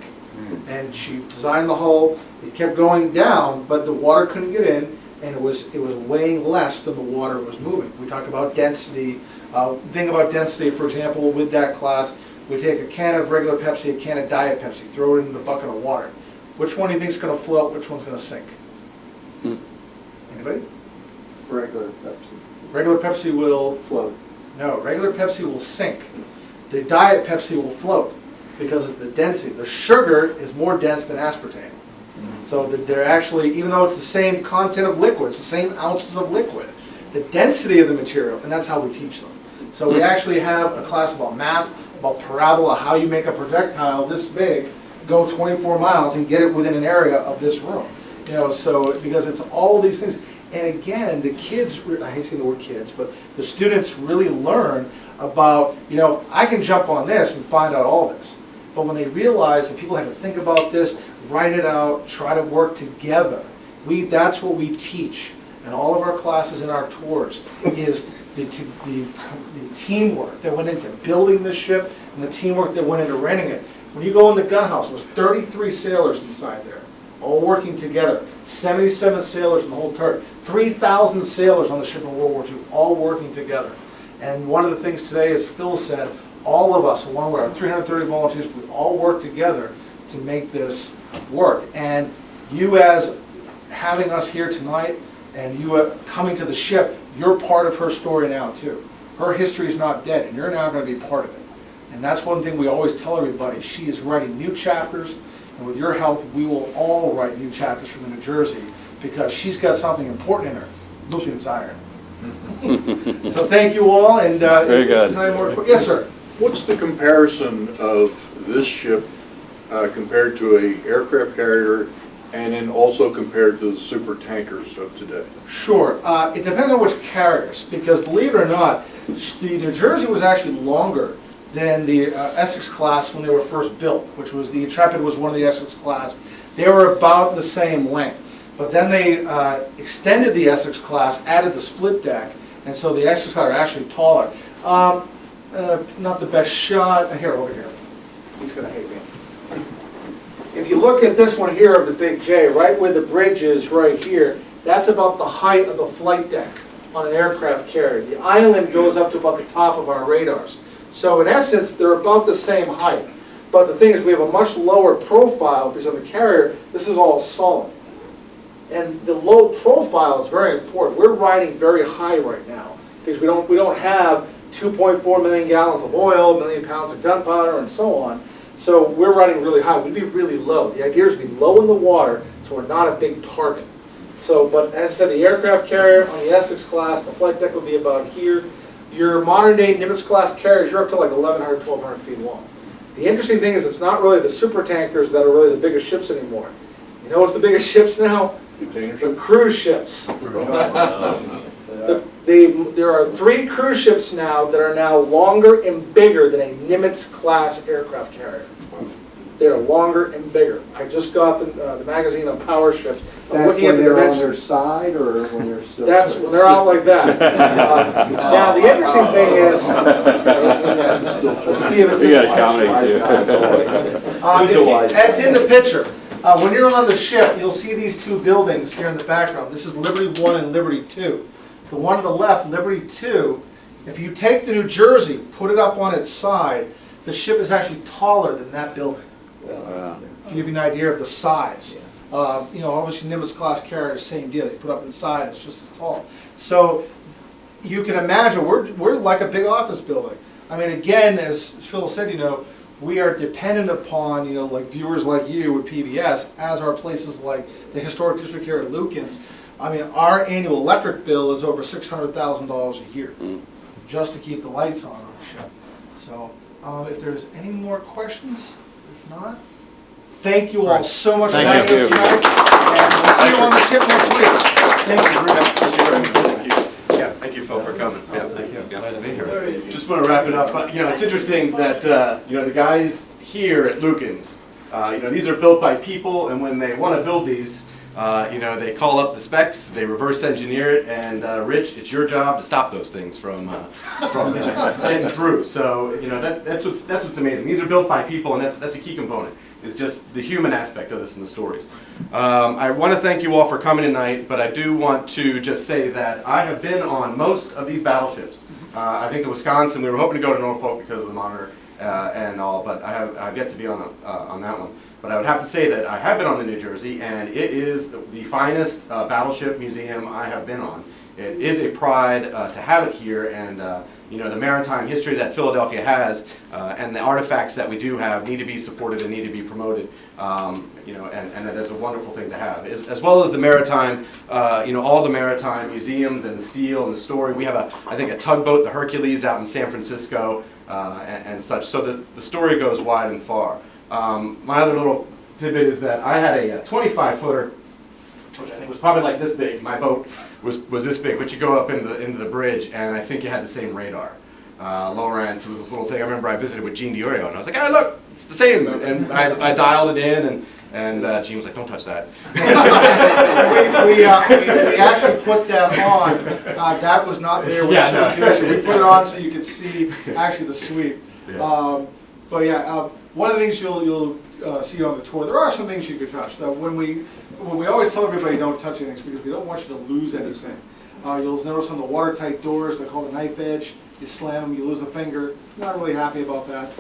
S2: And she designed the hull, it kept going down, but the water couldn't get in, and it was weighing less than the water was moving. We talked about density. Think about density, for example, with that class, we take a can of regular Pepsi, a can of Diet Pepsi, throw it into the bucket of water. Which one do you think is going to float, which one's going to sink? Anybody?
S8: Regular Pepsi.
S2: Regular Pepsi will
S8: Float.
S2: No, regular Pepsi will sink. The Diet Pepsi will float because of the density. The sugar is more dense than aspartame. So that they're actually, even though it's the same content of liquid, it's the same ounces of liquid, the density of the material, and that's how we teach them. So we actually have a class about math, about parabola, how you make a projectile this big, go 24 miles and get it within an area of this room. So because it's all of these things. And again, the kids, I hate saying the word kids, but the students really learn about, I can jump on this and find out all this. But when they realize that people have to think about this, write it out, try to work together, that's what we teach. And all of our classes and our tours is the teamwork that went into building the ship and the teamwork that went into renting it. When you go in the gun house, there was 33 sailors inside there, all working together. 77 sailors in the whole turret. 3,000 sailors on the ship in World War II, all working together. And one of the things today, as Phil said, all of us, along with our 330 volunteers, we all work together to make this work. And you, as having us here tonight, and you coming to the ship, you're part of her story now too. Her history is not dead, and you're now going to be part of it. And that's one thing we always tell everybody. She is writing new chapters, and with your help, we will all write new chapters for the New Jersey, because she's got something important in her, Lupin's iron. So thank you all, and
S3: Very good.
S2: Yes, sir.
S7: What's the comparison of this ship compared to a aircraft carrier, and then also compared to the super tankers of today?
S2: Sure. It depends on which carriers, because believe it or not, the New Jersey was actually longer than the Essex class when they were first built, which was the Intrepid was one of the Essex class. They were about the same length. But then they extended the Essex class, added the split deck, and so the Essex class are actually taller. Not the best shot. Here, over here. He's going to hate me. If you look at this one here of the Big J, right where the bridge is right here, that's about the height of the flight deck on an aircraft carrier. The island goes up to about the top of our radars. So in essence, they're about the same height. But the thing is, we have a much lower profile because on the carrier, this is all solid. And the low profile is very important. We're riding very high right now because we don't have 2.4 million gallons of oil, 1 million pounds of gunpowder, and so on. So we're riding really high. We'd be really low. The idea is to be low in the water, so we're not a big target. So, but as I said, the aircraft carrier on the Essex class, the flight deck will be about here. Your modern day Nimitz class carriers, you're up to like 1,100, 1,200 feet long. The interesting thing is it's not really the super tankers that are really the biggest ships anymore. You know what's the biggest ships now? The cruise ships. There are 3 cruise ships now that are now longer and bigger than a Nimitz-class aircraft carrier. They are longer and bigger. I just got the magazine on power ships. I'm looking at the
S8: When they're on their
S2: dimensions.
S8: side or when they're still?
S2: That's when they're out like that. Now, the interesting thing is, let's see if it's
S3: We got a comedy too.
S2: it's in the picture. When you're on the ship, you'll see these 2 buildings here in the background. This is Liberty 1 and Liberty 2. The one on the left, Liberty 2, if you take the New Jersey, put it up on its side, the ship is actually taller than that building. To give you an idea of the size. You know, obviously Nimitz class carrier, same deal. They put up inside, it's just as tall. So you can imagine we're like a big office building. I mean, again, as Phil said, you know, we are dependent upon, you know, like viewers like you with PBS, as are places like the Historic District here at Lukens. I mean, our annual electric bill is over $600,000 a year just to keep the lights on the ship. So if there's any more questions, if not, thank you all so much for
S3: Thank
S2: having
S3: you.
S2: us tonight. And we'll see you on the ship next week. Thank you.
S1: Thank you. Yeah, thank you, Phil, for coming. Yeah,
S9: Thank you.
S1: Yeah.
S9: Glad to be here.
S1: Just want to wrap it up, but you know, it's interesting that you know, the guys here at Lukens, you know, these are built by people, and when they want to build these, you know, they call up the specs, they reverse engineer it, and Rich, it's your job to stop those things from getting through. So you know, that's what's amazing. These are built by people, and that's a key component. It's just the human aspect of this and the stories. I want to thank you all for coming tonight, but I do want to just say that I have been on most of these battleships. I think the Wisconsin, we were hoping to go to Norfolk because of the monitor and all, but I've yet to be on that one. But I would have to say that I have been on the New Jersey, and it is the finest battleship museum I have been on. It is a pride to have it here, and you know, the maritime history that Philadelphia has and the artifacts that we do have need to be supported and need to be promoted. You know, and that is a wonderful thing to have, as well as the maritime, you know, all the maritime museums and the steel and the story. We have I think a tugboat, the Hercules, out in San Francisco and such. So the story goes wide and far. My other little tidbit is that I had a 25-footer, which I think was probably like this big. My boat was this big, but you go up into the bridge, and I think you had the same radar. Lowrance was this little thing. I remember I visited with Gene DiOrio, and I was like, "Ah, look, it's the same." And I dialed it in, and Gene was like, "Don't touch that."
S2: we actually put that on. That was not there. When we put it on so you could see actually the sweep.
S1: Yeah.
S2: But yeah, one of the things you'll see on the tour, there are some things you could touch. So when we always tell everybody don't touch anything because we don't want you to lose anything. You'll notice on the watertight doors, they're called a knife edge. You slam them, you lose a finger. Not really happy about that.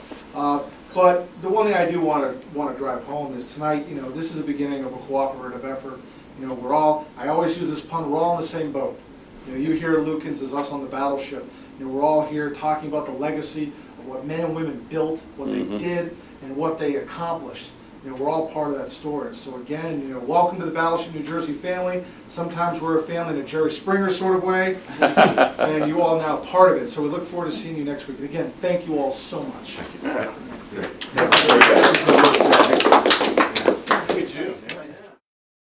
S2: But the one thing I do want to drive home is tonight, you know, this is the beginning of a cooperative effort. You know, I always use this pun, we're all in the same boat. You know, you here at Lukens is us on the Battleship. You know, we're all here talking about the legacy of what men and women built, what they did, and what they accomplished. You know, we're all part of that story. So again, you know, welcome to the Battleship New Jersey family. Sometimes we're a family in a Jerry Springer sort of way, and you all now part of it. So we look forward to seeing you next week. Again, thank you all so much.
S1: Thank you.